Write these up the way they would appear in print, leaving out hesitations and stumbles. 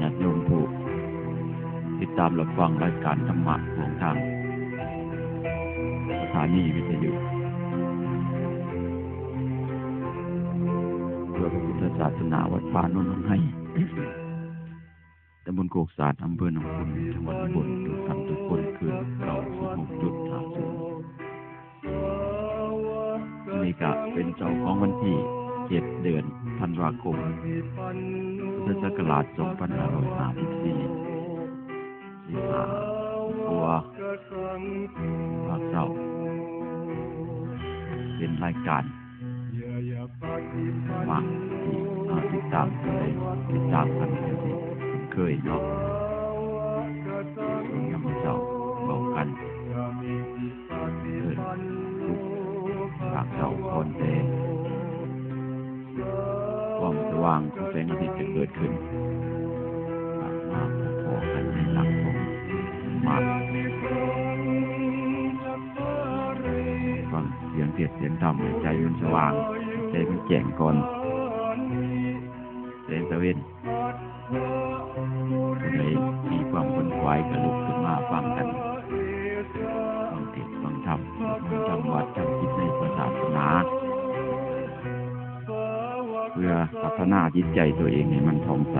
ญาติโยมผู้ติดตามรับฟังรายการธรรมะของทางสถานีวิทยุเพื่อพระพุทธศาสนาวัดป่าโนนท์ให้ตำบลโคกสาดอำเภอหนองคุณจังหวัดอุบลทุกท่านทุกคนคือเรา16.50นี่ก็เป็นเจ้าของวันที่7 เดือนธันวาคมพุทธศักราช2554ตัวภาคเศร้าเป็นรายการมาที่ติดตามกันเลยติดตามกันที่เคยเนาะส่วนยามเช้าบอกกันทุกภาคเศร้าคนเตความสว่างของแสงอาทิตย์จะเกิดขึ้นมาพอกันในหลักของมาฟังเสียงเทศเสียงธรรมใจมันสว่างใจมันแจ่งก่อนแสงตะเวนเลยมีความคนควายกระลุกขึ้นมาฟังกันฟังเทศฟังธรรมจำวัดจำจิตในศาสนาเพื่อพัฒนาจิตใจตัวเองให้มันผ่องใส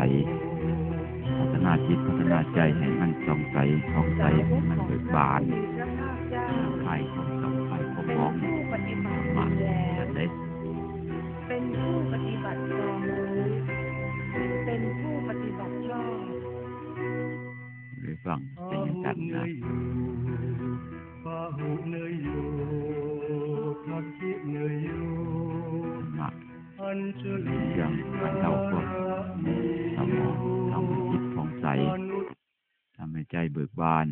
พัฒนาจิตพัฒนาใจให้มันผ่องใสให้มันเบิกบานคลายความเศร้าคลายความมองมาได้เป็นผู้ปฏิบัติชอบเป็นผู้ปฏิบัติชอบหรือฟังเป็นอย่างกันนะอย่างมันเท่ากับทำให้จิตผ่องใสทำให้ใจเบิกบาน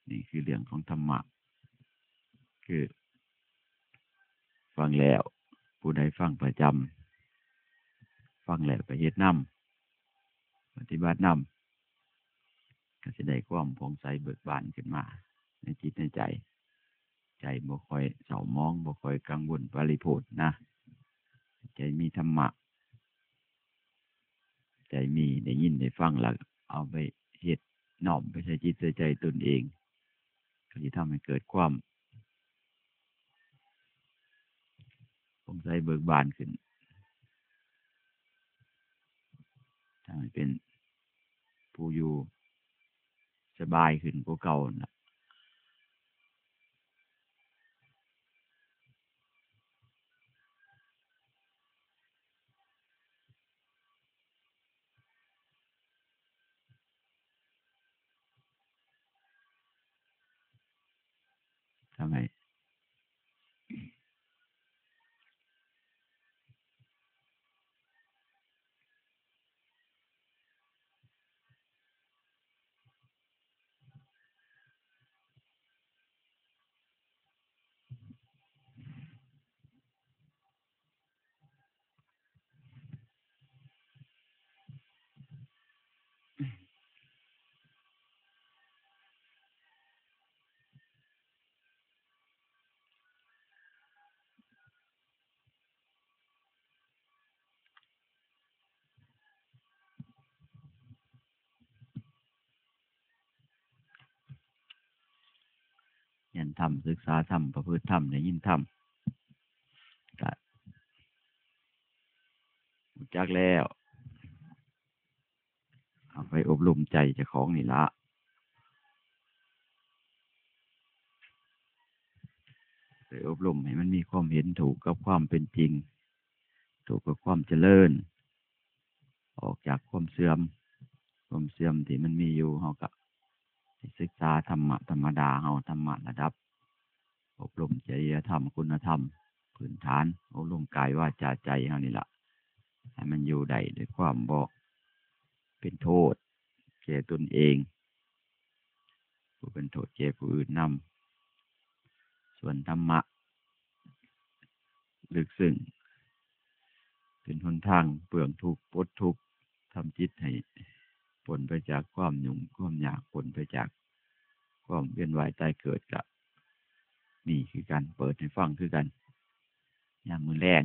นี่คือเรื่องของธรรมะคือฟังแล้วผู้ใดฟังประจำฟังแล้วก็เฮ็ดนำปฏิบัตินำก็จะได้ความผ่องใสเบิกบานขึ้นมาในจิตในใจบ่ค่อยเศร้าหมองบ่ค่อยกังวลปริโภทนะใจมีธรรมะใจมีได้ยินได้ฟังแล้วเอาไปเฮ็ดน้อมไปใช้จิตใช้ใจตนเองก็จะทำให้เกิดความผ่องใสเบิกบานขึ้นทำให้เป็นผู้อยู่สบายขึ้นกว่าเก่านะทำไมเรียนธรรมศึกษาธรรมประพฤติธรรมได้ยินธรรมก็รู้จักแล้วเอาไปอบรมใจเจ้าของนี่ละไปอบรมให้มันมีความเห็นถูกกับความเป็นจริงถูกกับความเจริญออกจากความเสื่อมที่มันมีอยู่เฮาก็ศึกษาธรรมะธรรมดาเฮาธรรมะระดับอบรมจริยธรรมคุณธรรมพื้นฐานอบรมกายวาจาใจเฮานี่ล่ะให้มันอยู่ได้ด้วยความบ่เป็นโทษแก่ตนเองผู้เป็นโทษแก่ผู้อื่นนำส่วนธรรมะลึกซึ้งเป็นหนทางเปลื้องทุกข์ปลดทุกข์ทำจิตให้พ้นไปจากความยุ่งความยากพ้นไปจากความเวียนว่ายตายเกิดก็นี่คือการเปิดให้ฟังคือกันยามมื้อแลง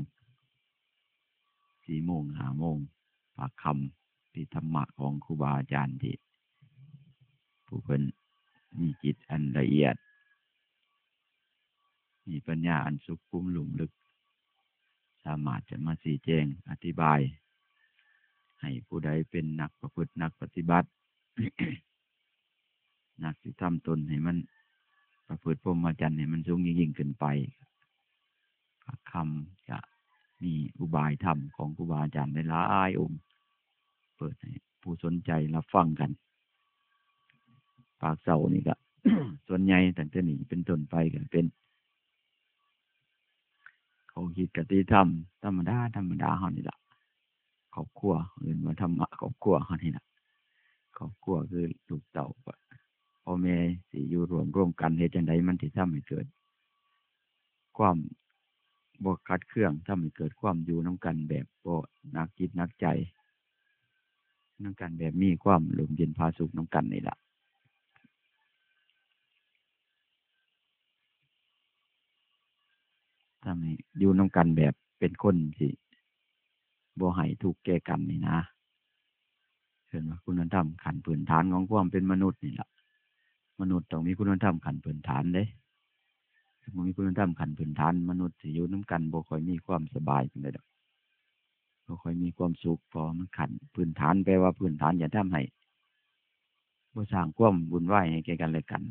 4 โมง 5 โมง ภาคค่ ที่ธรรมะของครูบาอาจารย์ที่ผู้เป็นมีจิตอันละเอียดมีปัญญาอันสุขุมลุ่มลึกสามารถจะมาชี้แจงอธิบายให้ผู้ใดเป็นนักประพฤตินักปฏิบัติ นักสิทำตนให้มันประพฤติพรหมจรรย์ให้มันสูงยิ่งขึ้นไปคำจะมีอุบายธรรมของครูบาอาจารย์หลายองค์เปิดให้ผู้สนใจรับฟังกันปากเสานี่ก็ ส่วนใหญ่ตั้งแต่นี้เป็นต้นไปก็เป็นเขาคิดกติธรรมธรรมดาเฮานี่ล่ะครอบครัวเอิ้นว่าธรรมะครอบครัวเฮานี่ล่ะครอบครัวคือลูกเต้าพ่อแม่สิอยู่ร่วมกันเฮ็ดจังไดมันสิทำให้เกิดความบ่ขัดเคืองทำให้เกิดความอยู่นํกันแบบบ่หนักจิตหนักใจนํกันแบบมีความร่มเย็นผาสุขนํกันนี่ล่ะทำให้อยู่นํกันแบบเป็นคนที่บ่ให้ทุกข์แก่กันนี่นะเห็นว่าคุณธรรมขั้นพื้นฐานของความเป็นมนุษย์นี่ล่ะมนุษย์ต้องมีคุณธรรมขั้นพื้นฐานเด้บ่มีคุณธรรมขั้นพื้นฐานมนุษย์สิอยู่นํกันบ่ค่อยมีความสบายปานใดดอกบ่ค่อยมีความสุขเพราะมันขั้นพื้นฐานแปลว่าพื้นฐานจะทำให้บ่สร้างความวุ่นวายให้แก่กันและกัน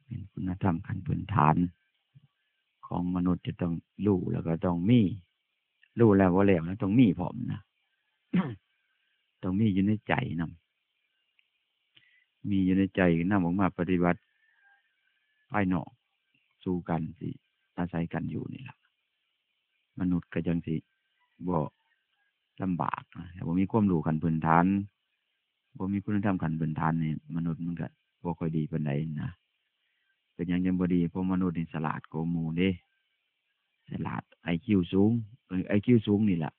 เป็นคุณธรรมขั้นพื้นฐานของมนุษย์จะต้องรู้แล้วก็ต้องมีรู้แล้วบ่แล้วต้องมีพร้อมนะ ต้องมีอยู่ในใจนำมีอยู่ในใจนำออกมาปฏิบัติภายนอกสู่กันสิอาศัยกันอยู่นี่ล่ะมนุษย์ก็จังสิบ่ลำบากแต่บ่มีความรู้ขั้นพื้นฐานบ่มีคุณธรรมขั้นพื้นฐานนี่มนุษย์มันก็บ่ค่อยดีปานใดนะเป็นหยังจังบ่ดีเพราะมนุษย์นี่ฉลาดกว่าหมู่เด้ฉลาด IQ สูงIQ สูงนี่ล่ะ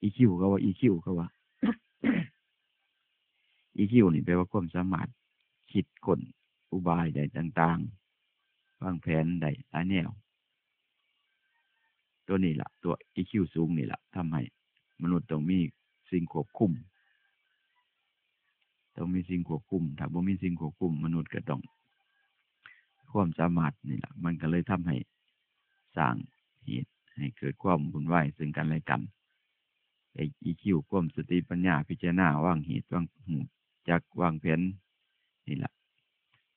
EQ ก็ว่า EQ ก็ว่า EQ นี่แปลว่าความสามารถคิดค้นอุบายได้ต่างๆวางแผนได้หลายแนวตัวนี้ล่ะตัว EQ สูงนี่ล่ะทำให้มนุษย์ต้องมีสิ่งควบคุมถ้าบ่มีสิ่งควบคุมมนุษย์ก็ต้องความสามารถนี่ล่ะมันก็เลยทำให้สร้างเหตุให้เกิดความวุ่นวายซึ่งกันและกันEQ ความสติปัญญาพิจารณาวางเหตุวางจักวางแผนนี่ล่ะ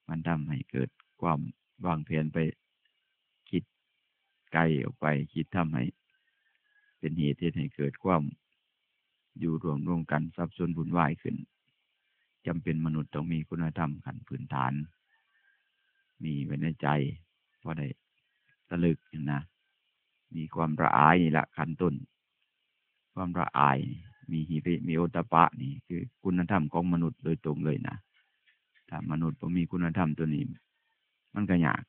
มันทำให้เกิดความวางแผนไปคิดไกลออกไปคิดทำให้เป็นเหตุที่ให้เกิดความอยู่ร่วมกันสับสนวุ่นวายขึ้นจำเป็นมนุษย์ต้องมีคุณธรรมขั้นพื้นฐานมีไว้ในใจพอได้ระลึกนะมีความละอายนี่ละขั้นต้นความละอายมีหิริมีโอตตัปปะนี่คือคุณธรรมของมนุษย์โดยตรงเลยนะถ้ามนุษย์บ่มีคุณธรรมตัวนี้มันก็ยาก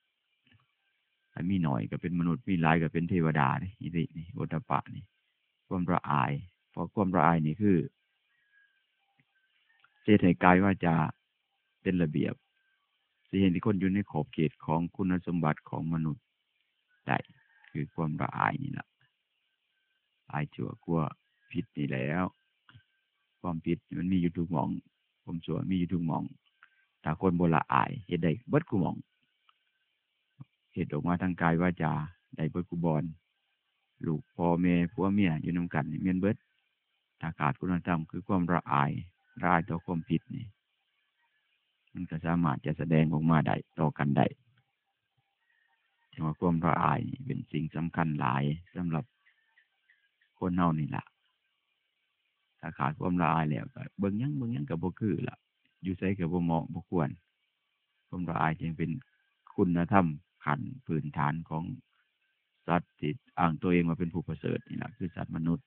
ถ้ามีหน่อยก็เป็นมนุษย์มีหลายก็เป็นเทวดานี่หิรินี่โอตตัปปะนี่ความละอายเพราะความละอายนี่คือเจตให้กายวาจาเป็นระเบียบสิเห็นที่คนอยู่ในขอบเขตของคุณสมบัติของมนุษย์ได้คือความละอายนี่แหละอายชั่วกลัวผิดนี่แล้วความผิดมันมีอยู่ทุกหม่องความชั่วมีอยู่ทุกหม่องถ้าคนบ่ละอายเฮ็ดได้เบิดกูหม่องเฮ็ดออกมาทางกายวาจาได้เบิดกูบอนลูกพ่อแม่ผัวเมียอยู่นำกันนี่แม่นเบิดถ้าขาดคุณธรรมคือความละอายต่อความผิดนี่มันก็สามารถจะแสดงออกมาได้ต่อกันได้แต่ว่าความละอายเป็นสิ่งสำคัญหลายสำหรับคนเฮานี่ล่ะถ้าขาดความละอายแล้วก็เบิ่งหยังก็บ่คือล่ะอยู่ไสก็บ่เหมาะบ่ควรความละอายจึงเป็นคุณธรรมขั้นพื้นฐานของสัตว์ที่อ้างตัวเองว่าเป็นผู้ประเสริฐนี่ล่ะคือสัตว์มนุษย์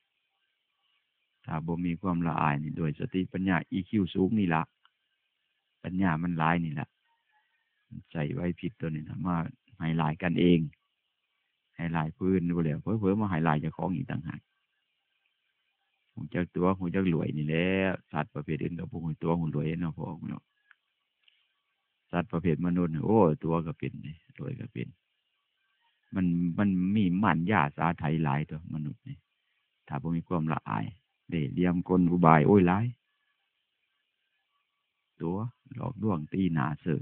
ถ้าบ่มีความละอายนี่ด้วยสติปัญญา EQ สูงนี่ล่ะปัญญามันหลายนี่ล่ะใส่ไว้ผิดตัวนี้นะมาให้หลายกันเองให้หลายพื้นบ่แล้วเผลอๆมาให้หลายเจ้าของอีกต่างหากฮู้จักตัวฮู้จักรวยนี่แหละสัตว์ประเภทอื่นก็บ่ฮู้ตัวฮู้รวยเนาะพ่อเนาะสัตว์ประเภทมนุษย์โอ้ตัวก็เป็นรวยก็เป็นมันมีม่านย่าสาไถหลายตัวมนุษย์นี่ถ้าบ่มีความละอาย เล่ห์เหลี่ยมกลอุบายโอ้ยหลายตัวหลอกลวงตีหน้าเสือ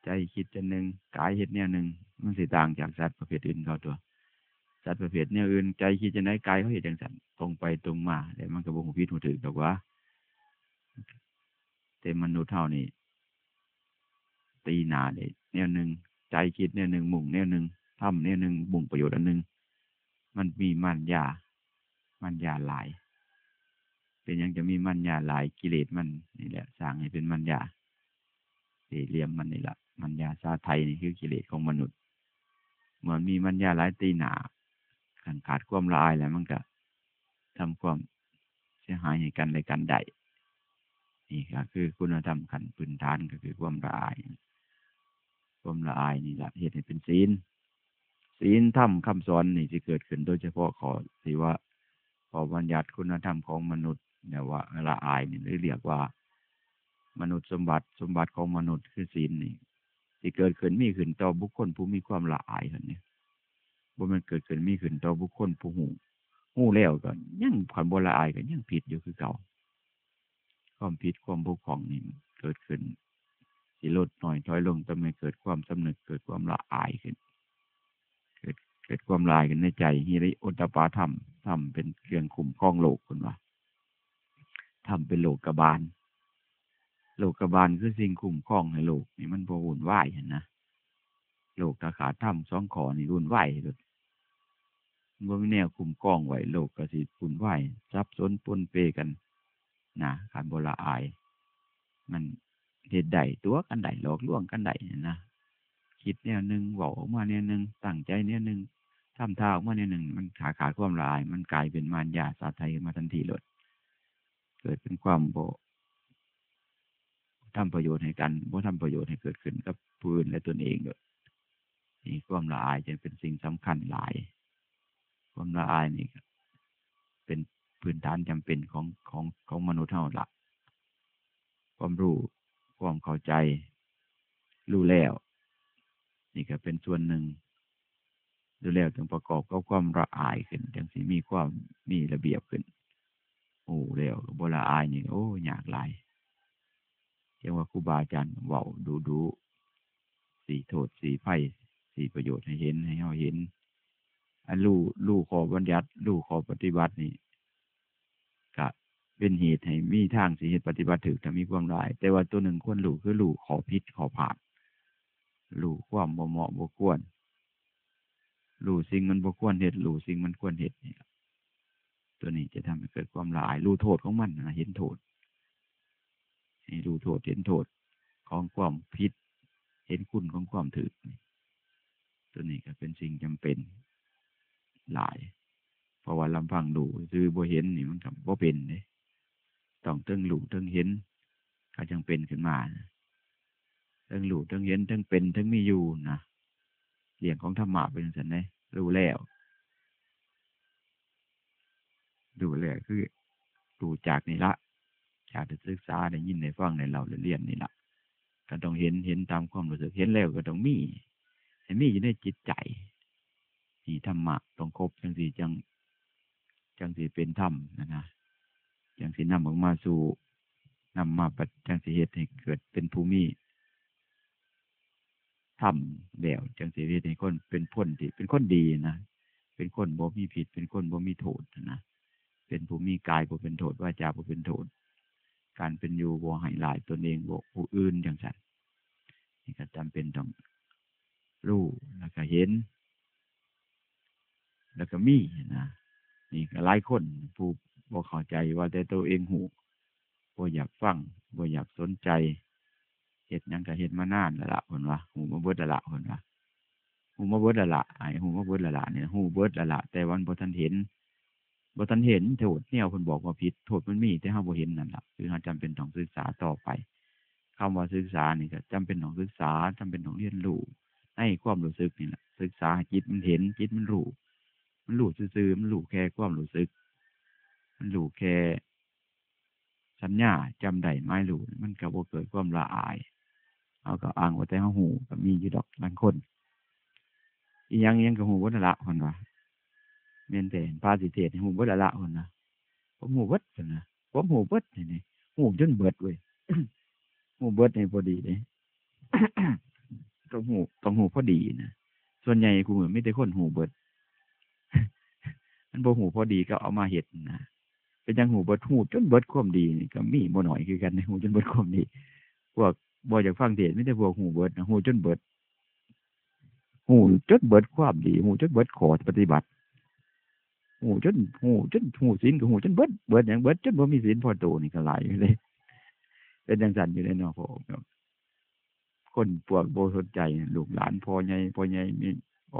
ใจคิดจะหนึ่งกายเฮ็ดแนวหนึ่งมันสิต่างจากสัตว์ประเภทอื่นเขาตัวสัตว์ประเภทแนวอื่นใจคิดจะไหนกายเขาเฮ็ดจังซั่นตรงไปตรงมาแต่มันก็บ่ฮู้ผิดฮู้ถูกดอกว่าแต่มนุษย์เฮานี่ตีหน้าได้แนวหนึ่งใจคิดแนวหนึ่งมุ่งแนวหนึ่งทำแนวหนึ่งมุ่งประโยชน์อันหนึ่งมันมีมันยาหลายเป็นหยังจะมีมันยาหลายกิเลสมันนี่แหละสร้างให้เป็นมันยาเหลี่ยมมันนี่แหละมันยาซาไทยนี่คือกิเลสของมนุษย์เมื่อมีมันยาหลายตีหนาขันขาดความละอายแล้วมันก็ทำความเสียหายให้กันและกันได้นี่ก็คือคุณธรรมขั้นพื้นฐานก็คือความละอายนี่แหละเหตุให้เป็นศีลธรรมคำสอนนี่จะเกิดขึ้นโดยเฉพาะขอที่ว่าขอบัญญัติคุณธรรมของมนุษย์เนี่ยว่าละอายนี่เรียกว่ามนุษย์สมบัติของมนุษย์คือศีลนี่ที่เกิดขึ้นมีขึ้นต่อบุคคลผู้มีความละอายคนนี้ว่ามันเกิดขึ้นมีขึ้นต่อบุคคลผู้หูแล้วก็ยังผ่านบ่ละอายก็ยังผิดอยู่คือเก่าความผิดความบกพร่องนี่เกิดขึ้นสิลดน้อยถอยลงแต่ไม่เกิดความสำนึกเกิดความละอายขึ้นเกิดความละอายกันในใจฮิริโอตตปาธรรมเป็นเครื่องคุ้มครองโลกคนว่าธรรมเป็นโลกบาลคือสิ่งคุ้มครองให้โลกนี่มันบ่วุ่นวายเห็นนะโลกถ้าขาดธรรมสองข้อนี่วุ่นวายเลยบ่มีแนวคุ้มครองไว้โลกก็สิวุ่นวายซับซ้อนปนเปกันนะการบ่ละอายมันเฮ็ดได้ตัวกันได้หลอกลวงกันได้นะคิดแนวนึงเว้าออกมาแนวนึงตั้งใจแนวนึงทำท่าออกมาแนวนึงมันขาดความละอายมันกลายเป็นมารยาสาไทยมาทันทีเลยเกิดเป็นความบ่ทำประโยชน์ให้กันบ่ทำประโยชน์ให้เกิดขึ้นกับผู้อื่นและตนเองด้วยนี่ความละอายจึงเป็นสิ่งสำคัญหลายความละอายนี่เป็นพื้นฐานจำเป็นของมนุษย์เท่าละความรู้ความเข้าใจรู้แล้วนี่ก็เป็นส่วนหนึ่งรู้แล้วจึงประกอบกับความละอายขึ้นจังสิมีความมีระเบียบขึ้นโอ้แล้วบ่ละอายนี่โอ้ยากหลายเรียกว่าครูบาอาจารย์เว้าดูสี่โทษสี่ภัยสี่ประโยชน์ให้เห็นให้เฮาเห็นอันรู้ข้อบัญญัติรู้ข้อปฏิบัตินี่ก็เป็นเหตุให้มีทางสิเหตุปฏิบัติถึกถ้ามีความร้ายแต่ว่าตัวหนึ่งควรรู้คือรู้ข้อผิดข้อพลาดรู้ความบ่เหมาะบ่ควรรู้สิ่งมันบ่ควรเฮ็ดรู้สิ่งมันควรเฮ็ดนี่ตัวนี้จะทำให้เกิดความละอายรู้โทษของมันนะเห็นโทษให้รู้โทษเห็นโทษของความผิดเห็นคุณของความถูกตัวนี้ก็เป็นสิ่งจำเป็นหลายเพราะว่าลำพังดูคือบ่เห็นนี่มันก็บ่เป็นเด้ต้องเทิงรู้เทิงเห็นก็จังเป็นขึ้นมาเทิงรู้เทิงเห็นเทิงเป็นเทิงมีอยู่นะเรื่องของธรรมะเป็นจังซั่นเด้รู้แล้วคือรู้จากนี่ละจากที่ศึกษาได้ยินได้ฟังได้เล่าได้เรียนนี่ละก็ต้องเห็นตามความรู้สึกเห็นแล้วก็ต้องมีให้มีอยู่ในจิตใจที่ธรรมะต้องครบจังสิเป็นธรรมนะจังสินำออกมาสู่นำมาจังสิเหตุให้เกิดเป็นภูมิธรรมแล้วจังสิเหตุให้คนเป็นพ้นที่เป็นคนดีนะเป็นคนบ่มีผิดเป็นคนบ่มีโทษนะเป็นภูมิกายบ่เป็นโทษวาจาบ่เป็นโทษการเป็นอยู่บ่ให้หลายตนเองบ่ผู้อื่นจังซั่นนี่ก็จำเป็นต้องรู้แล้วก็เห็นแล้วก็มีนะนี่ก็หลายคนผู้บ่เข้าใจว่าแต่ตัวเองหูบ่อยากฟังบ่อยากสนใจเฮ็ดหยังก็เฮ็ดมานานแล้วล่ะเพิ่นว่าหูมาเบิดแล้วล่ะเพิ่นว่าหูมาเบิดแล้วล่ะไอ้หูมาเบิดแล้วล่ะเนี่ยหูเบิดแล้วล่ะแต่วันบ่ทันเห็นโทษแนวเพิ่นบอกว่าผิดโทษมันมีแต่เฮาบ่เห็นนั่นล่ะคือเฮาจำเป็นต้องศึกษาต่อไปคำว่าศึกษานี่ก็จำเป็นต้องศึกษาจำเป็นต้องเรียนรู้ให้ความรู้สึกนี่แหละศึกษาจิตมันเห็นจิตมันรู้ซื่อๆมันรู้แค่ความรู้สึกมันรู้แค่สัญญาจำได้ไม่รู้มันก็บ่เกิดความละอายเอาก็อ้างว่าแต่เฮาฮู้ก็มีอยู่ดอกบางคนอีหยังก็ฮู้บ่ได้ละเพิ่นว่าแม่นแต่พาสิเทศน์ให้ฮู้บ่ได้ละเพิ่นว่า ผมหูเบิดนะผมหูเบิดนี่หูจนเบิดเว้ย หูเบิดนี่พอดีเลย ต้องหูพอดีนะส่วนใหญ่กูเหมือนไม่ได้คนหูเบิด มันบ่หูพอดีก็เอามาเห็ดนะเป็นยังหูเบิดหูจนเบิดความดีนี่ก็มีบ่หน่อยคือกันในหูจนเบิดความดีพวกบ่อยากฟังเทศไม่ได้พวกหูเบิดนะหูจนเบิดหูจนเบิดความดีหูจนเบิดขอปฏิบัติหูศีลกับหูจนเบิดอย่างเบิดจนบ่มีศีลพอโตนี่ก็หลายอยู่เลยเป็นจังซั่นอยู่ในเนาะพ่อคนพวกบ่สนใจลูกหลานพ่อใหญ่มีอ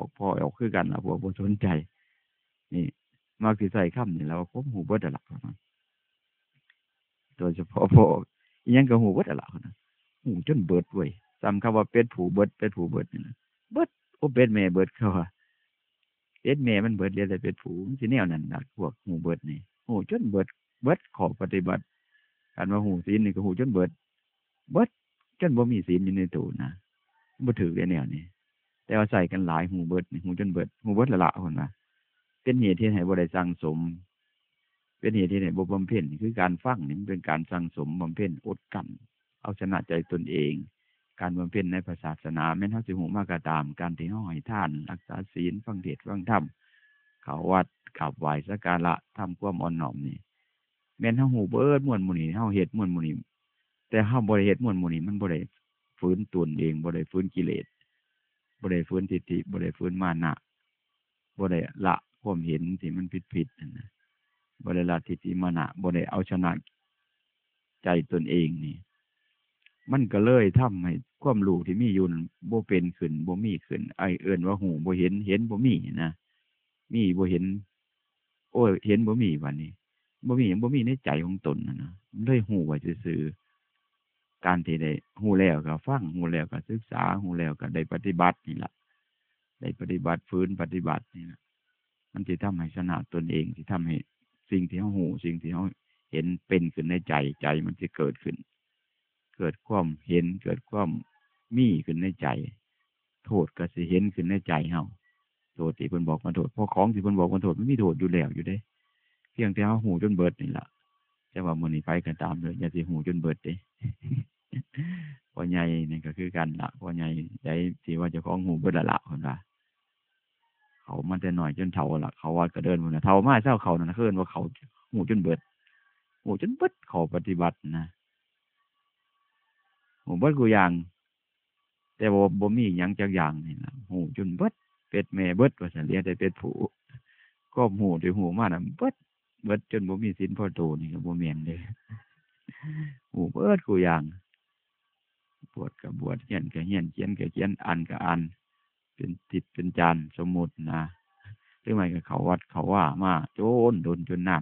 อกคือกันล่ะพวกบ่สนใจนี่มักสิใส่คำนี่แล้วผมหูเบิดล่ะโดยเฉพาะพวกอีหยังก็หูเบิดล่ะหูจนเบิดเว้ยซ้ำคำว่าเป็ดผูเบิดนี่นะเบิดโอ้เป็ดแม่เบิดเขาว่าเป็ดแม่มันเบิดเรียกแต่เป็ดผูมันสิแนวนั้นล่ะพวกหูเบิดนี่หูจนเบิดขอปฏิบัติการว่าหูศีลนี่ก็หูจนเบิดจนบ่มีศีลอยู่ในตัวนะบ่ถือได้แนวนี้แต่ว่าใส่กันหลายหูเบิดนี่หูจนเบิดละคนว่าเป็นเหตุที่ให้บ่ได้สั่งสมเป็นเหตุที่ให้บ่บำเพ็ญคือการฟังนี่เป็นการสั่งสมบำเพ็ญอดกั้นเอาชนะใจตนเองการบำเพ็ญในศาสนาแม้นเฮาสิฮู้มากก็ตามการที่เฮาให้ทานรักษาศีลฟังเทศน์ฟังธรรมเข้าวัดกราบไหว้สักการะทำความอ่อนน้อมนี่แม้นเฮาฮู้เบิดม่วนหมู่นี้เฮาเฮ็ดม่วนหมู่นี้แต่เฮาบ่ได้เฮ็ดม่วนหมู่นี้มันบ่ได้ฝืนตนเองบ่ได้ฝืนกิเลสบ่ได้ฝืนทิฏฐิบ่ได้ฝืนมานะบ่ได้ละความเห็นที่มันผิดนั่นนะบ่ได้ละทิฏฐิมานะบ่ได้เอาชนะใจตนเองนี่มันก็เลยทำให้ความรู้ที่มีอยู่บ่เป็นขึ้นบ่มีขึ้นไอ้เอิ้นว่าหูบ่เห็นบ่มีนะมีบ่เห็นโอ้ยเห็นบ่มีบัดนี้บ่มีหยังบ่มีในใจของตนนะมันเลยหูไว้ซื่อๆการที่ได้หูแล้วก็ฟังหูแล้วก็ศึกษาหูแล้วก็ได้ปฏิบัตินี่ล่ะได้ปฏิบัติฝืนปฏิบัตินี่ล่ะมันสิทำให้ชนะตนเองสิทำให้สิ่งที่เฮาหูสิ่งที่เฮาเห็นเป็นขึ้นในใจมันสิเกิดขึ้นเกิดความเห็นเกิดความมีขึ้นในใจโทษก็สิเห็นขึ้นในใจเฮาโทษที่เพิ่นบอกมาโทษเพราะของที่เพิ่นบอกมาโทษมันมีโทษอยู่แล้วอยู่เด้เพียงแต่เฮาหูจนเบิดนี่ล่ะแต่ว่ามื้อนี้ไปก็ตามเลยอย่าสิหูจนเบิดเด้ พ่อใหญ่นี่ก็คือกันล่ะพ่อใหญ่ใจที่ว่าเจ้าของหูเบิดละเพิ่นว่าเขามันแต่น้อยจนเฒ่าล่ะเขาว่าก็เดินพุ่นน่ะเฒ่ามาเช้าเขานั่นเคิ้นว่าเขาหูจนเบิดเขาปฏิบัตินะหูเบิดกูอย่างแต่ว่าบ่มีหยังจักอย่างนี่ล่ะหูจนเบิดเป็ดแม่เบิดว่าซั่นเหลือแต่เป็ดผู้ก็หูที่หูมาน่ะเบิดจนบ่มีศีลพอโตนี่ก็บ่แม่นเด้หูเบิดกูอย่างบวชก็บวชเฮียนก็เฮียนเขียนก็เขียนอ่านก็อ่านเป็นติดเป็นจานสมมุตินะหรือไม่ก็เขาวัดเขาว่ามาโจนน้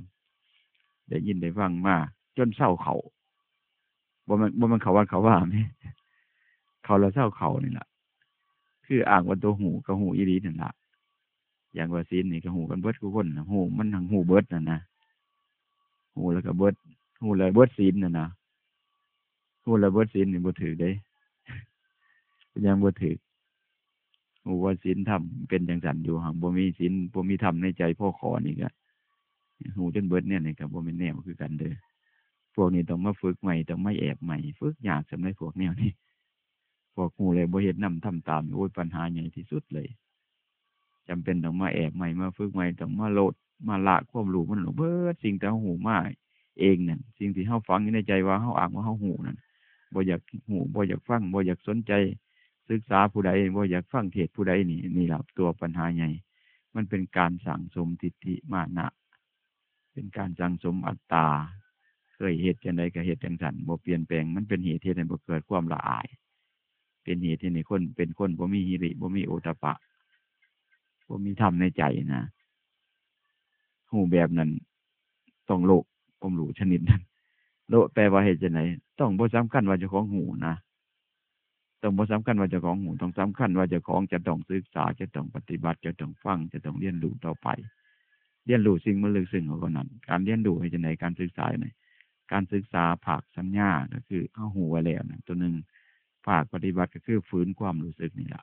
ำได้ยินได้ฟังมาจนเศร้าเขาบ่มันเขาวัดเขาว่าแม่เขาแล้วเศร้าเขานี่ล่ะคืออ้างว่าตัวหูกับหูอีหลีนั่นล่ะอย่างว่าศีลนี่ก็หูกันเบิดทุกคนนะหูมันทั้งหูเบิดนั่นนะหูแล้วก็เบิดหูแล้วเบิดศีลนั่นนะหูแล้วเบิดศีลนี่บ่ถือเด้ยังบ่ถือหูว่าศีลธรรมเป็นจังซั่นอยู่หั่นบ่มีศีลบ่มีธรรมในใจพ่อขอนี่ก็หูจนเบิดเนี่ยนี่ก็บ่แม่นแนวคือกันเด้อพวกนี้ต้องมาฝึกใหม่ต้องมาแอบใหม่ฝึกยากสำหรับพวกแนวนี้พวกหูเลยบ่เฮ็ดนำทำตามโอ้ยปัญหาใหญ่ที่สุดเลยจำเป็นต้องมาแอบใหม่มาฝึกใหม่ต้องมาโลดมาละความรู้มันเบิดสิ่งที่เฮาหูมาเองนั่นสิ่งที่เฮาฟังอยู่ในใจว่าเฮาอ้างว่าเฮาหูนั่นบ่อยากหูบ่อยากฟังบ่อยากสนใจศึกษาผู้ใดบ่อยากฟังเทศผู้ใดนี่ล่ะตัวปัญหาใหญ่มันเป็นการสั่งสมทิฏฐิมานะเป็นการสั่งสมอัตตาเคยเฮ็ดจังได๋ก็เฮ็ดจังซั่นบ่เปลี่ยนแปลงมันเป็นเหตุที่ให้บ่เกิดความละอายเป็นเหตุที่ให้คนเป็นคนบ่มีหิริบ่มีโอตตัปปะบ่มีธรรมในใจนะหูแบบนั้นต้องโลภความรู้ชนิดนั้นโลภแปลว่าเฮ็ดจังได๋ต้องบ่สำคัญว่าเจ้าของหูนะต้องบ่สำคัญว่าเจ้าของหูต้องสำคัญว่าเจ้าของจะต้องศึกษาจะต้องปฏิบัติจะต้องฟังจะต้องเรียนรู้ต่อไปเรียนรู้สิ่งมันลึกซึ้งกว่านั้นการเรียนรู้ให้จังได๋การศึกษาเนี่ยการศึกษาภาคสัญญาก็คือเอาหูไว้แล้วนะตัวนึงภาคปฏิบัติก็คือฝืนความรู้สึกนี่ล่ะ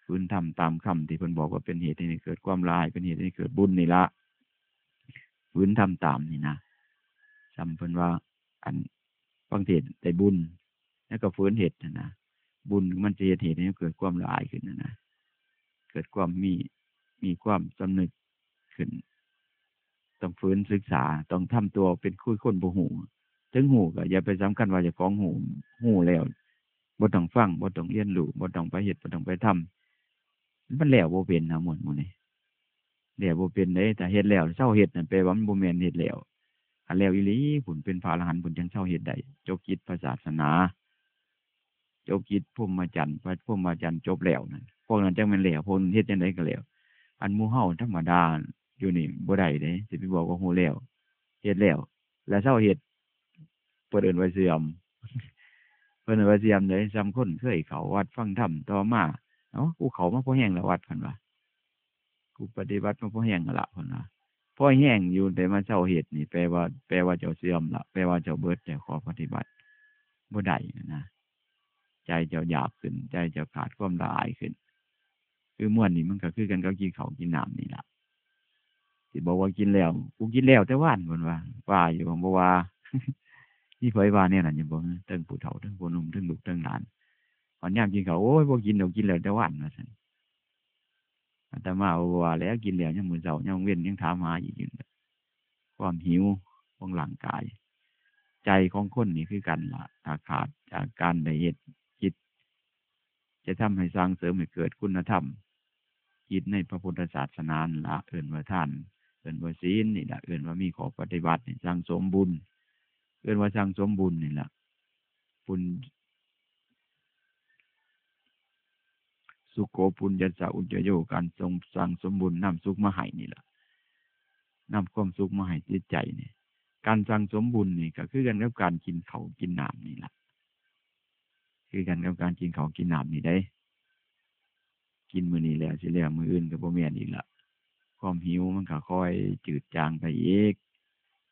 ฝืนทำตามคำที่เพิ่นบอกว่าเป็นเหตุให้เกิดความร้ายเป็นเหตุให้เกิดบุญนี่ละฝืนทำตามนี่นะ ซ้ำเพิ่นว่าอันฟังเทศน์ได้บุญแล้วก็ฝืนเฮ็ดนะบุญมันจะเฮ็ดให้เกิดความละอายขึ้นนะเกิดความมีความสำนึกขึ้นต้องฝืนศึกษาต้องทำตัวเป็นคุยคนบ่ฮู้ถึงฮู้ก็อย่าไปสำคัญว่าเจ้าของฮู้แล้วบ่ต้องฟังบ่ต้องเรียนรู้บ่ต้องไปเฮ็ดบ่ต้องไปทำมันแล้วบ่เป็นนะหมดหมู่นี้แล้วบ่เป็นเด้แต่เฮ็ดแล้วเซาเฮ็ดนั่นแปลว่ามันบ่แม่นเฮ็ดแล้วอันแล้วอีหลีผลเป็นพระอรหันต์ผลจังเซาเฮ็ดได้จบกิจพระศาสนาจบกิจพรหมจรรย์พระพรหมจรรย์จบแล้วนั่นพวกนั้นจังแม่นแล้วพวกนั้นเฮ็ดจังได๋ก็แล้วอันหมู่เฮาธรรมดาอยู่นี่บ่ได้เด้สิไปบอกว่าฮู้แล้วเฮ็ดแล้วเซาเฮ็ดเพิ่นเอิ้นว่าเสื่อมเพิ่นเอิ้นว่าเสื่อมเด้ซ้ำคนเคยเข้าวัดฟังธรรมต่อมาเอ้ากูเข้ามาพอแห้งแล้ววัดเพิ่นว่ากูปฏิบัติมาพอแห้งแล้วล่ะเพิ่นว่าพอแห้งอยู่แต่มาเซาเฮ็ดนี่แปลว่าเจ้าเสื่อมละแปลว่าเจ้าเบิดแต่ขอปฏิบัติบ่ได้นะใจเจ้าหยาบขึ้นใจเจ้าขาดความละอายขึ้นคือม่วนนี่มันก็คือกันกับกินข้าวกินน้ำนี่ล่ะที่บอกว่ากินแล้วกูกินแล้วแต่ว่านเพิ่นว่าอยู่บ่ว่า นี่เผยว่าเนี่ยน่ะอย่าบ่เทิงผู้เฒ่าเทิงผู้หนุ่มเทิงลูกเทิงหลานตอนยามกินข้าวโอ้ยบ่กินดอกกินแล้วแต่ว่านว่าซั่นอาตมาว่าแล้วกินแล้วยังมื้อเช้ายังเว้นยังถามหาอีกอยู่ความหิวของร่างกายใจของคนนี่คือกันล่ะถ้าขาดจากการได้เฮ็ดจิตจะทำให้สร้างเสริมให้เกิดคุณธรรมจิตในพระพุทธศาสนาล่ะเอิ้นว่าท่านเอิ้นว่าศีลนี่ล่ะเอิ้นว่ามีข้อปฏิบัตินี่สร้างสมบุญเอิ้นว่าสร้างสมบุญนี่ล่ะบุญสุโขปุญญสะอุจจโยการทรงสร้างสมบุญนำสุขมาให้นี่ล่ะนำความสุขมาให้จิตใจนี่การสร้างสมบุญนี่ก็คือกันกับการกินข้าวกินน้ำนี่ล่ะคือกันกับการกินข้าวกินน้ำนี่ได้กินมื้อนี้แล้วสิแล้วมื้ออื่นก็บ่แม่นอีกล่ะความหิวมันก็ค่อยจืดจางไปอีก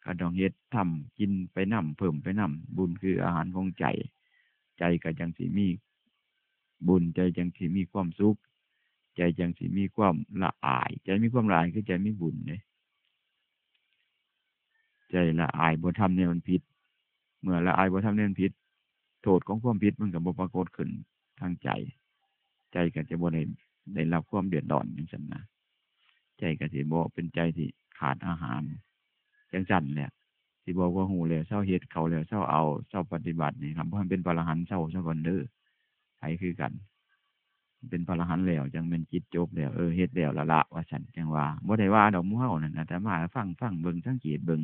ก็ต้องเฮ็ดทำกินไปนำเพิ่มไปนำบุญคืออาหารของใจใจก็จังสิมีบุญใจจังสิมีความสุขใจจังสิมีความละอายใจมีความละอายคือใจมีบุญเด้ใจละอายบ่ทำเนี่ยมันผิดเมื่อละอายบ่ทำเนี่ยมันผิดโทษของความผิดมันก็บ่ปรากฏขึ้นทางใจใจก็จะบ่ได้รับความเดือดร้อนจังซั่นนะใจก็สิบ่เป็นใจที่ขาดอาหารจังซั่นแหละสิบอกว่าฮู้แล้วเซาเฮ็ดเข้าแล้วเซาเอาเซาปฏิบัตินี่ครับบ่ให้เป็นพระอรหันต์เซาซะก่อนเด้อไผคือกันเป็นพระอรหันต์แล้วจังแม่นจิตจบแล้วเฮ็ดแล้วละว่าซั่นจังว่าบ่ได้ว่าดอกหมู่เฮานั่นอาตมาฟังเบิ่งสังเกตเบิ่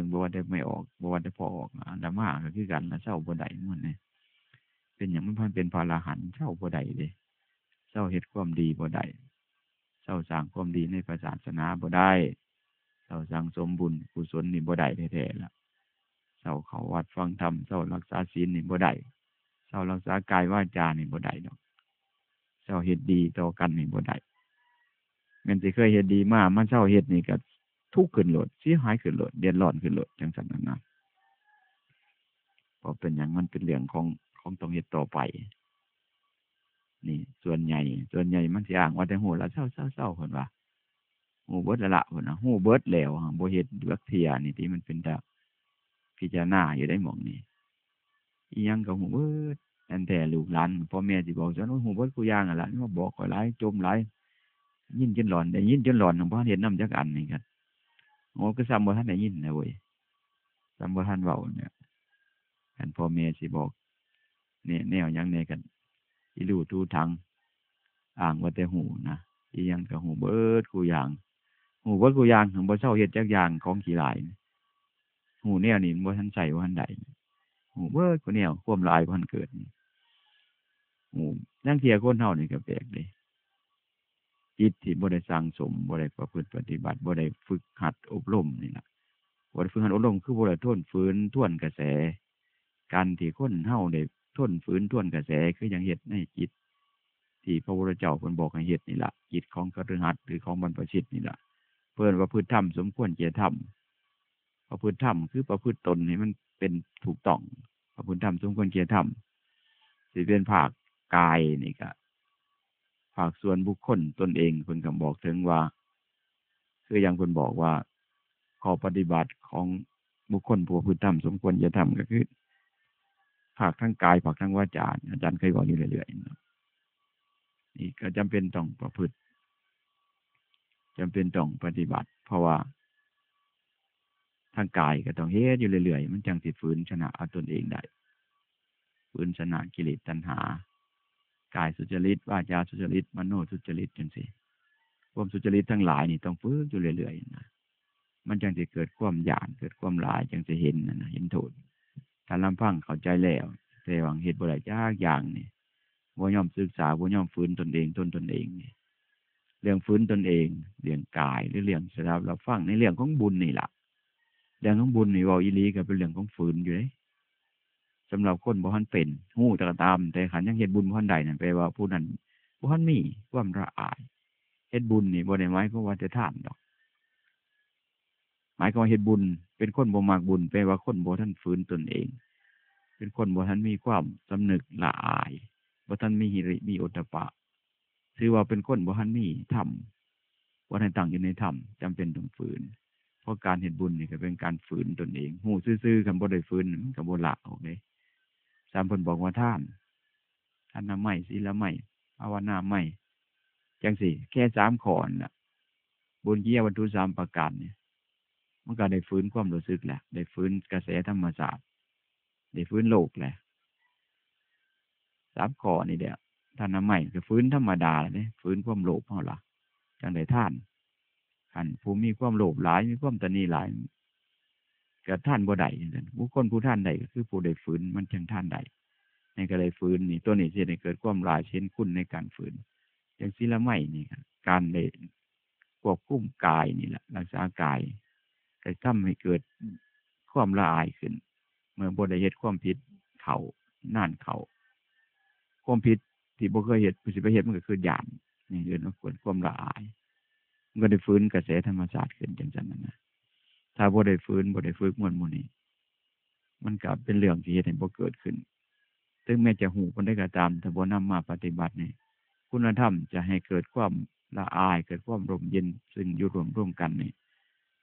งบ่ว่าได้ไม่ออกบ่ว่าได้พอออกอาตมาก็คือกันแล้วเซาบ่ได้มันนี่เป็นหยังมันเป็นพระอรหันต์เซาบ่ได้เด้เซาเฮ็ดความดีบ่ได้เซาสร้างความดีในพระศาสนาบ่ได้เซาสร้างสมบุญกุศลนี่บ่ได้แท้ๆล่ะเซาเข้าวัดฟังธรรมเซารักษาศีลนี่บ่ได้เซารักษากายวาจานี่บ่ได้ดอกเซาเฮ็ดดีต่อกันนี่บ่ได้แม่นสิเคยเฮ็ดดีมามันเซาเฮ็ดนี่ก็ทุกข์ขึ้นโลดเสียหายขึ้นโลดเดือดร้อนขึ้นโลดจังซั่นนั่นนะเพราะเป็นหยังมันเป็นเรื่องของต้องเฮ็ดต่อไปนี่ส่วนใหญ่มันสิอ้างว่าแต่ฮู้แล้วเซาๆเพิ่นว่าฮู้เบิดแล้วล่ะเพิ่นน่ะฮู้เบิดแล้วบ่เฮ็ดจักเที่ยนี่ที่มันเป็นตาพิจารณาอยู่ได้หม้องนี้อีหยังก็ฮู้เบิดอันแต่ลูกหลานพ่อแม่สิบอกซั่นฮู้เบิดกูอย่างนั่นล่ะมาบอกข้อยหลายจมหลายยินจนหลอนได้ยินจนหลอนบ่ทันเฮ็ดนำจักอันนี่ก็โอ้ก็ซ้ำบ่ทันได้ยินนะเว้ยซ้ำบ่ทันเว้าเนี่ยคันพ่อแม่สิบอกเนี่ยแนวหยังแหน่กันสิรู้ทูทังอ้างว่าแต่ฮู้นะอีหยังก็ฮู้เบิดกูอย่างฮู้เบิดกูอย่างหั้นบ่เซาเฮ็ดจักอย่างของขี้หลายฮู้แนวนี้บ่ทันใช้บ่ทันได้ฮู้เบิดกูแนวความหลายบ่ทันเกิดฮู้ลางเที่ยคนเฮานี่ก็แปลกเด้จิตที่บ่ได้สั่งสมบ่ได้ประพฤติปฏิบัติบ่ได้ฝึกหัดอบรมนี่ล่ะบ่ได้ฝึกหัดอบรมคือบ่ได้ทนฝืนทวนกระแสการที่คนเฮาได้ทนฝืนทวนกระแสคือจังเฮ็ดในจิตที่พระพุทธเจ้าเพิ่นบอกให้เฮ็ดนี่ล่ะจิตของคฤหัสถ์หรือของบรรพชิตนี่ล่ะเพิ่นว่าพฤติธรรมสมควรแก่ธรรมประพฤติธรรมคือประพฤติตนให้มันเป็นถูกต้องประพฤติธรรมสมควรแก่ธรรมสิเป็นภาคกายนี่ก็ภาคส่วนบุคคลตนเองเพิ่นก็บอกถึงว่าคืออย่างเพิ่นบอกว่าข้อปฏิบัติของ บุคคลผู้ประพฤติธรรมสมควรจะทำก็คือภาคทั้งกายภาคทั้งวาจาอาจารย์เคยบอกอยู่เรื่อยๆนี่ก็จำเป็นต้องประพฤติจำเป็นต้องปฏิบัติเพราะว่าทางกายก็ต้องเฮ็ดอยู่เรื่อยๆมันจังสิฝืนชนะเอาตนเองได้ฝืนชนะกิเลสตัณหากายสุจริตวาจาสุจริตมโนสุจริตจังซี่ความสุจริตทั้งหลายนี่ต้องฝึกอยู่เรื่อยๆนะมันจังสิเกิดความหยาดเกิดความหลายจังสิเห็นนะเห็นโทษถ้าลำพังเข้าใจแล้วแต่ว่าเฮ็ดบ่ได้จักอย่างนี่บ่ยอมศึกษาบ่ยอมฝืนตนเองตนเองนี่เรื่องฝืนตนเองเรื่องกายหรือเรื่องสดับรับฟังในเรื่องของบุญนี่ล่ะเรื่องของบุญนี่เว้าอีหลีก็เป็นเรื่องของฝืนอยู่เด้สำหรับคนบ่ทันเป็นฮู้แต่ก็ตามแต่คันยังเฮ็ดบุญบ่ทันได้นั่นแปลว่าผู้นั้นบ่ทันมีความละอายเฮ็ดบุญนี่บ่ได้หมายความว่าจะทานดอกหมายความว่าเฮ็ดบุญเป็นคนบ่มักบุญแปลว่าคนบ่ทันฝืนตนเองเป็นคนบ่ทันมีความสำนึกละอายบ่ทันมีหิริมีโอตตัปปะถือว่าเป็นคนบ่ทันมีธรรมบ่ทันตั้งอยู่ในธรรมจำเป็นต้องฝืนเพราะการเฮ็ดบุญนี่ก็เป็นการฝืนตนเองฮู้ซื่อๆคันบ่ได้ฝืนมันก็บ่ละออกเด้สามเพิ่นบอกว่าทานน้ำไม้ศีลไม้ภาวนาไม้จังซี่แค่3ข้อนั่นล่ะบุญกิริยาวัตถุ3ประการเนี่ยมันก็ได้ฟื้นความรู้สึกแหละได้ฟื้นกระแสธรรมชาติได้ฟื้นโลกแหละ3ข้อนี่เด้อท่านน้ำไม้ก็ฟื้นธรรมดาเด้ฟื้นความโลภเฮาล่ะจังได้ทานคันผู้มีความโลภหลายมีความตณีหลายก็ท่านบ่ได้จังซั่นบุคคลผู้ท่านได้ก็คือผู้ได้ฟื้นมันจังท่านได้นี่ก็ได้ฟื้นนี่ตัวนี้สิได้เกิดความหลายเช่นคุณในการฟื้นอย่างศีลไม้นี่ครับการได้ควบคุมกายนี่แหละรักษากายก็ทำให้เกิดความละอายขึ้นเมื่อบ่ได้เฮ็ดความผิดเข้านานเข้าความผิดที่บ่เคยเฮ็ดสิไปเฮ็ดมันก็คือหยาดนี่เกิดมาเกิดความละอายมันก็ได้ฟื้นกระแสธรรมชาติขึ้นจังซั่นนั่นนะถ้าบ่ได้ฟื้นบ่ได้ฝึกมวลหมู่นี้มันก็เป็นเรื่องที่เฮ็ดให้บ่เกิดขึ้นถึงแม้จะฮู้คนใดก็ตามถ้าบ่นำมาปฏิบัตินี่คุณธรรมจะให้เกิดความละอายเกิดความร่มเย็นซึ่งอยู่ร่วมกันนี่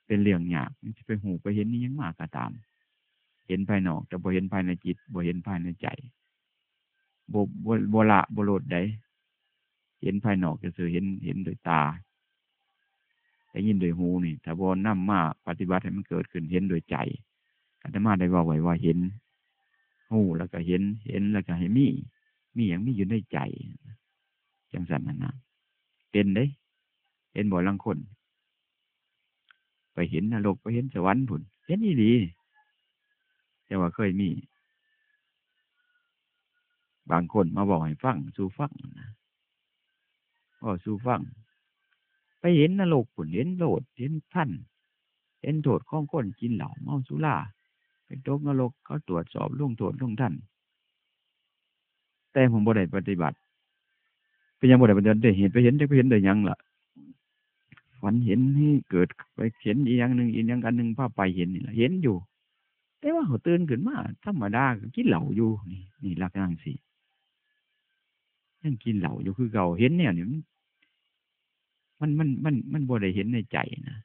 เป็นเรื่องยากมันสิไปฮู้ไปเห็นนี่ยังมากก็ตามเห็นภายนอกแต่บ่เห็นภายในจิตบ่เห็นภายในใจบ่ละบ่โลดได้เห็นภายนอกก็คือเห็นด้วยตาได้ยินด้วยหูนี่ถ้าบ่นำมาปฏิบัติให้มันเกิดขึ้นเห็นด้วยใจอาตมาได้ว่าไว้ว่าเห็นหูแล้วก็เห็นแล้วก็ให้มีอย่างมีอยู่ในใจจังซั่นนั่นนะเป็นเด้เห็นบ่ลังคนไปเห็นนรกไปเห็นสวรรค์พุ่นเห็นอีหลีแต่ว่าเคยมีบางคนมาบอกให้ฟังสู่ฟังนะก็สู่ฟังไปเห็นนรกพุ่นเห็นโลดเห็นท่านเห็นโทษของคนกินเหล้าเมาสุราเป็นตกนรกเขาตรวจสอบลงโทษลงท่านแต่ผมบ่ได้ปฏิบัติเป็นยังบ่ได้ปฏิบัติได้เห็นไปเห็นได้ยังล่ะฝันเห็นให้เกิดไปเห็นอีกอย่างหนึ่งอีกอย่างอันหนึ่งพาไปเห็นนี่ล่ะเห็นอยู่แต่ว่าเขาตื่นขึ้นมาธรรมดาก็กินเหล้าอยู่นี่ลักษณะสิยังกินเหล้าอยู่คือเก่าเห็นเนี่ยนี่มันบ่ได้เห็นในใจนะ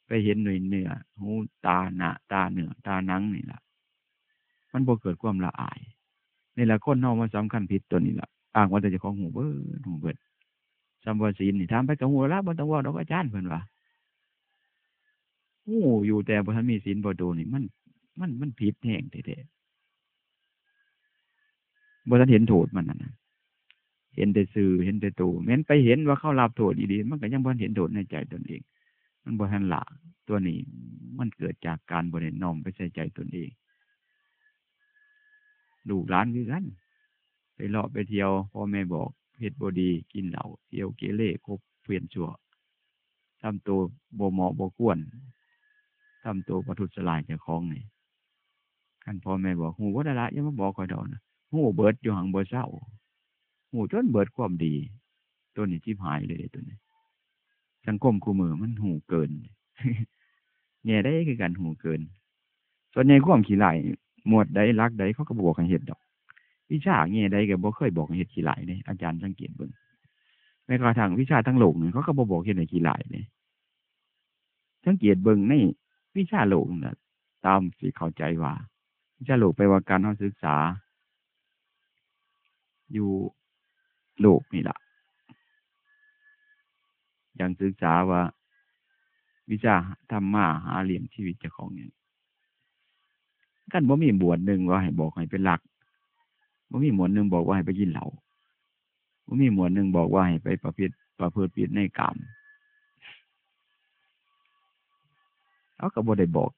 ไปเห็นหน่วยเนื้อหูตาหน้าตาเนื้อตาหนังนี่ล่ะมันบ่เกิดความละอายนี่แหละคนเฮามาสำคัญผิดตัวนี้ล่ะอ้างว่าแต่เจ้าของหูเบิดสัมภศีลนี่ถามไปกับหูละบ่ต้องว่าดอกอาจารย์เพิ่นว่าหูอยู่แต่บ่ทันมีศีลบ่โดนี่มันผิดแท้งแท้ๆบ่ทันเห็นโทษมันนั่นน่ะเห็นแต่สื่อเห็นแต่ตัวแม้นไปเห็นว่าเขารับโทษอีดีมันก็ยังบ่เห็นโทษในใจตนเองมันบ่ทันละตัวนี้มันเกิดจากการบ่ได้น้อมไปใส่ใจตนเองลูกหลานคือกันไปเลาะไปเที่ยวพ่อแม่บอกเฮ็ดบ่ดีกินเหล้าเที่ยวเกเรคบเพื่อนชั่วทำตัวบ่เหมาะบ่ควรทำตัวประทุษร้ายเจ้าของนี่คันพ่อแม่บอกฮู้บ่ได้ละอย่ามาบอกข่อยดอกนะฮู้เบิดอยู่หังบ่เศร้าฮู้จนเบิดความดีตัวนี้ชิบหายเลยตัวนี้สังคมคู่มือมันฮู้เกิน แง่ได้คือกันฮู้เกินส่วนใหญ่ความขี้ร้ายหมวดใดลักใดเขาก็บอกให้เฮ็ดดอกวิชาแง่ใดก็บ่เคยบอกให้เฮ็ดขี้ร้ายเด้อาจารย์สังเกตเบิ่งแม้กระทั่งวิชาทั้งโลกนี่เขาก็บ่บอกเฮ็ดให้ขี้ร้ายเด้สังเกตเบิ่งในวิชาโลกน่ะ ตามที่เข้าใจว่าจะโลกไปว่าการเฮาศึกษาอยู่โลกนี่ล่ะอย่างศึกษาว่าวิชาทำมาหาเลี้ยงชีวิตเจ้าของเนี่ยกันบ่มีบวชหนึ่งว่าให้บอกให้เป็นหลักบ่มีหมวดหนึ่งบอกว่าให้ไปกินเหล้าบ่มีหมวดหนึ่งบอกว่าให้ไปประพฤติผิดในกามเขาก็บ่ได้บอก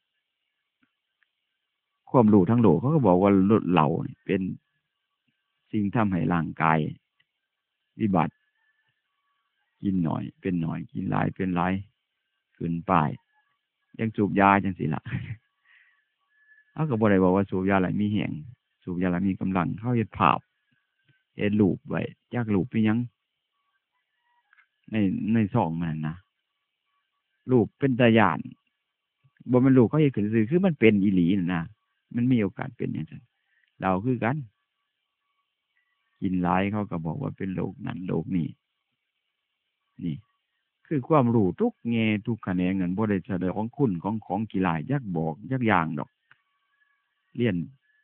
ความรู้ทั้งโลกเขาก็บอกว่าเหล้าเป็นสิ่งทำให้ร่างกายวิบัติกินหน่อยเป็นหน่อยกินหลายเป็นหลายขึ้นป้ายยังสูบยาจังสิล่ะเขาก็บ่ได้บอกว่าสูบยาอะไรมีแห่งสูบยาอะไรมีกำลังเขาเฮ็ดภาพเฮ็ดรูปไว้ยากรูปเป็นยังในซองมันนะรูปเป็นตาย่านบ่แม่นรูปเขาเฮ็ดขึ้นซื่อคือมันเป็นอีหลีนั่นนะมันมีโอกาสเป็นอย่างนั้นเราคือกันกินหลายเขาก็บอกว่าเป็นโรคนั้นโรคนี้นี่คือความรู้ทุกแง่ทุกแขนงนั้นบ่ได้แสดงของคุณของกีฬายักบอกยักอย่างดอกเรียน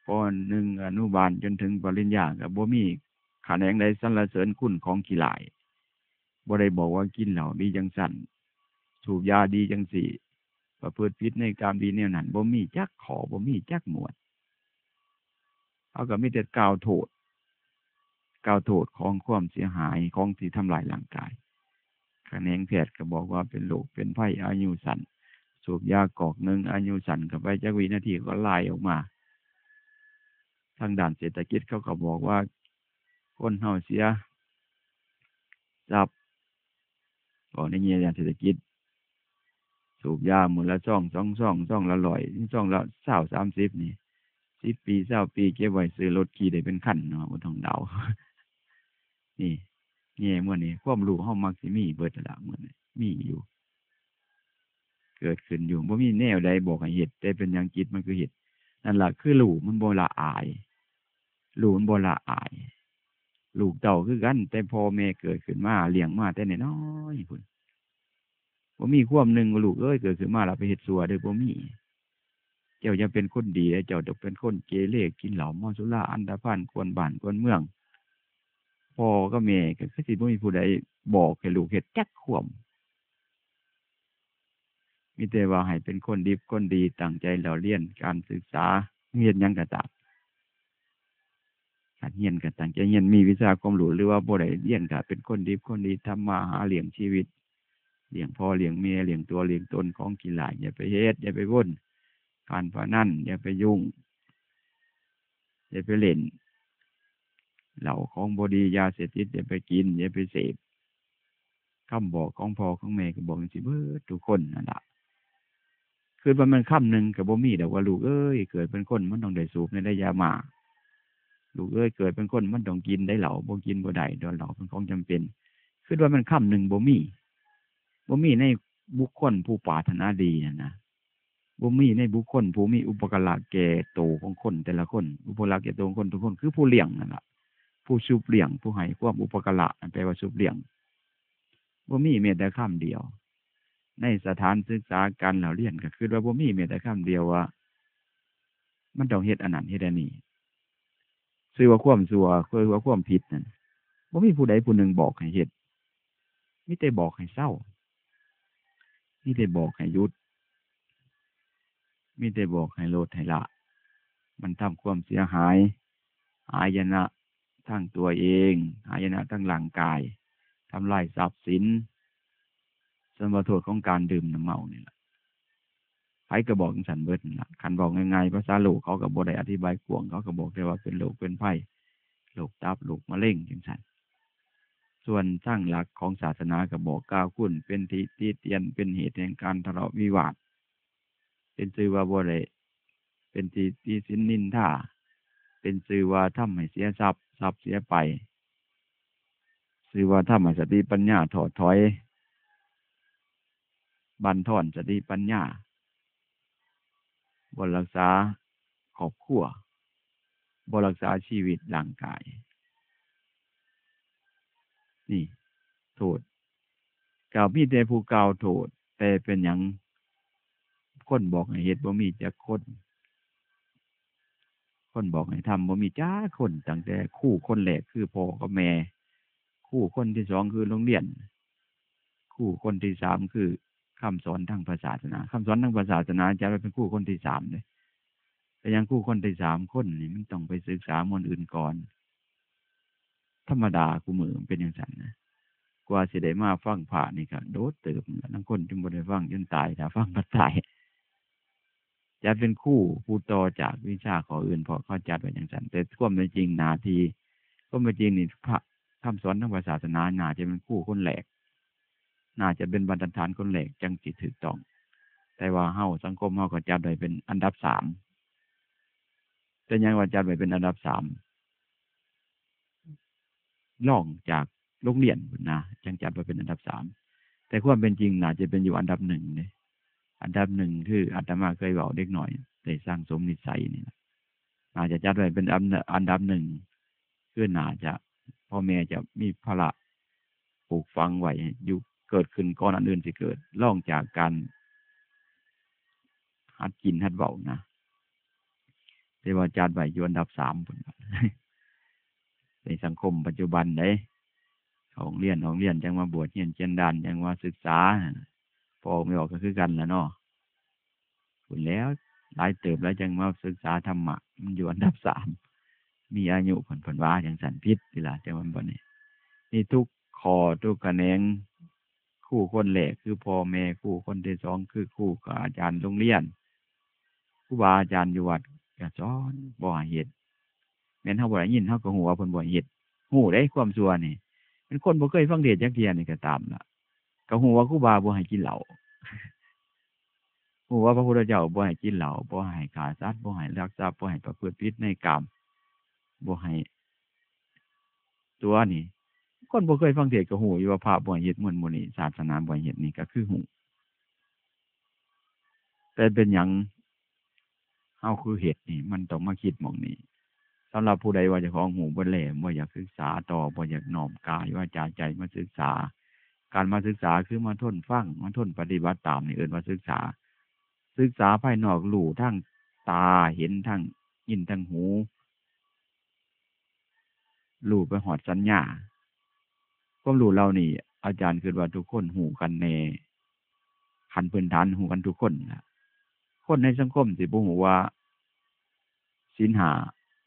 ป .1 อนุบาลจนถึงปริญญาก็บ่มีแขนงใดสรรเสริญคุณของกีฬาบ่ได้บอกว่ากินเหล้าดีจังสั่นสูบยาดีจังสี่ประพฤติผิดในกามดีแนวนั้นบ่มีจักขอบ่มีจักหมวดเขาก็มีแต่กล่าวโทษของความเสียหายของที่ทำลายร่างกายแขนงแพทย์ก็บอกว่าเป็นโรคเป็นภัยอายุสั้นสูบยากอกหนึ่งอายุสั้นเข้าไปจักวินาทีก็ไล่ออกมาทางด้านเศรษฐกิจเขาก็บอกว่าคนเฮาเสียทรัพย์ก็ในแง่ด้านเศรษฐกิจสูบยามื้อละ2 2 2ละ100 2ละ20 30นี่10 ปี20 ปีเก็บไว้ซื้อรถขี่ได้เป็นคันเนาะบ่ต้องเดานี่แง่มื้อนี้ความรู้เฮามักสิมีเบิดล่ะมื้อนี้มีอยู่เกิดขึ้นอยู่บ่มีแนวใดบอกให้เฮ็ดแต่เป็นหยังจิตมันคือเฮ็ดนั่นล่ะคือรู้มันบ่ละอายรู้มันบ่ละอายลูกเต้าคือกันแต่พ่อแม่เกิดขึ้นมาเลี้ยงมาแต่น้อยๆพุ่นบ่มีความหนึ่งว่าลูกเอ้ยเกิดขึ้นมาแล้วไปเฮ็ดชั่วเด้อบ่มีเจ้าอย่าเป็นคนดีเจ้าต้องเป็นคนเกเรกินเหล้าเมาสุราอันธพาลกวนบ้านกวนเมืองพ่อก็แม่ก็คือสิบ่มีผู้ใดบอกให้ลูกเฮ็ดจักควมมีแต่ว่าให้เป็นคนดีคนดีตั้งใจแล้วเรียนการศึกษาเรียนหยังก็ตามการเรียนก็ตั้งใจเรียนมีวิชาความรู้หรือว่าบ่ได้เรียนก็เป็นคนดีคนดีทำมาหาเลี้ยงชีวิตเลี้ยงพ่อเลี้ยงแม่เลี้ยงตัวเลี้ยงตนของกีฬาอย่าไปเฮ็ดอย่าไปวนการพนันอย่าไปยุ่งอย่าไปเล่นเหล้าของบ่ดียาเสพติดอย่าไปกินอย่าไปเสพคำบอกของพ่อของแม่ก็บอกจังซี่เบิดทุกคนนั่นล่ะคือว่ามันคำหนึ่งก็บ่มีดอกว่าลูกเอ้ยเกิดเป็นคนมันต้องได้สูบได้ยามาลูกเอ้ยเกิดเป็นคนมันต้องกินได้เหล้าบ่กินบ่ได้ดอกเหล้าเป็นของจำเป็นคือว่ามันคำหนึ่งบ่มีในบุคคลผู้ปรารถนาดีนะบ่มีในบุคคลผู้มีอุปการะแก่โตของคนแต่ละคนอุปการะแก่โตของคนทุกคนคือผู้เลี้ยงนั่นล่ะผู้ชุบเลี้ยงผู้ให้ความอุปการะแปลว่าชุบเลี้ยงบ่มีแม้แต่คำเดียวในสถานศึกษาการเราเรียนก็คือว่าบ่มีแม้แต่คำเดียวว่ามันต้องเฮ็ดอันนั้นเฮ็ดอันนี้ชื่อว่าความชั่วคือว่าความผิดนั่นบ่มีผู้ใดผู้หนึ่งบอกให้เฮ็ดมีแต่บอกให้เศร้ามีแต่บอกให้หยุดมีแต่บอกให้ลดให้ละมันทำความเสียหายหายนะทั้งตัวเองหายนะทั้งร่างกายทำลายทรัพย์สินสมบัติโทษของการดื่มน้ำเมานี่แหละไผก็บอกฉันเบิดนี่ล่ะคันบอกง่ายๆภาษาโลกเขาก็บ่ได้อธิบายกว้างเขาก็บอกได้ว่าเป็นโรคเป็นภัยโรคตับโรคมะเร็งจังซั่นส่วนทางหลักของศาสนาก็บอกกล่าวคุณเป็นที่เตียนเป็นเหตุแห่งการทะเลาะวิวาทเป็นชื่อว่าบ่ได้เป็นที่ตีสินนินทาเป็นชื่อว่าทำให้เสียทรัพย์เสียไปชื่อว่าทำให้สติปัญญาถอดถอยบั่นทอนสติปัญญาบ่รักษาครอบครัวบ่รักษาชีวิตร่างกายนี่โทษกล่าวมีแต่ผู้กล่าวโทษแต่เป็นหยัง คนบอกให้เฮ็ดบ่มีจักคนคนบอกให้ทำบ่มีจ้าคนตั้งแต่คู่คนแรกคือพ่อกับแม่คู่คนที่สองคือโรงเรียนคู่คนที่สามคือคำสอนทางศาสนาคำสอนทางศาสนาจะเป็นคู่คนที่สามเลยแต่ยังคู่คนที่สามคนนี่มันต้องไปศึกษามวลอื่นก่อนธรรมดากูมือเป็นอย่างนั้นนะกว่าสิได้มาฟังผ่านี่ก็โดดเติบทั้งคนจึงบ่ได้ฟังจนตายถ้าฟังบ่ตายจะเป็นคู่ผู้ต่อจากวิชาขออื่นพอเข้าจัดไว้อย่างนั้นแต่ความเป็นจริงนาทีก็เป็นจริงนี่พระคำสอนทางศาสนาน่าจะเป็นคู่คนแรกน่าจะเป็นบรรทัดฐานคนแรกจังสิถูกต้องแต่ว่าเฮาสังคมเฮาก็จัดไว้เป็นอันดับสามแต่ยังว่าจัดไว้เป็นอันดับสามล่องจากโรงเรียนนะจังจัดไว้เป็นอันดับสามแต่ความเป็นจริงน่าจะเป็นอยู่อันดับหนึ่งเลยอันดับหนึ่งคืออาตมาเคยบอกเด็กหน่อยได้สร้างสมนิสัยนี่นะน่าจะจัดไว้เป็นอันดับหนึ่งคือน่าจะพ่อแม่จะมีภาระปลูกฝังไว้อยู่เกิดขึ้นก่อนอันอื่นสิเกิดล่องจากการหัดกินหัดเบานะแต่ว่าจัดไว้อยู่อันดับสามในสังคมปัจจุบันเลยของเรียนจังมาบวชเรียนเจนดานจังมาศึกษาพอไม่ออกก็คือกันแล้วเนาะคุณแล้วหลายเติบแล้วจังมาศึกษาธรรมะมันอยู่อันดับสามมีอายุผลว่าอย่างสันพิษเวลาแต่วันบ่นี้นี่ทุกคอทุกคะแนนคู่คนแรกคือพ่อแม่คู่คนที่สองคือคู่กับอาจารย์โรงเรียนครูบาอาจารย์อยู่วัดก็สอนบ่ให้เฮ็ดแม่นเฮาบ่ได้ยินเฮาก็ฮู้ว่าเพิ่นบ่ให้เฮ็ดฮู้ได้ความชั่วนี่เป็นคนบ่เคยฟังเทศน์จักเที่ยนี่ก็ตามล่ะก็ฮู้ว่าครูบาบ่ให้กินเหล้าฮู้ว่าพระพุทธเจ้าบ่ให้กินเหล้าบ่ให้ฆ่าสัตว์บ่ให้ลักทรัพย์บ่ให้ประพฤติผิดในกามบ่ให้ตัวนี่คนบ่เคยฟังเทศน์ก็ฮู้อยู่ว่าพระบ่ให้เฮ็ดมื้อนี้ศาสนาบ่ให้เฮ็ดนี่ก็คือฮู้แต่เป็นหยังเฮาคือเฮ็ดนี่มันต้องมาคิดหม้องนี้สำหรับผู้ใดว่าเจ้าของหูบ่แหลมบ่อยากศึกษาต่อบ่อยากน้อมกายวาจาใจมาศึกษาการมาศึกษาคือมาทนฟังมาทนปฏิบัติตามนี่เอิ้นว่าศึกษาภายนอกรู้ทั้งตาเห็นทั้งยินทั้งหูรู้ไปหอดสัญญาความรู้เรานี่อาจารย์คิดว่าทุกคนหูกันแน่ขั้นพื้นฐานหูกันทุกคนนะคนในสังคมสิบ่ฮู้ว่าศีลห้า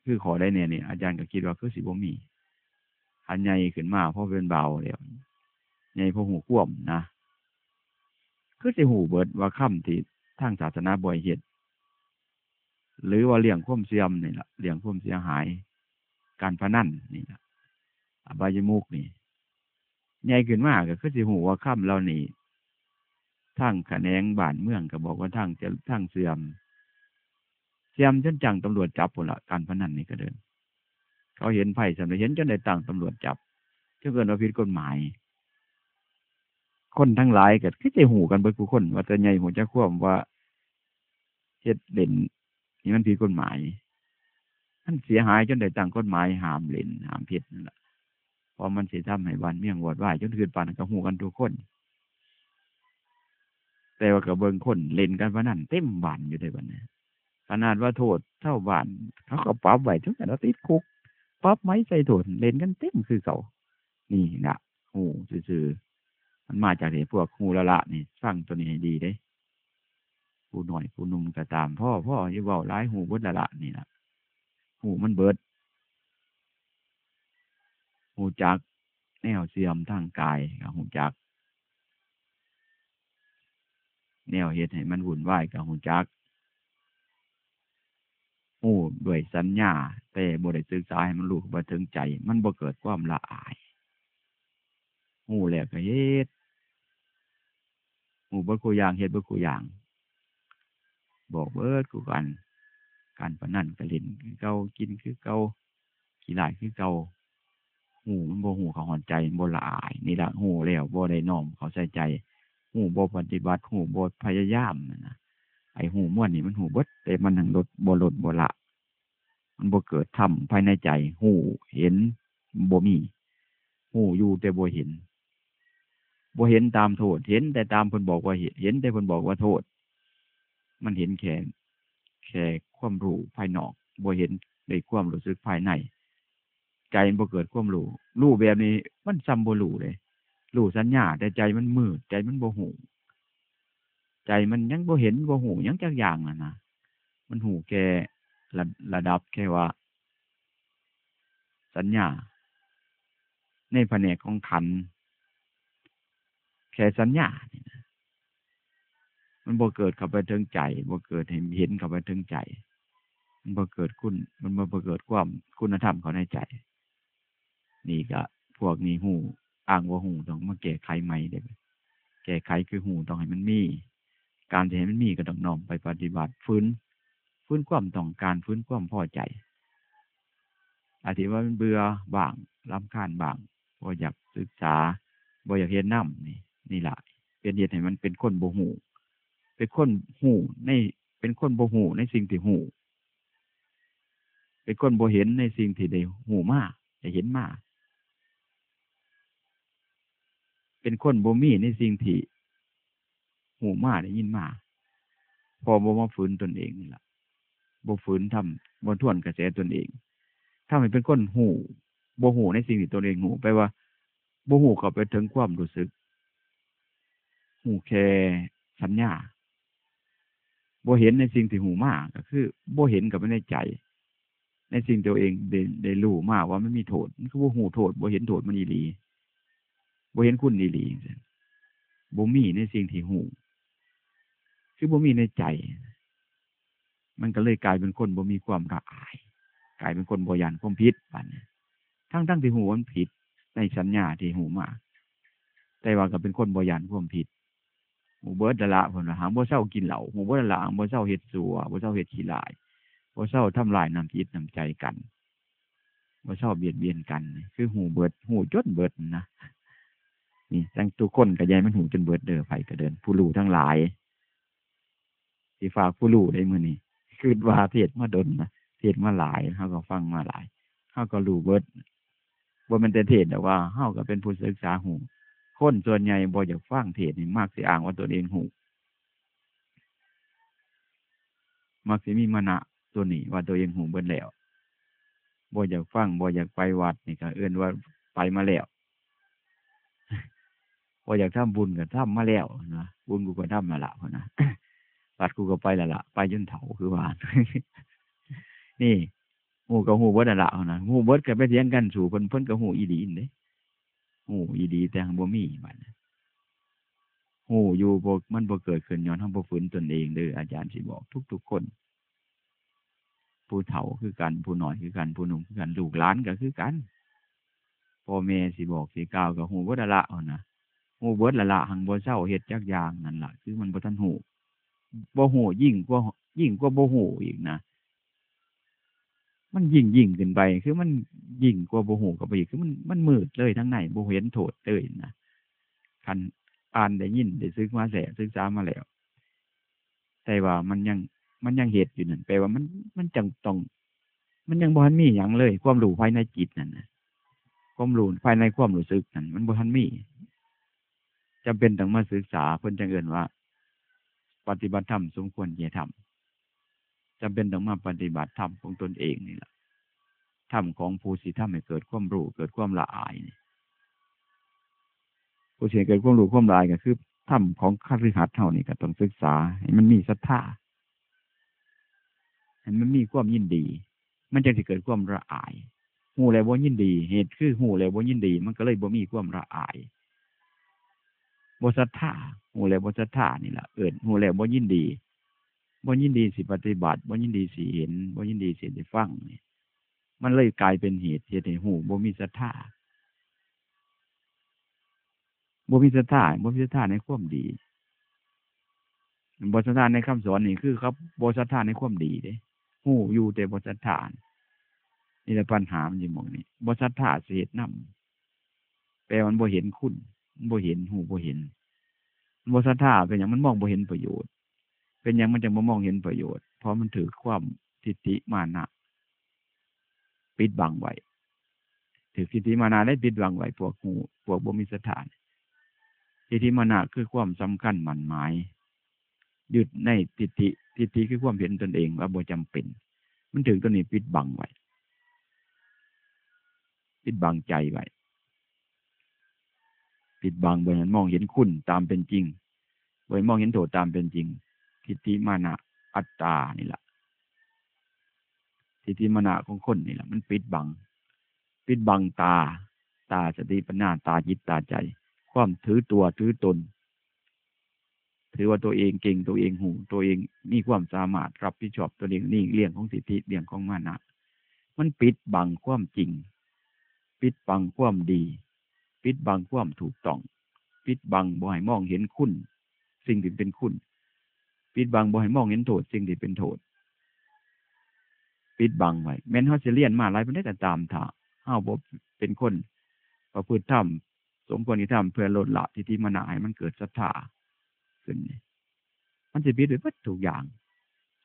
คือขอได้แน่นี่อาจารย์ก็คิดว่าคือสิบ่มีอันใหญ่ขึ้นมาเพราะเป็นเบาแล้วใหญ่เพราะหูควมนะคือสิหูเบิดว่าคำที่ทางศาสนาบ่ให้เฮ็ดหรือว่าเรื่องความเสื่อมนี่ล่ะเรื่องความเสียหายการพนันนี่ล่ะอบายมุขนี่ใหญ่ขึ้นมาก็คือสิหูว่าคำเหล่านี้ทางแขนงบ้านเมืองก็บอกว่าทางเสื่อมจนจังตำรวจจับพุ่นล่ะการพนันนี่ก็เดินเขาเห็นไผสำเห็นจนได้ตั้งตำรวจจับเกินว่าผิดกฎหมายคนทั้งหลายก็คือสิหูกันเบิดทุกคนว่าแต่ใหญ่หูจักความว่าเฮ็ดเล่นนี่มันผิดกฎหมายมันเสียหายจนได้ตั้งกฎหมายห้ามเล่นห้ามผิดนั่นแหละเพราะมันสิทำให้บ้านเมืองวอดวายจนขึ้นปานนั้นก็ฮู้กันทุกคนแต่ว่าก็เบิ่งคนเล่นกันพนันเต็มบ้านอยู่ได้บัดนี้ขนาดว่าโทษเท่าบ้านเขาก็ปรับไว้ถึงแต่ติดคุกปรับไม้ใส่โทษเล่นกันเต็มคือเก่านี่น่ะฮู้ซื่อๆมันมาจากที่พวกฮู้ละนี่ฟังตัวนี้ให้ดีเด้ผู้น้อยผู้หนุ่มก็ตามพ่ออย่าเว้าหลายฮู้เบิดละนี่ล่ะฮู้มันเบิดฮู้จักแนวเสื่อมทางกายก็ฮู้จักแนวเฮ็ดให้มันวุ่นวายก็ฮู้จักฮู้ด้วยสัญญาแต่บ่ได้ศึกษาให้มันรู้บ่ถึงใจมันบ่เกิดความละอายฮู้แล้วก็เฮ็ดฮู้เบิดคู่อย่างเฮ็ดเบิดคู่อย่างบอกเบิดคู่กันการพนันก็เล่นคือเก่ากินคือเก่าขี้ร้ายคือเก่าฮู้มันบ่ฮู้เข้าฮอดใจบ่ละอายนี่ล่ะฮู้แล้วบ่ได้น้อมเข้าใส่ใจฮู้บ่ปฏิบัติฮู้บ่พยายามนั่นน่ะไอ้ฮู้ม่วนนี่มันฮู้เบิดแต่มันหังลดบ่ละมันบ่เกิดธรรมภายในใจฮู้เห็นบ่มีฮู้อยู่แต่บ่เห็นตามโทษเห็นแต่ตามเพิ่นบอกว่าเห็นแต่เพิ่นบอกว่าโทษ มันเห็นแค่ความรู้ภายนอกบ่เห็นในความรู้สึกภายในใจมันบ่เกิดความรู้แบบนี้มันซ้ำบ่รู้เลยรู้สัญญาแต่ใจมันมืดใจมันบ่หูใจมันยังบ่เห็นบ่หูยังจักอย่างนะมันหูแค่ระดับแค่ว่าสัญญาในแผนกของขันธ์แค่สัญญานี่นะมันบ่เกิดเข้าไปถึงใจบ่เกิดเห็นเข้าไปถึงใจมันบ่เกิดมันบ่เกิดความคุณธรรมเข้าในใจนี่ก็พวกนี้หูอ้างว่าหูต้องมาแก้ไขใหม่เด้อแก้ไขคือหูต้องให้มันมีการจะให้มันมีก็ต้องน้อมไปปฏิบัติฟื้นความต้องการฟื้นความพอใจอาทิว่ามันเบื่อบ้างรำคาญบ้างบ่อยากศึกษาบ่อยากเรียนนำนี่ล่ะเป็นเหตุให้มันเป็นคนบ่หูเป็นคนหูในเป็นคนบ่หูในสิ่งที่หูเป็นคนบ่เห็นในสิ่งที่ได้หูมาได้เห็นมาเป็นคนบ่มีในสิ่งที่หูมาได้ยินมาพอบ่มาฝืนตนเองนี่ล่ะบ่ฝืนทำบ่ทวนกระแสตนเองถ้ามันเป็นคนหูบ่หูในสิ่งที่ตนเองหูไปว่าบ่หูเข้าไปถึงความรู้สึกหูแค่สัญญาบ่เห็นในสิ่งที่หูมาก็คือบ่เห็นกับในใจในสิ่งตัวเองได้รู้มาว่ามันมีโทษมันคือบ่หูโทษบ่เห็นโทษมันอีหลีบ่เห็นคุณอีหลีบ่มีในสิ่งที่หูคือบ่มีในใจมันก็เลยกลายเป็นคนบ่มีความละอายกลายเป็นคนบ่ยันความผิดบัดนี้ทั้งที่หูมันผิดในสัญญาที่หูมาแต่ว่าก็เป็นคนบ่ยันความผิดหูเบิดละเพิ่นว่าหาบ่เซากินเหล้าหูเบิดละบ่เซาเฮ็ดซั่วบ่เซาเฮ็ดขี้ร้ายบ่เซาทำลายน้ำจิตน้ำใจกันบ่เซาเบียดเบียนกันคือหูเบิดหูจนเบิดนะนี่ทั้งทุกคนก็ยายมันหูจนเบิดเด้อไผก็เดินผู้รู้ทั้งหลายสิฝากผู้รู้ได้มื้อนี้คิดว่าเทศมาดนนะเทศมาหลายเฮาก็ฟังมาหลายเฮาก็รู้เบิดบ่แม่นแต่เทศแต่ว่าเฮาก็เป็นผู้ศึกษาหูคนส่วนใหญ่บ่อยากฟังเทศนี่มักสิอ้างว่าตัวเองหูมักสิมีมานะตัวนี้ว่าตัวเองหูเบิดแล้วบ่อยากฟังบ่อยากไปวัดนี่ก็เอิ้นว่าไปมาแล้วบ่อยากทำบุญก็ทำมาแล้วนะบุญกูก็ทำมาละพุ่นนะวัดกูก็ไปแล้วล่ะไปจนเฒ่าคือว่า นี่หูกับหูเบิดนั่นล่ะพุ่นนะหูเบิดก็ไปเถียงกันสู่เพิ่นก็หูอีหลีนเด้หูอีหลีแต่หั้นบ่มีบัดหูอยู่บ่มันบ่เกิดขึ้นย้อนเฮาบ่ฝืนตนเองเด้ออาจารย์สิบอกทุกๆคนผู้เฒ่าคือกันผู้น้อยคือกันผู้หนุ่มคือกันลูกหลานก็คือกันพ่อแม่สิบอกสิกล่าวก็หูเบิดนั่นล่ะพุ่นนะหูเบิดนั่นล่ะหังบ่เซาเฮ็ดจักอย่างนั่นล่ะคือมันบ่ทันหูบ่หูยิ่งกว่าบ่หูอีกนะมันยิ่งขึ้นไปคือมันยิ่งกว่าบ่หูเข้าไปอีกคือมันมืดเลยทั้งในบ่เห็นโทษเลยนะคันอ่านได้ยินได้ศึกษามาแล้วแต่ว่ามันยังเฮ็ดอยู่นั่นแปลว่ามันจังต้องมันยังบ่ทันมีหยังเลยความรู้ภายในจิตนั่นน่ะความรู้ภายในความรู้สึกนั่นมันบ่ทันมีจำเป็นต้องมาศึกษาเพิ่นจังเอิ้นว่าปฏิบัติธรรมสมควรแก่ธรรมจำเป็นต้องมาปฏิบัติธรรมของตนเองนี่ล่ะธรรมของผู้สิทำให้เกิดความรู้เกิดความละอายนี่ผู้สิเกิดความรู้ความละอายก็คือธรรมของคฤหัสถ์เฮานี่ก็ต้องศึกษาให้มันมีศรัทธาให้มันมีความยินดีมันจึงสิเกิดความละอายฮู้แล้วบ่ยินดีเหตุคือฮู้แล้วบ่ยินดีมันก็เลยบ่มีความละอายบ่ศรัทธาฮู้แล้วบ่ศรัทธานี่ล่ะเอิ้นฮู้แล้วบ่ยินดีสิปฏิบัติบ่ยินดีสิเห็นบ่ยินดีสิได้ฟังนี่มันเลยกลายเป็นเหตุให้ฮู้บ่มีศรัทธาบ่มีศรัทธาในความดีบ่ศรัทธาในคำสอนนี่คือครับบ่ศรัทธาในความดีเด้ฮู้อยู่แต่บ่ศรัทธานี่แหละปัญหามันอยู่หม้องนี้บ่ศรัทธาสิเฮ็ดนำแปลว่ามันบ่เห็นคุณมันบ่เห็นฮู้บ่เห็นบ่ศรัทธาเป็นหยังมันมองบ่เห็นประโยชน์เป็นหยังมันจึงบ่มองเห็นประโยชน์เพราะมันถือความทิฏฐิมานะปิดบังไว้ถือทิฏฐิมานะได้ปิดบังไว้พวกฮู้พวกบ่มีศรัทธาทิฏฐิมานะคือความสำคัญหมั่นหมาย ยึดในทิฏฐิคือความเห็นตนเองว่าบ่จำเป็นมันถึงตัวนี้ปิดบังไว้ปิดบังใจไว้ปิดบังบ่ให้มองเห็นคุณตามเป็นจริงบ่ให้มองเห็นโทษตามเป็นจริงทิฏฐิมานะอัตตานี่แหละทิฏฐิมานะของคนนี่แหละมันปิดบังตาสติปัญญาตาจิตตาใจความถือตัวถือตนถือว่าตัวเองเก่งตัวเองหูตัวเองมีความสามารถรับผิดชอบตัวเองนี่เรื่องของสิทธิเรื่องของมานะมันปิดบังความจริงปิดบังความดีปิดบังความถูกต้องปิดบังบ่ให้มองเห็นคุณสิ่งที่เป็นคุณปิดบังบ่ให้มองเห็นโทษสิ่งที่เป็นโทษปิดบังไว้แม้นเฮาสิเรียนมาหลายปานใดก็ตามถ้าเฮาบ่เป็นคนประพฤติธรรมสมควรที่ทำเพื่อลดละทิฏฐิมานะให้มันเกิดศรัทธาขึ้นมันจะปิดไปหมดทุกอย่าง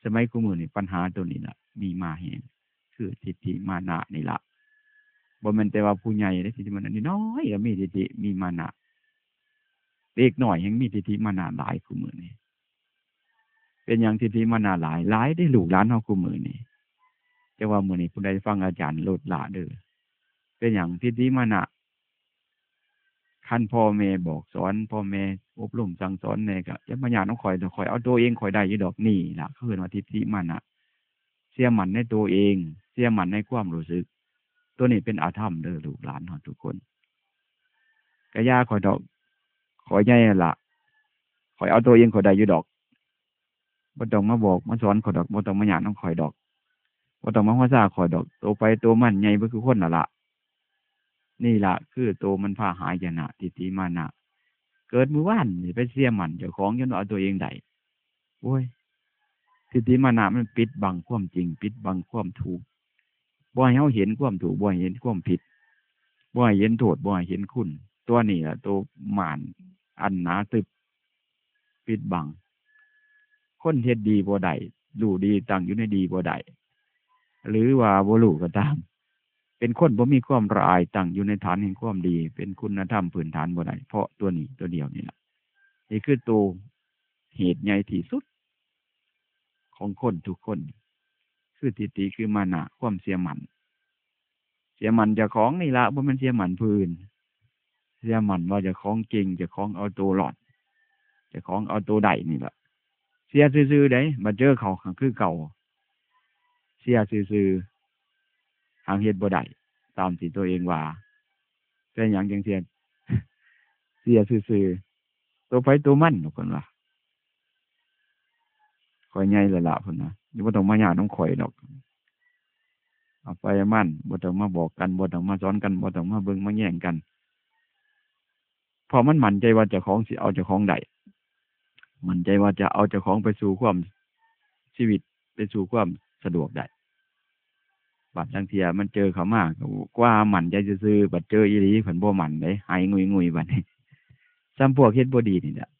สมัยกูมื้อนี่ปัญหาตัวนี้ล่ะมีมาแฮงคือทิฏฐิมานะนี่ล่ะบ่แม่นแต่ว่าผู้ใหญ่ได้ทิฏฐิมานะนี่น้อยก็มีทิฏฐิมีมานะเด็กน้อยยังมีทิฏฐิมานะหลายกูมื้อนี่เป็นหยังทิฏฐิมานะหลายได้ลูกหลานเฮากูมื้อนี่แต่ว่ามื้อนี้ผู้ใดฟังอาจารย์ลดละเด้อเป็นหยังทิฏฐิมานะคันพ่อแม่บอกสอนพ่อแม่อบรมสั่งสอนแน่ก็อย่ามาญาติน้องข่อยข่อยเอาตัวเองข่อยได้อยู่ดอกนี่ล่ะคือว่าทิฏฐิมานะเชื่อมั่นในตัวเองเชื่อมั่นในความรู้สึกตัวนี้เป็นอาธรรมเด้อลูกหลานของทุกคนกะยาข่อยดอกข่อยใหญ่ล่ะข่อยเอาตัวเองข่อยได้อยู่ดอกบ่ต้องมาบอกมาสอนข่อยดอกบ่ต้องมาญาติน้องข่อยดอกบ่ต้องมาว่าซ่าข่อยดอกโตไปโตมันใหญ่บ่คือคนน่ะล่ะนี่ล่ะคือโตมันพาหายนะทิฏฐิมานะเกิดมื้อวานนี่ไปเสียมั่นเจ้าของจนเอาตัวเองได้โอ้ยทิฏฐิมานะมันปิดบังความจริงปิดบังความถูกบ่ให้เฮาเห็นความถูกบ่ให้เห็นความผิดบ่ให้เห็นโทษบ่ให้เห็นคุณตัวนี้ล่ะตัวมารอันหนาตึบปิดบังคนเฮ็ดดีบ่ได้รู้ดีตั้งอยู่ในดีบ่ได้หรือว่าบ่รู้ก็ตามเป็นคนบ่มีความละอายตั้งอยู่ในฐานแห่งความดีเป็นคุณธรรมพื้นฐานบ่ได้เพราะตัวนี้ตัวเดียวนี่ล่ะนี่คือตัวเหตุใหญ่ที่สุดของคนทุกคนคือทิฏฐิคือมานะความเสียมั่นเจ้าของนี่ล่ะบ่แม่นเสียมั่นผู้อื่นเสียมั่นว่าเจ้าของเก่งเจ้าของเอาตัวรอดเจ้าของเอาตัวได้นี่ล่ะเสียซื่อๆได้มาเจอเขาคือเก่าเสียซื่อๆหางเฮ็ดบ่ได้ตามที่ตัวเองว่าเป็นหยังจังเสียซื่อๆตัวไปตัวมันเพิ่นว่าข่อยใหญ่แล้วล่ะเพิ่นว่าอยู่บ่ต้องมาญาติน้องข่อยดอกเอาไปมันบ่ต้องมาบอกกันบ่ต้องมาสอนกันบ่ต้องมาเบิ่งมาแย่งกันเพราะมันมั่นใจว่าเจ้าของสิเอาเจ้าของได้มั่นใจว่าจะเอาเจ้าของไปสู่ความชีวิตไปสู่ความสะดวกได้บัดจังเที่ยมันเจอเขามากกว่ามั่นใจซื่อๆบัดเจออีหลีเพิ่นบ่มั่นเด้หายงุยๆบัดนี้ซ้ำพวกเฮ็ดบ่ดีนี่แหละ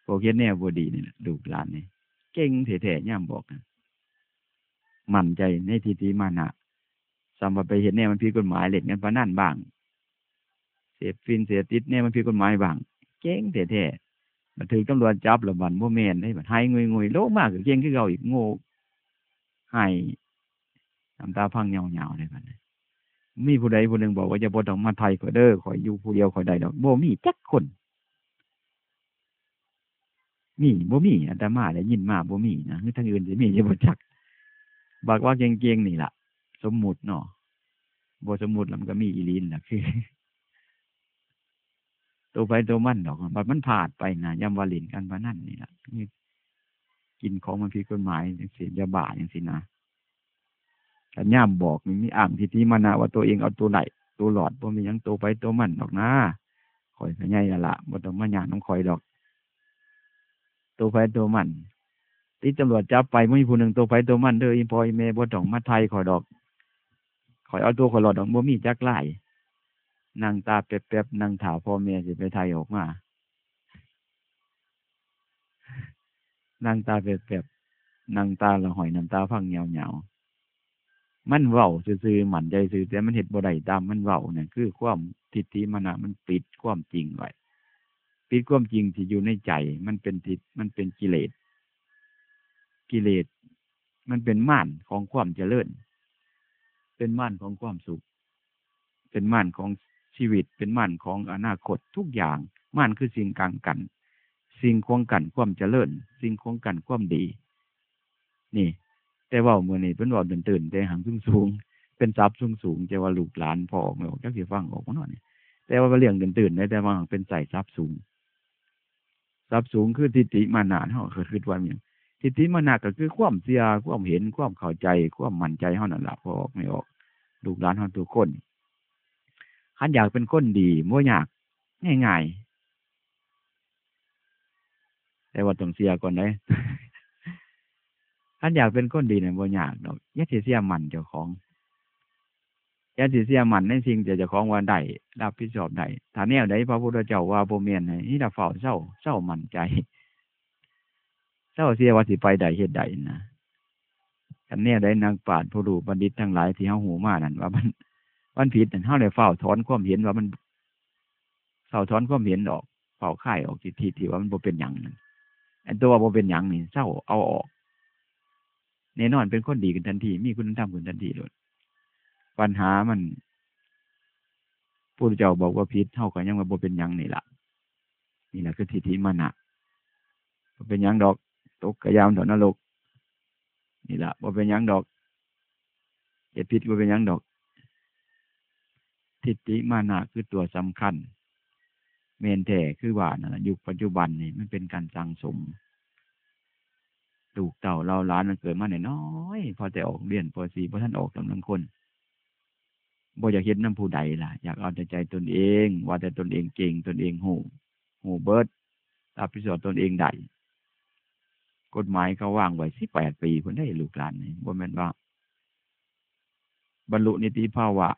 พวกเฮ็ดแนวบ่ดีนี่แหละลูกหลานนี่เก่งแท้ๆยามบอกมั่นใจในทิฏฐิมานะซ้ำว่าไปเฮ็ดแนวมันผิดกฎหมายเล่นกันพนันบ้างเสพฟินเสพติดแนวมันผิดกฎหมายบ้างเก่งแท้ๆบัดถึงตำรวจจับแล้วบัดบ่แม่นเด้บัดหายงุยๆโลมากก็เก่งคือเก่าอีกโง่หายน้ำตาพังเหงาๆเลยบัดนี้มีผู้ใดผู้หนึ่งบอกว่าจะบ่ต้องมาไทยข่อยเด้อข่อยอยู่ผู้เดียวข่อยได้ดอกบ่มีจักคนบ่มีอาตมาได้ยินมาบ่มีนะคือทางอื่นสิมีอยู่บ่จักบอกว่าเก่งๆนี่ล่ะสมมุติเนาะบ่สมมุติแล้วมันก็มีอีหลีนล่ะคือตัวไปตัวมันดอกบัดมันพลาดไปนะยามว่าเล่นกันพนันนี่ล่ะกินของมันผิดกฎหมายจังซี่ยาบ้าจังซี่นะแต่ย่ามบอกมีอ้างทิฏฐิมานะว่าตัวเองเอาตัวไหลตัวหลอดบ่มีหยังตัวไปตัวมันดอกนะข่อยก็ใหญ่แล้วล่ะบ่ต้องมาญาติน้องข่อยดอกตัวไปตัวมันติดตำรวจจับไปบ่มีผู้หนึ่งตัวไปตัวมันเด้ออีพ่ออีแม่บ่ต้องมาไทยข่อยดอกข่อยเอาตัวข่อยหลอดดอกบ่มีจักหลายนั่งตาแป๊บๆนั่งท่าพ่อแม่สิไปไทยออกมานั่งตาแป๊บๆนั่งตาละห้อยน้ำตาพังเหงาๆมันเว้าซื่อๆมั่นใจซื่อแต่มันเฮ็ดบ่ได้ตามมันเว้าเนี่ยคือความทิฏฐิมานะมันปิดความจริงไว้ ปิดความจริงที่อยู่ในใจมันเป็นทิฏมันเป็นกิเลสมันเป็นม่านของความเจริญเป็นม่านของความสุขเป็นม่านของชีวิตเป็นม่านของอนาคตทุกอย่างม่านคือสิ่งกลางกันสิ่งควงกันความเจริญสิ่งควงกันความดีนี่แต่ว่าเมื่อนี้เป็นว่าตื่นแต่หางสูงเป็นทรัพย์สูงจะว่าลูกหลานพ่อออกไม่ออกจักสิฟังออกบ่เนาะนี่แต่ว่าเรื่องตื่นแต่ว่าเป็นใส่ทรัพย์สูงคือทิฏฐิมานะเฮาคิดว่าหยังทิฏฐิมานะก็คือความเชื่อความเห็นความเข้าใจความมั่นใจเฮานั่นล่ะพ่อออกไม่ออกลูกหลานเฮาทุกคนคันอยากเป็นคนดีบ่ยากง่ายๆแต่ว่าต้องเสียก่อนได้ คันอยากเป็นคนดีเนี่ยบ่ยากดอกอย่าสิเสียมั่นเจ้าของอย่าสิเสียมั่นในสิ่งที่เจ้าของว่าได้รับผิดชอบได้ถ้าแนวใดพระพุทธเจ้าว่าบ่แม่นให้นี่ล่ะเฝ้าเศร้ามั่นใจเศร้าเสียว่าสิไปได้เฮ็ดได้นะคันแนวใดนักปราชญ์ผู้รู้บัณฑิตทั้งหลายที่เฮาฮู้มานั่นว่ามันผิดนั่นเฮาได้เฝ้าถอนความเห็นว่ามันเฝ้าถอนความเห็นออกเฝ้าคายออกที่ว่ามันบ่เป็นหยังนั่นอันตัวว่าบ่เป็นหยังนี่เศร้าเอาออกแน่นอนเป็นคนดีกันทันทีมีคุณธรรมขึ้นทันทีเลยปัญหามันผู้เจ้าบอกว่าผิดเท่ากับยังว่าบ่เป็นหยังนี่ล่ะคือทิฏฐิมานะบ่เป็นหยังดอกตกกระยามดอกนรกนี่ล่ะบ่เป็นหยังดอกเฮ็ดผิดบ่เป็นหยังดอกทิฏฐิมานะคือตัวสำคัญแม่นแท้คือว่านั่นยุคปัจจุบันนี่มันเป็นการสั่งสมลูกเต่าเราหลานมันเกิดมาน้อยพอแต่ออกเรียนป .4 บ่ทันออกกำลังคนบ่อยากเฮ็ดนำผู้ใดล่ะอยากเอาแต่ใจตนเองว่าแต่ตนเองเก่งตนเองฮู้เบิดรับผิดชอบตนเองได้กฎหมายเขาวางไว้18 ปีเพิ่นได้ลูกหลานนี่บ่แม่นว่าบรรลุนิติภาวะ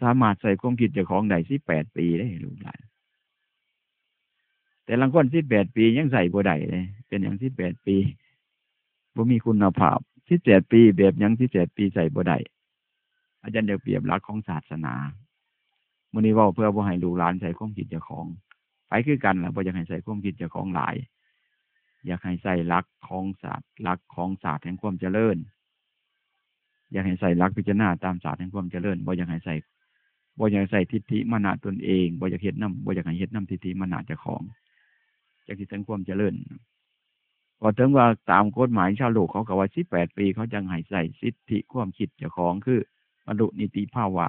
สามารถใส่ความคิดเจ้าของได้18 ปีได้ลูกหลานแต่บางคน18 ปียังใส่บ่ได้เลยเป็นหยัง18 ปีบ่มีคุณภาพ17 ปีแบบหยัง17 ปีใส่บ่ได้อาจารย์เดี๋ยวเปรียบหลักของศาสนามื้อนี้เว้าเพื่อบ่ให้ลูกหลานใส่ความคิดเจ้าของไปคือกันล่ะบ่อยากให้ใส่ความคิดเจ้าของหลายอยากให้ใส่หลักของศาสตร์แห่งความเจริญอยากให้ใส่หลักพิจารณาตามศาสตร์แห่งความเจริญบ่อยากให้ใส่ทิฏฐิมานะตนเองบ่อยากให้เฮ็ดนำทิฏฐิมานะเจ้าของจักสิถึงความเจริญก็ถึงว่าตามกฎหมายชาวโลกเขาก็ว่า18 ปีเขาจังให้ใส่สิทธิความคิดเจ้าของคือบรรลุนิติภาวะ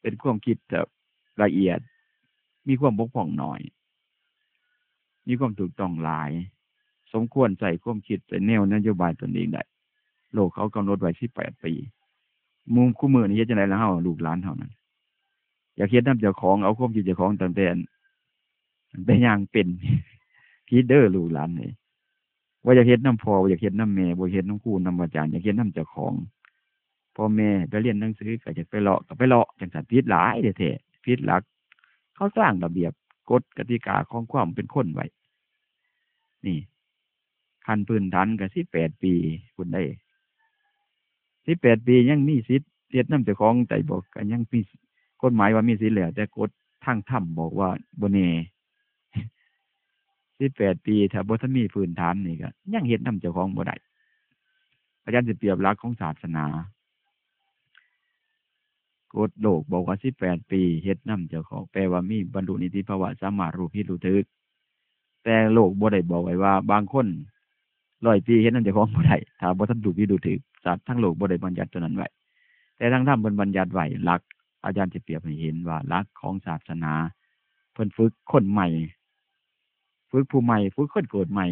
เป็นความคิดแบบละเอียดมีความบกพร่องน้อยมีความถูกต้องหลายสมควรใส่ความคิดใส่แนวนโยบายตนเองได้โลกเขากำหนดไว้18 ปีมุมคู่มือนี่เฮ็ดจังได๋ล่ะเฮาลูกหลานเฮานั้นอยากเฮ็ดนำเจ้าของเอาความคิดเจ้าของตั้งแต่อย่างเป็นคิดเด้อลูกหลานนี่ว่าอยากเฮ็ดนำพ่อว่าอยากเฮ็ดนำแม่บ่เฮ็ดนำครูนำอาจารย์อยากเฮ็ดนำเจ้าของพ่อแม่ไปเรียนหนังสือก็จะไปเลาะจังซั่นผิดหลายแท้ๆผิดหลักเขาสร้างระเบียบกฎกติกาของความเป็นคนไว้นี่ขั้นพื้นฐานก็18 ปีคุณได้18 ปียังมีสิทธิ์เฮ็ดนำเจ้าของแต่บอกก็ยังมีกฎหมายว่ามีสิทธิ์แล้วแต่กฎทางธรรมบอกว่าบ่แน่18 ปีถ้าบ่ทันมีพื้นฐานนี่ก็ยังเฮ็ดนำเจ้าของบ่ได้อาจารย์สิเปรียบหลักของศาสนากฎโลกบอกว่า18 ปีเฮ็ดนำเจ้าของแปลว่ามีบรรลุนิติภาวะสามารถรู้ผิดรู้ถูกแต่โลกบ่ได้บอกไว้ว่าบางคน100 ปีเฮ็ดนำเจ้าของบ่ได้ถ้าบ่ทันรู้ผิดรู้ถูกศาสตร์ทั้งโลกบ่ได้บัญญัติตัวนั้นไว้แต่ทางธรรมเพิ่นบัญญัติไว้หลักอาจารย์สิเปรียบให้เห็นว่าหลักของศาสนาเพิ่นฝึกคนใหม่ฝึกผู้ใหม่ฝึกคนเกิดใหม่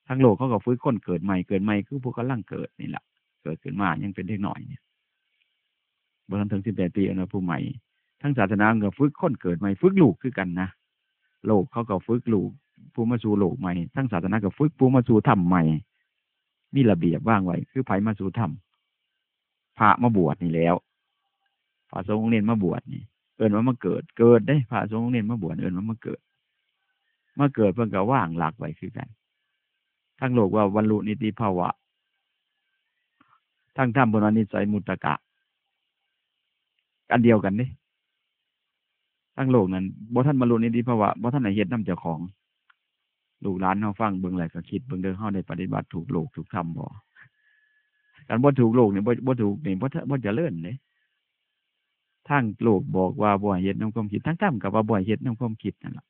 ทั้งโลกเขาก็ฝึกคนเกิดใหม่คือผู้กำลังเกิดนี่แหละเกิดขึ้นมายังเป็นเด็กน้อยเนี่ยบ่ทันถึง18 ปีนะผู้ใหม่ทั้งศาสนาก็ฝึกคนเกิดใหม่ฝึกลูกคือกันนะโลกเขาก็ฝึกลูกผู้มาสู่โลกใหม่ทั้งศาสนาก็ฝึกผู้มาสู่ธรรมใหม่มีระเบียบวางไว้คือไผมาสู่ธรรมพระมาบวชนี่แล้วพระสงฆ์เน้นมาบวชนี่เอิ้นว่ามาเกิดได้พระสงฆ์เน้นมาบวชเอิ้นว่ามาเกิดเพิ่นก็วางหลักไว้คือกันทั้งโลกว่าบรรลุนิติภาวะทั้งธรรมเพิ่นว่านิสัยมุตตะอันเดียวกันนี่ ทั้งโลกนั้นบ่ทันบรรลุนิติภาวะบ่ทันได้เฮ็ดนำเจ้าของลูกหลานเฮาฟังเบิ่งแล้วก็คิดเบิ่งเด้อเฮาได้ปฏิบัติถูกโลกถูกธรรมบ่การบ่ถูกโลกนี่บ่ถูกนี่บ่เจริญเด้ทางโลกบอกว่าบ่ให้เฮ็ดนำความคิดทางธรรมก็ว่าบ่ให้เฮ็ดนำความคิดนั่นล่ะ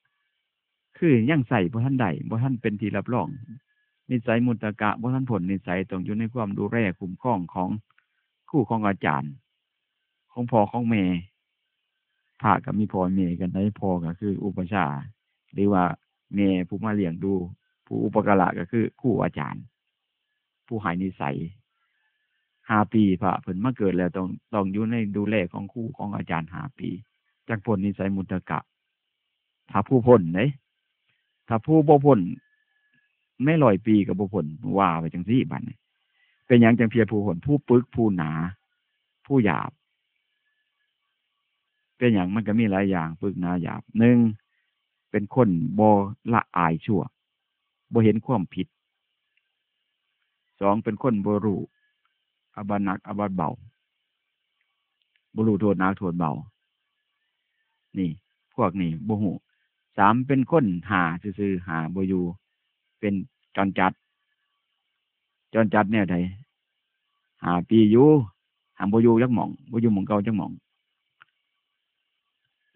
คือยังใส่บ่ทันได้บ่ทันเป็นที่รับรองนิสัยมุตตะบ่ทันพ้นนิสัยต้องอยู่ในความดูแลคุ้มครองของครูของอาจารย์ของพ่อของแม่พระก็มีพ่อแม่กันได้พ่อก็คืออุปชาหรือว่าแม่ผู้มาเลี้ยงดูผู้อุปการะก็คือครูอาจารย์ผู้ให้นิสัย5 ปีพระเพิ่นมาเกิดแล้วต้องอยู่ในดูแลของครูของอาจารย์5 ปีจักพ้นนิสัยมุตตะถ้าผู้พ้นเด้ถ้าผู้บ่พ้นไม่100 ปีก็บ่พ้นว่าไปจังซี่บัดนี้เป็นหยังจังเพียผู้พ้นผู้ปึกผู้หนาผู้หยาบเป็นหยังมันก็มีหลายอย่างปึกหนาหยาบ1เป็นคนบ่ละอายชั่วบ่เห็นความผิด2เป็นคนบ่รู้อาบัติหนักอาบัติเบาบ่รู้โทษหนักโทษเบานี่พวกนี้บ่ฮู้3เป็นคนหาซื่อๆหาบ่อยู่เป็นจรจัดแนวใด5 ปีอยู่หาบ่อยู่จักหม่องบ่อยู่หม่องเก่าจักหม่อง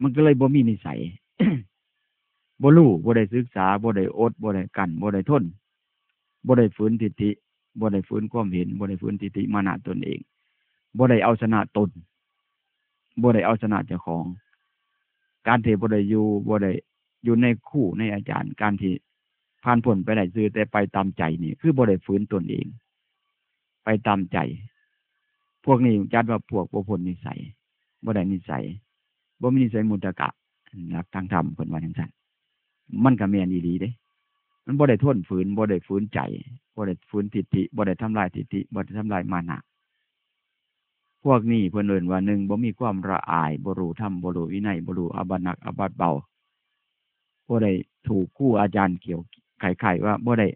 มันก็เลยบ่มีนิสัย บ่รู้บ่ได้ศึกษาบ่ได้อดบ่ได้กั้นบ่ได้ทนบ่ได้ฝืนทิฏฐิบ่ได้ฝืนความเห็นบ่ได้ฝืนทิฏฐิมานะตนเองบ่ได้เอาชนะตนบ่ได้เอาชนะเจ้าของการที่บ่ได้อยู่ในครูในอาจารย์การที่ผ่านพ้นไปได้ซื่อแต่ไปตามใจนี่คือบ่ได้ฝืนตนเองไปตามใจพวกนี้จัดว่าพวกบ่พ้นนิสัยบ่ได้นิสัยบ่มีนิสัยมุตตะหลักทางธรรมเพิ่นว่าจังซั่นมันก็แม่นอีหลีเด้มันบ่ได้ทนฝืนบ่ได้ฝืนใจบ่ได้ฝืนทิฏฐิบ่ได้ทำลายทิฏฐิบ่ได้ทำลายมานะพวกนี้เพิ่นเอิ้นว่า1บ่มีความละอายบ่รู้ธรรมบ่รู้วินัยบ่รู้อาบัติหนักอาบัติเบาบ่ได้ถูกครูอาจารย์เกี่ยวไขว่าบ่ได้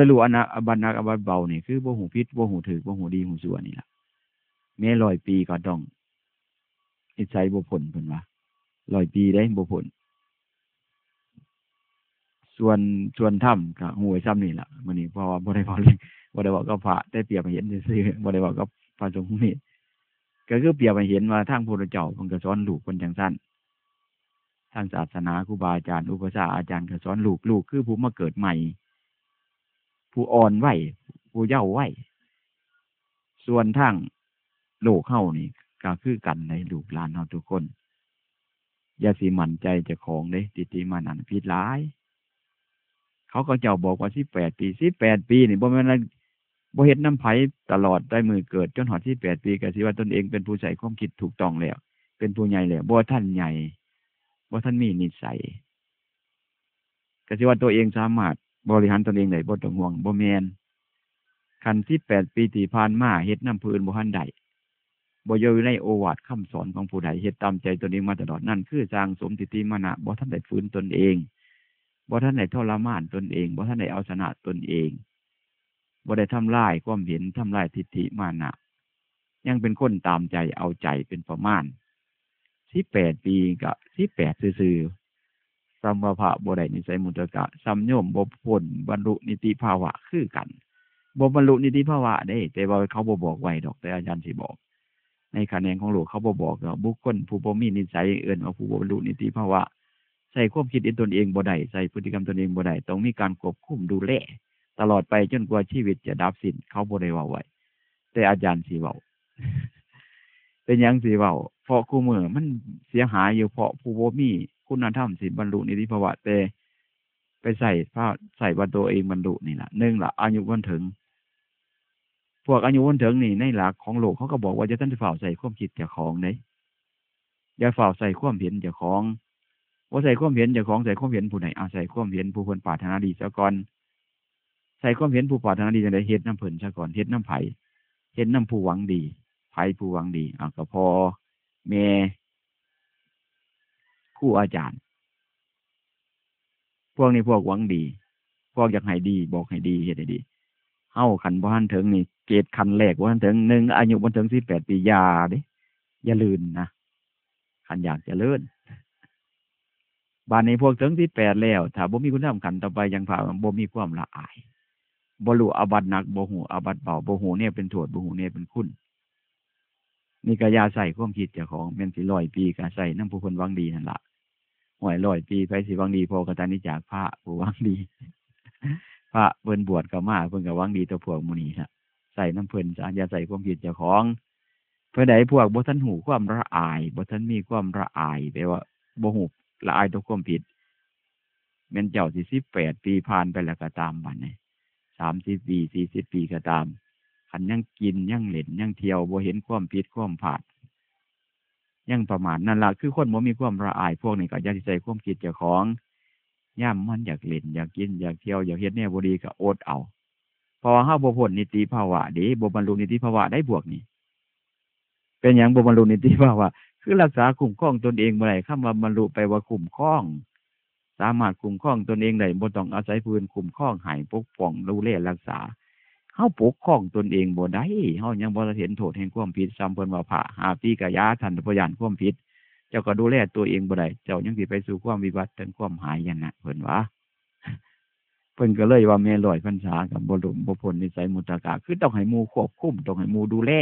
รู้อาบัติหนักอาบัติเบานี่คือบ่ฮู้ผิดบ่ฮู้ถูกบ่ฮู้ดีฮู้ชั่วนี่ล่ะแม้100 ปีก็ต้องนิสัยบ่พ้นเพิ่นว่า100 ปีได้บ่พ้นส่วนธรรมก็ฮู้ไว้ซ้ำนี่ล่ะมื้อนี้เพราะว่าบ่ได้เว้าเรื่องบ่ได้เว้ากับพระแต่เปรียบให้เห็นซื่อๆบ่ได้เว้ากับพระสงฆ์นี่ก็คือเปรียบให้เห็นว่าทางพระพุทธเจ้าเพิ่นก็สอนลูกเพิ่นจังซั่นทางศาสนาครูบาอาจารย์อุปชฌาย์อาจารย์ก็สอนลูกคือผู้มาเกิดใหม่ผู้อ่อนไหวผู้เยาว์ไหวส่วนทางโลกเฮานี่ก็คือกันในลูกหลานเฮาทุกคนอย่าสิมั่นใจเจ้าของเด้ทิฏฐิมานะผิดหลายเขาก็เจ้าบอกว่า18 ปี18 ปีนี่บ่แม่นบ่เฮ็ดนำไผตลอดได้มือเกิดจนฮอด18 ปีก็สิว่าตนเองเป็นผู้ใช้ความคิดถูกต้องแล้วเป็นผู้ใหญ่แล้วบ่ทันใหญ่บ่ทันมีนิสัยก็สิว่าตัวเองสามารถบริหารตนเองได้บ่ต้องห่วงบ่แม่นคัน18 ปีที่ผ่านมาเฮ็ดนำผู้อื่นบ่ทันได้บ่อยู่ในโอวาทคำสอนของผู้ใดเฮ็ดตามใจตนเองมาตลอดนั่นคือสร้างสมทิฏฐิมานะบ่ทันได้ฝืนตนเองบ่ทันได้ทรมานตนเองบ่ทันได้เอาชนะตนเองบ่ได้ทำลายความเห็นทำลายทิฏฐิมานะยังเป็นคนตามใจเอาใจเป็นประมาณ18 ปีก็18ซื่อๆสัมภะบ่ได้นิสัยมุตตะสัมโยมบ่พ้นบรรลุนิติภาวะคือกันบ่บรรลุนิติภาวะเด้แต่ว่าเขาบ่บอกไว้ดอกแต่อาจารย์สิบอกในคะแนนของโลกเขาบ่บอกว่าบุคคลผู้บ่มีนิสัยเอิ้นว่าผู้บ่บรรลุนิติภาวะใส่ความคิดตนเองบ่ได้ใส่พฤติกรรมตนเองบ่ได้ต้องมีการควบคุมดูแลตลอดไปจนกว่าชีวิตจะดับสิ้นเขาบ่ได้เว้าไว้แต่อาจารย์สิเว้า เป็นหยังสิเว้าเพราะคู่มือมันเสียหายอยู่เพราะผู้บ่มีคุณธรรมสิบรรลุนิติภาวะแต่ไปใส่ว่าตัวเองบรรลุนี่ล่ะ1ล่ะอายุวันถึงพวกอายุวันถึงนี่ในหลักของโลกเขาก็บอกว่าจะต้องฝ่าใส่ความคิดเจ้าของเด้อย่าฝ่าใส่ความเห็นเจ้าของบ่ใส่ความเห็นเจ้าของใส่ความเห็นผู้ใดใส่ความเห็นผู้เพิ่นปรารถนาดีซะก่อนใส่ความเห็นผู้ปรารถนาดีจังได๋เฮ็ดนำเพิ่นซะก่อนเฮ็ดนำไผเฮ็ดนำผู้หวังดีไผผู้หวังดีก็พอแม่ครูอาจารย์พวกนี้พวกหวังดีพวกอยากให้ดีบอกให้ดีเฮ็ดให้ดีเฮาคันบ่ทันถึงนี่เกณฑ์คันแรกบ่ทันถึง1อายุบ่ถึง18 ปีอย่าเด้อย่าลืมนะ ขันอยากเจริญบานในพวกถึงที่แปดแล้วถ้าบ่มีคุณธรรมขันต่อไปยังผ่าบ่มีความละอายบ่รู้อาบัติหนักบ่หูอาบัติเบาบ่หูเนี่ยเป็นโทษบ่หูเนี่ยเป็นคุณนี่ก็ยาใส่ความคิดเจ้าของแม่นสิ100 ปีก็ใส่นำผู้คนหวังดีนั่นล่ะห่วย100 ปีไปสิหวังดีพอกตัญญูจากพระผู้หวังดี พระเพิ่นบวชก็มาเพิ่นก็หวังดีต่อพวกหมู่นี้ฮะใส่น้ำเพิ่นอย่าใส่ความคิดเจ้าของเพื่อใดพวกบ่ทันหูความละอายบ่ทันมีความละอายแปลว่าบ่หูละอายต่อความผิดแม่นเจ้าสิ18 ปีผ่านไปแล้วก็ตามบัดนี้30 ปี40 ปีก็ตามคันยังกินยังเล่นยังเที่ยวบ่เห็นความผิดความพลาดยังประมาทนั่นล่ะคือคนบ่มีความละอายพวกนี้ก็อย่าสิใส่ความคิดเจ้าของย่ำมันอยากเล่นอยากกินอยากเที่ยวอยากเฮ็ดแนวบ่ดีก็อดเอาเพราะว่าเฮาบ่พ้นนิติภาวะเด้บ่บรรลุนิติภาวะได้พวกนี้เป็นหยังบ่บรรลุนิติภาวะคือรักษาคุ้มครองตนเองบ่ได้คำว่าบรรลุไปว่าคุ้มครองสามารถคุ้มครองตนเองได้บ่ต้องอาศัยผู้อื่นคุ้มครองให้ปกป้องดูแลรักษาเฮาปกครองตนเองบ่ได้เฮายังบ่เห็นโทษแห่งความผิดซ้ำเพิ่นว่าพระ5 ปีก็ยาท่านบ่ย่านความผิดเจ้าก็ดูแลตัวเองบ่ได้เจ้ายังสิไปสู่ความวิบัติถึงความหายนะเพิ่นว่าเพิ่นก็เลยว่าแม่ร้อยพรรษากับบ่หลุมบ่พ้นนิสัยมุตตะคือต้องให้หมู่ควบคุมต้องให้หมู่ดูแล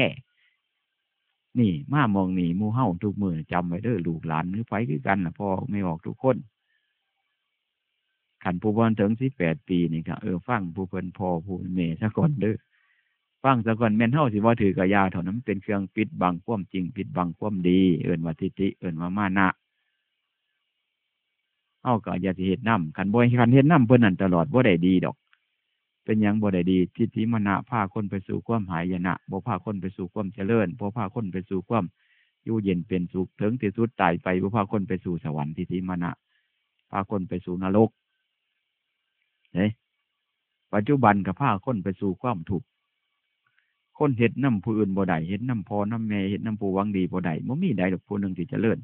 นี่มามองนี่หมู่เฮาทุกมื้อจำไว้เด้อลูกหลานหรือไผคือกันน่ะพ่อไม่ออกทุกคนคันผู้บ่ถึง18 ปีนี่ก็ฟังผู้เพิ่นพ่อผู้แม่ซะก่อนเด้อฟังซะก่อนแม่นเฮาสิบ่ถือกะยาเท่านั้นเป็นเครื่องปิดบังความจริงปิดบังความดีเอิ้นว่าทิฏฐิเอิ้นว่ามานะเฮาก็อย่าสิเฮ็ดนำคันบ่คันเฮ็ดนำเพิ่นนั่นตลอดบ่ได้ดีดอกเป็นหยังบ่ได้ดีทิฏฐิมานะพาคนไปสู่ความหายนะบ่พาคนไปสู่ความเจริญบ่พาคนไปสู่ความอยู่เย็นเป็นสุขถึงที่สุดตายไปบ่พาคนไปสู่สวรรค์ทิฏฐิมานะพาคนไปสู่นรกเด้ปัจจุบันก็พาคนไปสู่ความทุกข์คนเฮ็ดนำผู้อื่นบ่ได้เฮ็ดนำพ่อนำแม่เฮ็ดนำผู้หวังดีบ่ได้บ่มีใดดอกผู้นึงที่เจริญ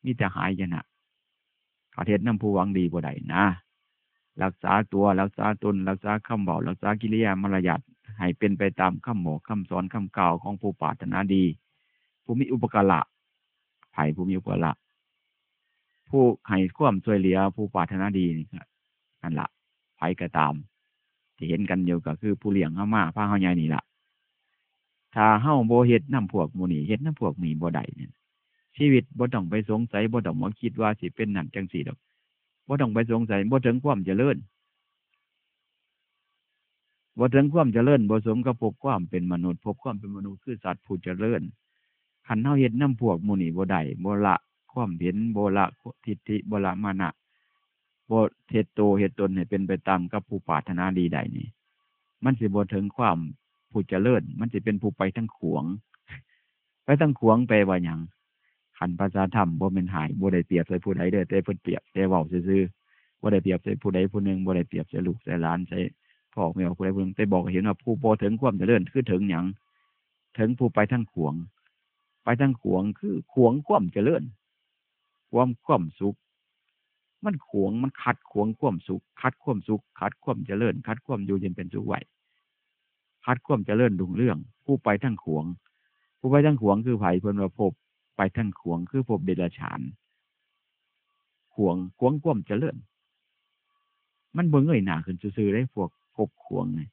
มีแต่หายนะเขาเฮ็ดนำผู้หวังดีบ่ได้นะรักษาตัวรักษาตนรักษาคำเว้ารักษากิริยามารยาทให้เป็นไปตามคำบอกคำสอนคำกล่าวของผู้ปรารถนาดีผู้มีอุปการะไผผู้มีอุปการะผู้ให้ความช่วยเหลือผู้ปรารถนาดีนี่ครับนั่นล่ะไผก็ตามที่เห็นกันอยู่ก็คือผู้เลี้ยงเฮามาพาเฮาใหญ่นี่ล่ะถ้าเฮาบ่เฮ็ดนำพวกหมู่นี้เฮ็ดนำพวกนี้บ่ได้เนี่ยชีวิตบ่ต้องไปสงสัยบ่ต้องมาคิดว่าสิเป็นนั่นจังซี่ดอกบ่ต้องไปสงสัยบ่ถึงความเจริญบ่ถึงความเจริญบ่สมกับพบความเป็นมนุษย์พบความเป็นมนุษย์คือสัตว์ผู้เจริญคันเฮาเฮ็ดนำพวกหมู่นี้บ่ได้บ่ละความเห็นบ่ละทิฏฐิบ่ละมานะบ่เฮ็ดโตเฮ็ดตนให้เป็นไปตามกับผู้ปรารถนาดีใดนี่มันสิบ่ถึงความผู้เจริญมันสิเป็นผู้ไปทั้งขวงไปทั้งขวงแปลว่าหยังคันภาษาธรรมบ่แม่นหายบ่ได้เปรียบใส่ผู้ใดเด้อแต่เพิ่นเปรียบแต่เว้าซื่อๆบ่ได้เปรียบใส่ผู้ใดผู้หนึ่งบ่ได้เปรียบใส่ลูกใส่หลานใส่พ่อแม่ผู้ใดผู้หนึ่งแต่บอกให้เห็นว่าผู้บ่ถึงความเจริญคือถึงหยังถึงผู้ไปทั้งขวงไปทั้งขวงคือขวงความเจริญความสุขมันขวงมันขัดขวงความสุขขัดความสุขขัดความเจริญขัดความอยู่เย็นเป็นสุขไว้ขัดความเจริญรุ่งเรืองผู้ไปทั้งขวงผู้ไปทั้งขวงคือไผเพิ่นว่าพบไปทั้งขวงคือพบเดรัจฉานขวงความเจริญมันบ่เงยหน้าขึ้นซื่อๆได้พวกพบขวงนี่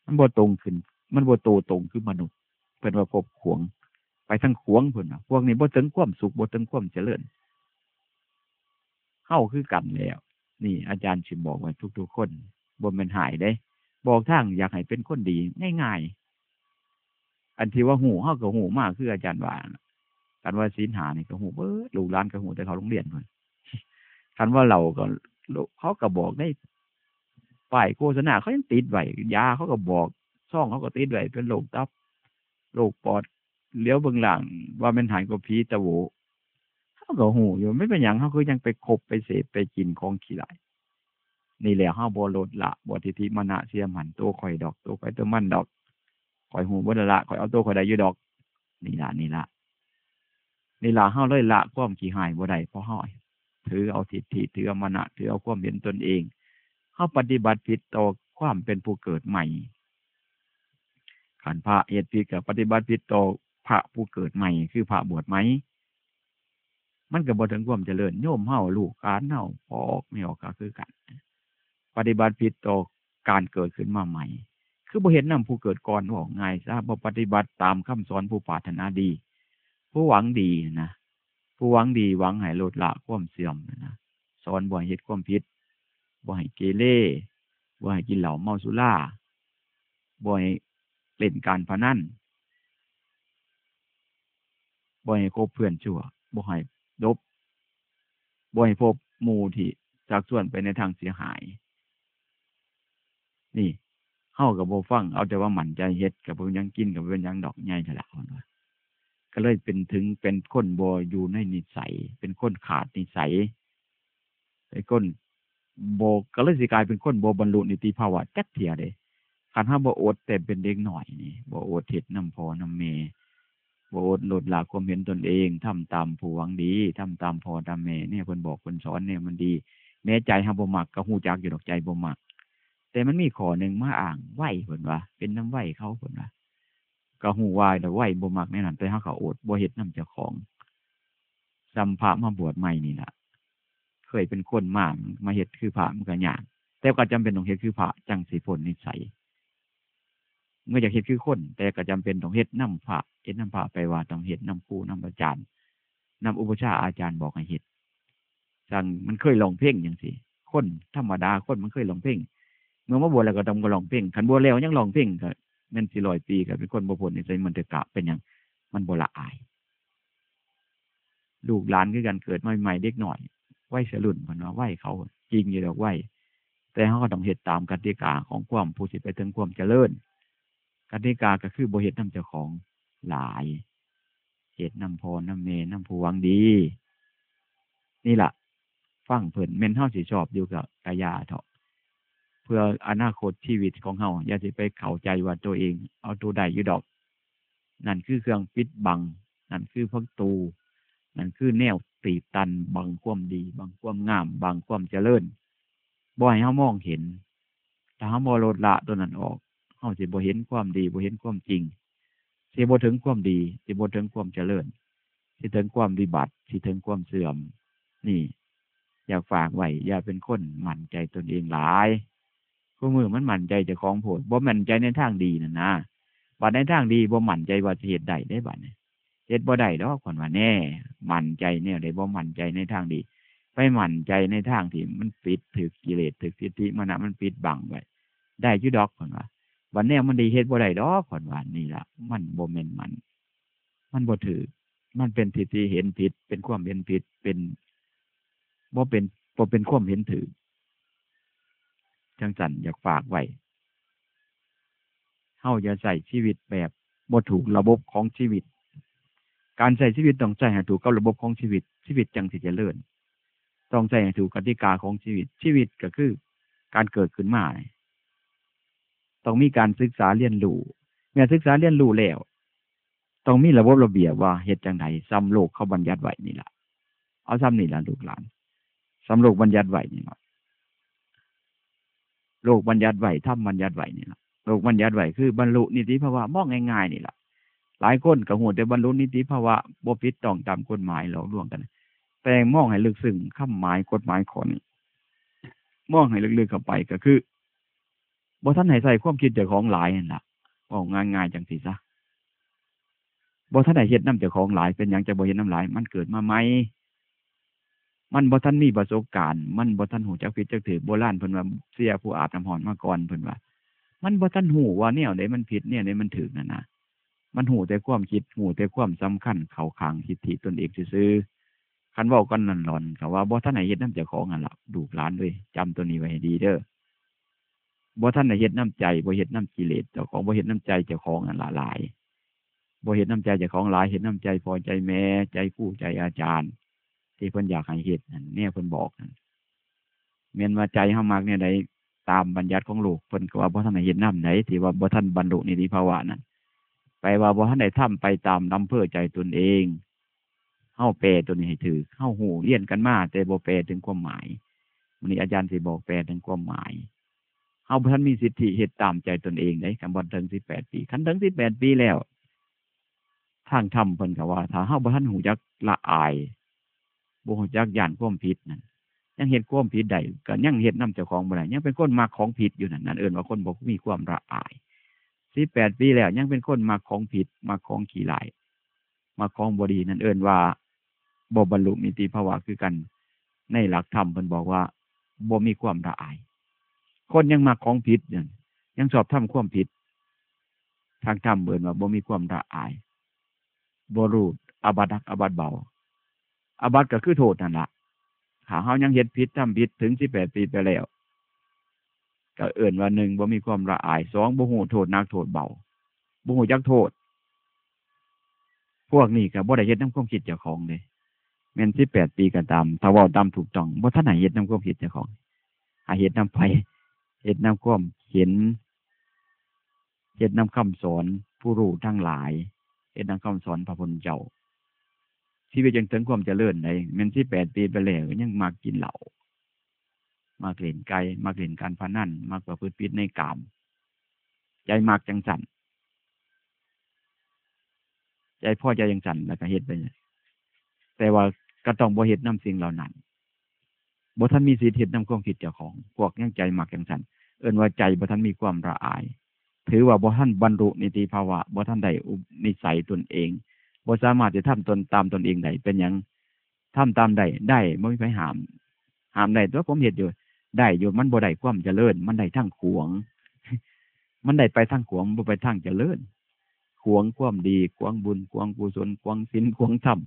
มันบ่ตรงขึ้นมันบ่โตตรงคือมนุษย์เพิ่นว่าพบขวงไปทั้งขวงเพิ่นว่าพวกนี้บ่ถึงความสุขบ่ถึงความเจริญเฮาคือกันแล้วนี่อาจารย์สิบอกไว้ทุกๆคนบ่แม่นหายเด้บอกทางอยากให้เป็นคนดีง่ายๆอันที่ว่าหูเฮาก็หูมากคืออาจารย์ว่ากันว่าศีล5นี่ก็หูเบิดลูกหลานก็หูแต่เขาโรงเรียนเพิ่นคันว่าเราก็เขาก็บอกได้ป้ายโฆษณาเขายังติดไว้ยาเขาก็บอกซ่องเขาก็ติดไว้เป็นโรคตับโรคปอดเลี้ยวเบื้องหลังว่าเป็นหายกว่าผีตะโหวเขาก็หูอยู่ไม่เป็นหยังเขาคือยังไปคบไปเสพไปกินของขี้ไหลนี่แหละเขาบ่ลดละบ่ทิฏฐิมานะเสียมันตัวข่อยดอกตัวข่อยตัวมันดอกข่อยหูบ่ละข่อยเอาตัวข่อยได้อยู่ดอกนี่ล่ะเขาเลยละความขี้หายบ่ได้เพราะเขาถือเอาทิฏฐิถือเอามานะถือเอาความเห็นตนเองเขาปฏิบัติผิดต่อความเป็นผู้เกิดใหม่ขันพระเหตุผิดกับปฏิบัติผิดต่อพระผู้เกิดใหม่คือพระบวชไหม มันก็บ่ถึงความเจริญโยมเฮาลูกหลานเฮาพอออกไม่ออกก็คือกันปฏิบัติผิดต่อการเกิดขึ้นมาใหม่คือบ่เห็นนำผู้เกิดก่อนว่าง่ายซะบ่ปฏิบัติตามคำสอนผู้ปรารถนาดีผู้หวังดีนะผู้หวังดีหวังให้ลดละความเสื่อมนะสอนบ่ให้เฮ็ดความผิดบ่ให้เกเรบ่ให้กินเหล้าเมาสุราบ่ให้เล่นการพนันบ่ให้คบเพื่อนชั่วบ่ให้ดบบ่ให้พบหมู่ที่ชักชวนไปในทางเสียหายนี่เฮาก็บ่ฟังเอาแต่ว่ามั่นใจเฮ็ดก็บ่ยังกินก็บ่เป็นหยังดอกใหญ่เท่าละว่าก็เลยเป็นคนบ่อยู่ในนิสัยเป็นคนขาดนิสัยเป็นคนบ่ก็เลยสิกลายเป็นคนบ่บรรลุนิติภาวะจักเที่ยเด้คันเฮาบ่อดแต่เป็นเด็กน้อยนี่บ่อดเฮ็ดนำพ่อนำแม่บ่อดลดละความเห็นตนเองทำตามผู้หวังดีทำตามพ่อตามแม่เนี่ยเพิ่นบอกเพิ่นสอนเนี่ยมันดีแม้ใจเฮาบ่มักก็ฮู้จักอยู่ดอกใจบ่มักแต่มันมีข้อหนึ่งมาอ้างไหวเพิ่นว่าเป็นน้ำไหวเขาเพิ่นว่าก็ฮู้ว่าแต่ไหวบ่มักแน่นั่นแต่เฮาก็อดบ่เฮ็ดนำเจ้าของสัมภะมาบวชใหม่นี่ล่ะเคยเป็นคนมาเฮ็ดคือพระมันก็ยากแต่ก็จำเป็นต้องเฮ็ดคือพระจังสิพ้นนิสัยเมื่ออยากเฮ็ดคือคนแต่ก็จำเป็นต้องเฮ็ดนำพระเฮ็ดนำพระไปว่าต้องเฮ็ดนำครูนำอาจารย์นำอุปชฌาย์อาจารย์บอกให้เฮ็ดจังมันเคยร้องเพลงจังซี่คนธรรมดาคนมันเคยร้องเพลงเมื่อมาบวชแล้วก็ต้องร้องเพลงคันบวชแล้วยังร้องเพลงก็แม่นสิ100 ปีก็เป็นคนบ่พ้นนิสัยมันตะกะเป็นหยังมันบ่ละอายลูกหลานคือกันเกิดใหม่ๆเด็กน้อยวัยรุ่นเพิ่นว่าวัยเขาจริงอยู่ดอกวัยแต่เฮาก็ต้องเฮ็ดตามกติกาของความผู้สิไปถึงความเจริญกติกาก็คือบ่เฮ็ดนำเจ้าของหลายเฮ็ดนำพ่อนำแม่นำผู้หวังดีนี่ล่ะฟังเพิ่นแม่นเฮาสิชอบอยู่กับกะยาเถาะเพื่ออนาคตชีวิตของเฮาอย่าสิไปเข้าใจว่าตัวเองเอาตัวได้อยู่ดอกนั่นคือเครื่องปิดบังนั่นคือพักตูนั่นคือแนวตีตันบังความดีบังความงามบังความเจริญบ่ให้เฮามองเห็นถ้าเฮาบ่ลดละตัวนั้นออกเฮาสิบ่เห็นความดีบ่เห็นความจริงสิบ่ถึงความดีสิบ่ถึงความเจริญสิถึงความวิบัติสิถึงความเสื่อมนี่อยากฝากไว้อย่าเป็นคนมั่นใจตนเองหลายผู้มือมันมั่นใจเจ้าของโพดบ่มั่นใจในทางดีนั่นนะบัดในทางดีบ่มั่นใจว่าสิเฮ็ดได้ได้บัดนี้เฮ็ดบ่ได้ดอกคนว่าแน่มั่นใจแนวใดบ่มั่นใจในทางดีไปมั่นใจในทางที่มันปิดถึกกิเลสถึกทิฏฐิมานะมันปิดบังไว้ได้อยู่ดอกคนว่าวันแนวมันดีเฮ็ดบ่ได้ดอกคนว่านี่ล่ะมันบ่แม่นมันบ่ถือมันเป็นทิฏฐิเห็นผิดเป็นความเห็นผิดเป็นบ่เป็นความเห็นถือจังซั่นอยากฝากไว้เฮาอย่าใช้ชีวิตแบบบ่ถูกระบบของชีวิตการใช้ชีวิตต้องใช้ให้ถูกกับระบบของชีวิตชีวิตจังสิเจริญต้องใช้ให้ถูกกติกาของชีวิตก็คือการเกิดขึ้นมาต้องมีการศึกษาเรียนรู้เมื่อศึกษาเรียนรู้แล้วต้องมีระบบระเบียบว่าเฮ็ดจังได๋ซ้ำโลกเขาบัญญัติไว้นี่ล่ะเอาซ้ำนี่ล่ะลูกหลานซ้ำโลกบัญญัติไว้นี่ล่ะโลกบัญญัติไว้ธรรมบัญญัติไว้นี่ล่ะโลกบัญญัติไว้คือบรรลุนิติภาวะมองง่ายๆนี่ล่ะหลายคนก็ฮู้แต่บรรลุนิติภาวะบ่ผิดต้องตามกฎหมายหลอกลวงกันแต่มองให้ลึกซึ้งคำหมายกฎหมายข้อนี้มองให้ลึกๆเข้าไปก็คือบ่ทันให้ใส่ความคิดเจ้าของหลายนั่นล่ะว่าง่ายๆจังซี่ซะบ่ทันได้เฮ็ดนำเจ้าของหลายเป็นหยังจะบ่เฮ็ดนำหลายมันเกิดมาใหม่มันบ่ทันมีประสบการณ์มันบ่ทันฮู้จักผิดจักถูกโบราณเพิ่นว่าเสียผู้อาบน้ำร้อนมาก่อนเพิ่นว่ามันบ่ทันฮู้ว่าแนวใดมันผิดแนวใดมันถูกนั่นน่ะมันฮู้แต่ความคิดฮู้แต่ความสำคัญเข้าข้างทิฏฐิตนเองซื่อๆคันเว้ากันนั่นหลอนก็ว่าบ่ทันได้เฮ็ดนำเจ้าของนั่นล่ะลูกหลานเอ้ยจำตัวนี้ไว้ให้ดีเด้อบ่ทันได้เฮ็ดน้ำใจบ่เฮ็ดน้ำกิเลสเจ้าของบ่เฮ็ดน้ำใจเจ้าของนั่นล่ะหลายบ่เฮ็ดน้ำใจเจ้าของหลายเฮ็ดน้ำใจพ่อใจแม่ใจครูใจอาจารย์ที่เพิ่นอยากให้เฮ็ดนั่นแนวเพิ่นบอกนั่นแม่นว่าใจเฮามักแนวใดตามบัญญัติของโลกเพิ่นก็ว่าบ่ทันได้เฮ็ดนำไหนที่ว่าบ่ทันบรรลุนิติภาวะนั้นไปว่าบ่ทันได้ทำไปตามอำเภอใจตนเองเฮาแปลตัวนี้ให้ถูกเฮาฮู้เรียนกันมาแต่บ่แปลถึงความหมายมื้อนี้อาจารย์สิบอกแปลถึงความหมายเฮาบ่ทันมีสิทธิเฮ็ดตามใจตนเองได้คันบ่ถึง18 ปีคันถึง18 ปีแล้วทางธรรมเพิ่นก็ว่าถ้าเฮาบ่ทันฮู้จักละอาย บ่ฮู้จักย่านความผิดนั่นยังเฮ็ดความผิดได้ก็ยังเฮ็ดนำเจ้าของบ่ได้ยังเป็นคนมักของผิดอยู่นั่นเอิ้นว่าคนบ่มีความละอาย18ปีแล้วยังเป็นคนมักของผิดมักของขี้ร้ายมักของบ่ดีนั่นเอิ้นว่าบ่บรรลุนิติภาวะคือกันในหลักธรรมเพิ่นบอกว่าบ่มีความละอายคนยังมักของผิดนั่นยังชอบทำความผิดทางธรรมเอิ้นว่าบ่มีความละอายบ่รู้อาบัติหนักอาบัติเบาอาบัติก็คือโทษนั่นล่ะถ้าเฮายังเฮ็ดผิดทำผิดถึง18ปีไปแล้วก็เอิ้นว่า1บ่มีความละอาย2บ่ฮู้โทษหนักโทษเบาบ่ฮู้จักโทษพวกนี้ก็บ่ได้เฮ็ดนำความคิดเจ้าของเด้แม่น18ปีก็ตามถ้าเว้าตามถูกต้องบ่ทันได้เฮ็ดนำความคิดเจ้าของหาเฮ็ดนำไผเฮ็ดนำความเห็นเฮ็ดนำคำสอนผู้รู้ทั้งหลายเฮ็ดนำคำสอนพระพุทธเจ้าชีวิตยังถึงความเจริญได้แม่น18ปีไปแล้วยังมักกินเหล้ามักเล่นไก่มักเล่นการพนันมักประพฤติผิดในกามใจมักจังสั่นใจพ่อใจจังสั่นแล้วก็เฮ็ดไปแต่ว่าก็ต้องบ่เฮ็ดนำสิ่งเหล่านั้นบ่ทันมีสิทธิ์เฮ็ดนำความคิดเจ้าของพวกยังใจมักจังสั่นเอิ้นว่าใจบ่ทันมีความละอายถือว่าบ่ทันบรรลุนิติภาวะบ่ทันได้นิสัยตนเองบ่สามารถจะทำตนตามตนเองได้เป็นหยังทำตามได้บ่มีไผห้ามได้ตัวผมเฮ็ดอยู่ได้อยู่มันบ่ได้ความเจริญมันได้ทางขวง มันได้ไปทางขวงบ่ไปทางเจริญขวงความดีขวงบุญขวงกุศลขวงศีลขวงธรรม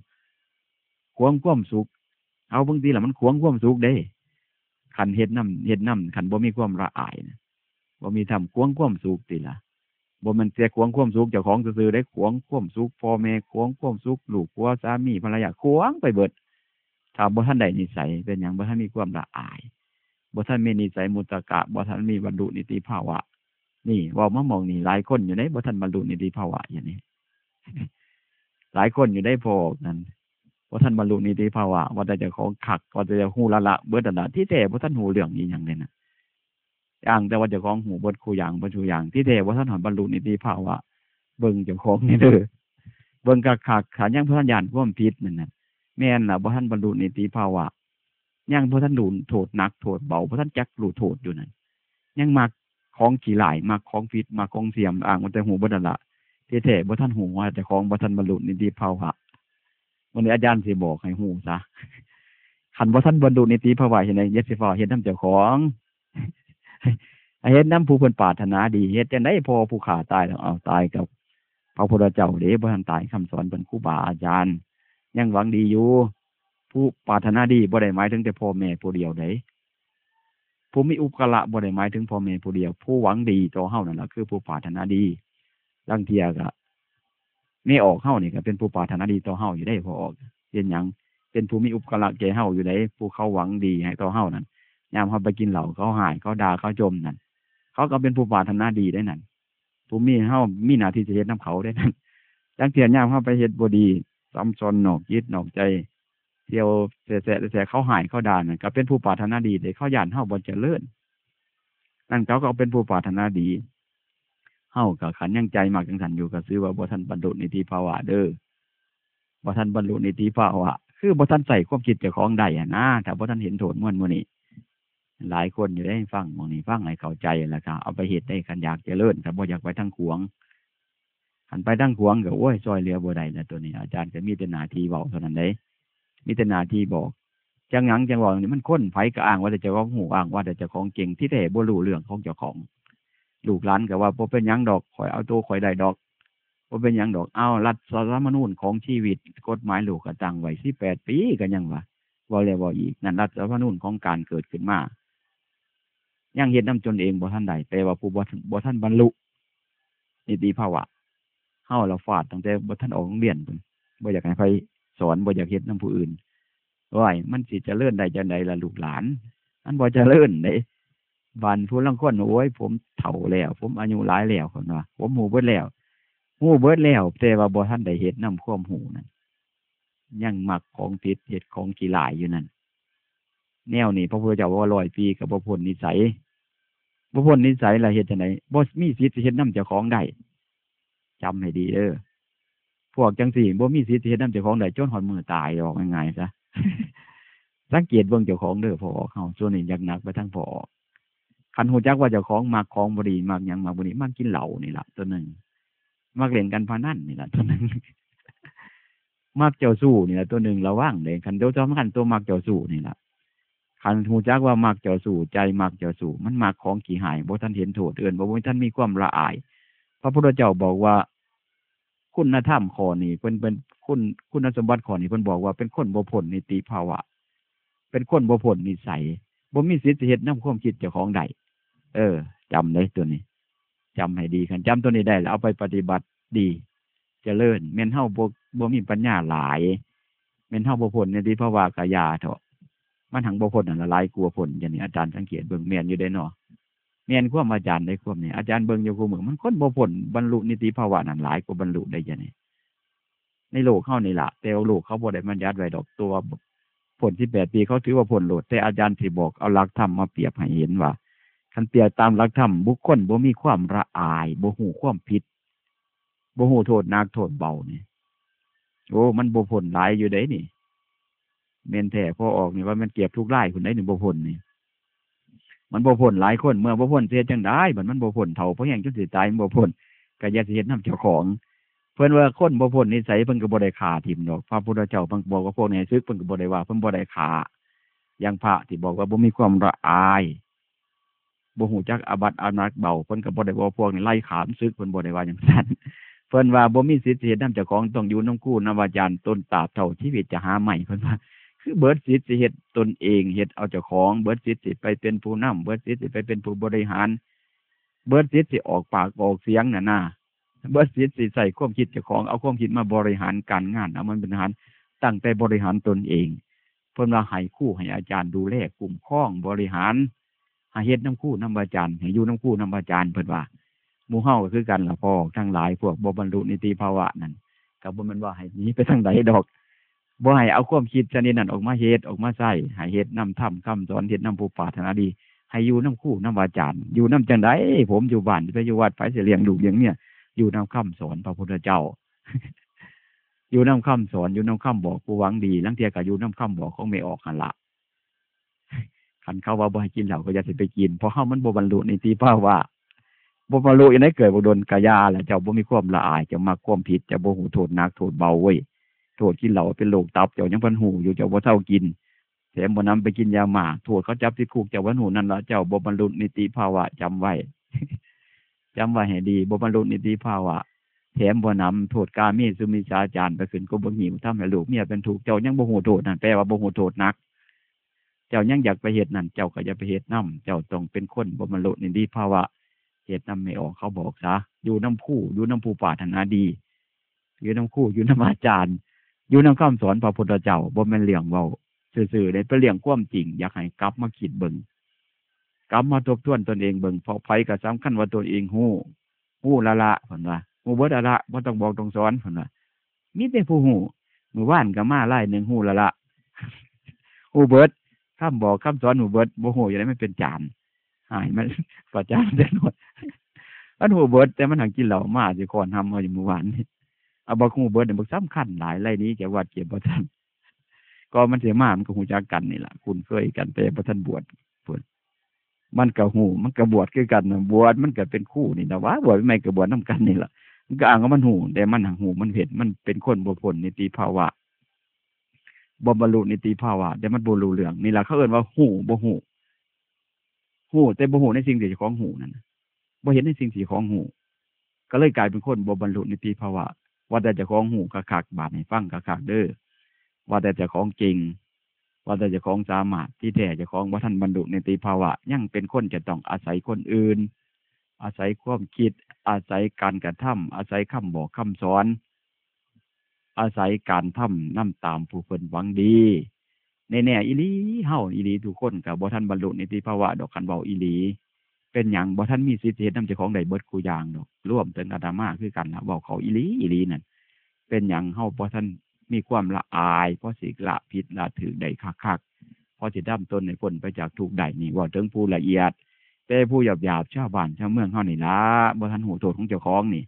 ขวงความสุขเอาบางทีล่ะมันขวงความสุขเด้คันเฮ็ดนำคันบ่มีความละอายนะบ่มีธรรมขวงความสุขติล่ะบ่มันเสียขวงความสุขเจ้าของซื่อๆได้ขวงความสุขพ่อแม่ขวงความสุขลูกผัวสามีภรรยาขวงไปเบิดถ้าบ่ทันได้นิสัยเป็นหยังบ่ทันมีความละอายบ่ทันมีนิสัยมุตตะบ่ทันมีบรรลุนิติภาวะนี่เว้ามามองนี่หลายคนอยู่ในบ่ทันบรรลุนิติภาวะอย่างนี้ หลายคนอยู่ได้พอนั้นบ่ทันบรรลุนิติภาวะว่าแต่เจ้าของคักว่าแต่จะฮู้ละเบิดนั่นล่ะที่แท้บ่ทันฮู้เรื่องอีหยังเลยนะอย่างแต่ว่าเจ้าของหูบทคู่อย่างบ่ชูอย่างที่แท้ว่าท่านหอนบรรลุนิติภาวะเบิ่งเจ้าของนี่เด้อเบิ่งคักๆขายังบ่ทันญาณความผิดนั่นน่ะแม่นล่ะบ่ทันบรรลุนิติภาวะยังบ่ทันรู้โทษหนักโทษเบาบ่ทันจักรู้โทษอยู่นั่นยังมักของขี้หลายมักของผิดมักของเสียมอ้างว่าแต่หูบ่นั่นล่ะที่แท้บ่ทันหูว่าเจ้าของบ่ทันบรรลุนิติภาวะวันนี้อาจารย์สิบอกให้ฮู้ซะคันบ่ทันบรรลุนิติภาวะเฮ็ดจังได๋อย่าสิฟ้าเฮ็ดนำเจ้าของเฮ็ดน้ำผู้เพิ่นปรารถนาดีเฮ็ดจังได๋พอผู้ฆ่าตายแล้วเอาตายกับพระพุทธเจ้าเด้บ่ทันตายคำสอนเพิ่นครูบาอาจารย์ยังหวังดีอยู่ผู้ปรารถนาดีบ่ได้หมายถึงแต่พ่อแม่ผู้เดียวเด้ผู้มีอุปการะบ่ได้หมายถึงพ่อแม่ผู้เดียวผู้หวังดีต่อเฮานั่นล่ะคือผู้ปรารถนาดีบางเที่ยก็แม่ออกเฮานี่ก็เป็นผู้ปรารถนาดีต่อเฮาอยู่ได้พอออกเป็นหยังเป็นผู้มีอุปการะแก่เฮาอยู่ได้ผู้เขาหวังดีให้ต่อเฮานั่นยามเขาไปกินเหล้าเขาหายเขาด่าเขาจมนั่นเขาก็เป็นผู้ปรารถนาดีได้นั่นผู้มีเฮามีหน้าที่จะเฮ็ดนํเขาได้นั่นจังเที่ยยามเขาไปเฮ็ดบ่ดีซ้ำซ้อนนอกจิตนอกใจเที่ยวแสะเขาหายเขาด่านั่นก็เป็นผู้ปรารถนาดีได้เขาย่านเฮาบ่เจริญนั่นเขาก็เป็นผู้ปรารถนาดีเฮาก็ขันยังใจมากจังซั่นอยู่ก็ชื่อว่าบ่ทันบรรลุนิติภาวะเด้อบ่ทันบรรลุนิติภาวะคือบ่ทันใส่ความคิดเจ้าของได้นะถ้าบ่ทันเห็นโทษมื้อนี้หลายคนอยู่ได้ฟังมองนี่ฟังให้เข้าใจแล้วก็เอาไปเฮ็ดได้คันอยากเจริญก็บ่อยากไปทางขวงคันไปทางขวงก็โอ้ยซอยเหลือบ่ได้แล้วตัวนี้อาจารย์ก็มีแต่หน้าที่เว้าเท่านั้นเด้มีแต่หน้าที่บอกจังหยังจังว่านี่มันคนไผก็อ้างว่าแต่เจ้าของฮู้อ้างว่าแต่เจ้าของเก่งที่แท้บ่รู้เรื่องของเจ้าของลูกหลานก็ว่าบ่เป็นหยังดอกข่อยเอาตัวข่อยได้ดอกบ่เป็นหยังดอกเอารัฐธรรมนูญของชีวิตกฎหมายโลกก็ตั้งไว้18ปีก็ยังว่าแล้วว่าอีกนั่นรัฐธรรมนูญของการเกิดขึ้นมายังเฮ็ดนำตนเองบ่ทันได้แต่ว่าผู้บ่ทันบรรลุนิติภาวะเฮาละฟาดตั้งแต่บ่ทันออกโรงเรียนพุ่นบ่อยากให้ไผสอนบ่อยากเฮ็ดนำผู้อื่นว้ายมันสิเจริญได้จังได๋ล่ะลูกหลานมันบ่เจริญเด้บ้านผู้ลางคนโอ้ยผมเฒ่าแล้วผมอายุหลายแล้วเพิ่นว่าผมฮู้เบิดแล้วแต่ว่าบ่ทันได้เฮ็ดนำความรู้นั่นยังมักของผิดเฮ็ดของขี้หลายอยู่นั่นแนวนี้พระพุทธเจ้าว่า100 ปีก็บ่พ้นนิสัยบ่พ้นนิสัยล่ะเฮ็ดจังได๋บ่มีสิทธิ์สิเฮ็ดนำเจ้าของได้จำให้ดีเด้อพวกจังซี่บ่มีสิทธิ์สิเฮ็ดนำเจ้าของได้จนฮอดมื้อตายออกง่ายๆซะ สังเกตเบิ่งเจ้าของเด้อพอออกเฮาส่วนนี้อยากหนักไปทางพอออกคันฮู้จักว่าเจ้าของมักของบ่ดีมักหยังมักบ่ดีมักกินเหล้านี่ล่ะตัวนึงมักเล่นการพนันนี่ล่ะตัวนึงมักเจ้าสู้นี่ล่ะตัวนึงระวังเด้คันเดี๋ยวสำคัญตัวมักเจ้าสู้นี่ล่ะคันฮู้จักว่ามักเจ้าสู้ใจมักเจ้าสู้มันมักของขี้หายบ่ทันเห็นโทษเอิ้นบ่ทันมีความละอายพระพุทธเจ้าบอกว่าคุณธรรมข้อนี้เป็นคุณสมบัติข้อนี้เพิ่นบอกว่าเป็นคนบ่พ้นนิติภาวะเป็นคนบ่พ้นนิสัยบ่มีสิทธิ์เฮ็ดนำความคิดเจ้าของได้จำได้ตัวนี้จำให้ดีคันจำตัวนี้ได้แล้วเอาไปปฏิบัติดีเจริญแม่นเฮาบ่มีปัญญาหลายแม่นเฮาบ่พ้นนิติภาวะกายาเถาะมันหังบ่พ้นอันละลายกลัวพ้นอย่างนี้อาจารย์สังเกตเบิ่งแม่นอยู่ได้เนาะแม่นความอาจารย์ได้ความนี้อาจารย์เบิ่งอยู่คู่มือมันคนบ่พ้นบรรลุนิติภาวะนั้นหลายกว่าบรรลุได้จังนี้ในโลกเฮานี่ล่ะแต่โลกเขาบ่ได้บัญญัติไว้ดอกตัวผล18 ปีเขาถือว่าผลโหลดแต่อาจารย์ที่บอกเอาหลักธรรมมาเปรียบให้เห็นว่าคันเปรียบตามหลักธรรมบุคคลบ่มีความละอายบ่ฮู้ความผิดบ่ฮู้โทษหนักโทษเบานี่โอ้มันบ่พ้นหลายอยู่ได้นี่แม่นแท้พอออกนี่ว่ามันเก็บทุกรายคนใดนี่บ่พ้นนี่มันบ่พ้นหลายคนเมื่อบ่พ้นเสียจังได๋บัดมันบ่พ้นเฒ่าเพราะหยังจนสิตายมันบ่พ้นก็อย่าสิเฮ็ดนำเจ้าของเพิ่นว่าคนบ่พ้นนิสัยเพิ่นก็บ่ได้ฆ่าทิ่มดอกพระพุทธเจ้าเพิ่นบอกว่าพวกนี้ซึกเพิ่นก็บ่ได้ว่าเพิ่นบ่ได้ฆ่าอย่างพระที่บอกว่าบ่มีความละอายบ่ฮู้จักอาบัติอานักเบาเพิ่นก็บ่ได้ว่าพวกนี้ไล่ขามซึกเพิ่นบ่ได้ว่าจังซั่นเพิ่นว่าบ่มีสิทธิ์เฮ็ดนำเจ้าของต้องอยู่นำครูนำอาจารย์ต้นตราบเท่าชีวิตจะหาใหม่เพิ่นว่าคือเบิดสิทธิ์สิเฮ็ดตนเองเฮ็ดเอาเจ้าของเบิดสิทธิ์สิไปเป็นผู้นำเบิดสิทธิ์สิไปเป็นผู้บริหารเบิดสิทธิ์สิออกปากออกเสียงน่ะนะเบิดสิทธิ์สิใส่ความคิดเจ้าของเอาความคิดมาบริหารการงานเอามันบริหารตั้งแต่บริหารตนเองเพิ่นว่าให้ครูให้อาจารย์ดูแลกลุ่มครองบริหารให้เฮ็ดนำครูนำอาจารย์ให้อยู่นำครูนำอาจารย์เพิ่นว่าหมู่เฮาก็คือกันล่ะพ่อทั้งหลายพวกบ่บรรลุนิติภาวะนั่นก็บ่แม่นว่าให้หนีไปทางใดดอกบ่ให้เอาความคิดชนิดนั้นออกมาเฮ็ดออกมาใช้ให้เฮ็ดนำธรรมคำสอนเฮ็ดนำผู้ปรารถนาดีให้อยู่นำครูนำอาจารย์อยู่นำจังได๋ผมอยู่บ้านไปอยู่วัดไปสิเลี้ยงลูกอย่างเนี้ยอยู่นำคำสอนพระพุทธเจ้า อยู่นำคำสอนอยู่นำคำบอกผู้หวังดีลังเทียก็อยู่นำคำบอกของไม่ออกหั่นล่ะคันเขาว่าบ่ให้กินเหล้าก็อย่าสิไปกินเพราะเฮามันบ่บรรลุนิติภาวะบ่บรรลุอีไหนเกิดบ่โดนกายาแหละเจ้าบ่มีความละอายเจ้ามักความผิดเจ้าบ่ฮู้โทษหนักโทษเบาเว้ยโทษกินเหล้าเป็นโรคตับเจ้ายังเพิ่นฮู้อยู่เจ้าบ่เท่ากินแถมบ่นำไปกินยามากโทษเขาจับติดคุกเจ้าบ่ฮู้นั่นล่ะเจ้าบ่บรรลุนิติภาวะจำไว้ จำไว้ให้ดีบ่บรรลุนิติภาวะแถมบ่นำโทษกาเมสุมิจฉาจารไปขึ้นก็บ่หิวทำให้ลูกเมียเป็นทุกข์เจ้ายังบ่ฮู้โทษนั่นแปลว่าบ่ฮู้โทษหนักเจ้ายังอยากไปเฮ็ดนั่นเจ้าก็อย่าไปเฮ็ดนำเจ้าต้องเป็นคนบ่บรรลุนิติภาวะเฮ็ดนำไม่ออกเขาบอกซะอยู่นำผู้อยู่นำผู้ปรารถนาดีอยู่นำครูอยู่นำอาจารย์อยู่นำคำสอนพระพุทธเจ้าบ่แม่นเรื่องเว้าซื่อๆได้เป็นเรื่องความจริงอยากให้กลับมาคิดเบิ่งกลับมาทบทวนตนเองเบิ่งเพราะไผก็สำคัญว่าตนเองฮู้ละเพิ่นว่าฮู้เบิดละบ่ต้องบอกต้องสอนเพิ่นว่ามีแต่ผู้ฮู้มื้อวานก็มาหลายนึงฮู้ละฮู้เบิดคำบอกคำสอนฮู้เบิดบ่ฮู้อยู่ได้มันเป็นจานหายมันประจานได้หมดมันฮู้เบิดแต่มันหังกินเหล้ามาสิก่อนทำเอาอยู่มื้อวานนี่เอาบ่ฮู้เบิดนี่บ่สำคัญหลายไรนี้แกวัดเก็บบ่ทันก็มันสิมามันก็ฮู้จักกันนี่ล่ะคุ้นเคยกันแต่บ่ทันบวชพุ่นมันก็ฮู้มันก็บวชคือกันบวชมันก็เป็นคู่นี่นะว่าบวชไม่ก็บวชนำกันนี่ล่ะมันก็อ้างว่ามันฮู้แต่มันหังฮู้มันเห็นมันเป็นคนบ่พ้นนิติภาวะบ่บรรลุนิติภาวะแต่มันบ่รู้เรื่องนี่ล่ะเขาเอิ้นว่าฮู้บ่ฮู้ฮู้แต่บ่ฮู้ในสิ่งที่เจ้าของฮู้นั่นบ่เห็นในสิ่งที่เจ้าของฮู้ก็เลยกลายเป็นคนบ่บรรลุนิติภาวะว่าแต่เจ้าของฮู้คักๆบาดให้ฟังคักๆเด้อว่าแต่เจ้าของจริงว่าแต่เจ้าของสามารถที่แท้เจ้าของบ่ทันบรรลุนิติภาวะยังเป็นคนจะต้องอาศัยคนอื่นอาศัยความคิดอาศัยการกระทำอาศัยคำบอกคำสอนอาศัยการทำนำตามผู้เพิ่นหวังดีแน่ๆอีหลีเฮาอีหลีทุกคนก็บ่ทันบรรลุนิติภาวะดอกคันเว้าอีหลีเป็นหยังบ่ทันมีสิทธิ์เฮ็ดนำเจ้าของได้เบิดกูอย่างดอกรวมถึงอาตมาคือกันล่ะเว้าเขาอีหลีนั่นเป็นหยังเฮาบ่ทันมีความละอายเพราะสิละผิดละถูกได้คักๆพอสิดำตนให้พ้นไปจากทุกข์ได้นี่ว่าถึงผู้ละเอียดแต่ผู้หยาบๆชาวบ้านชาวเมืองเฮานี่ล่ะบ่ทันหูโทษของเจ้าของนี่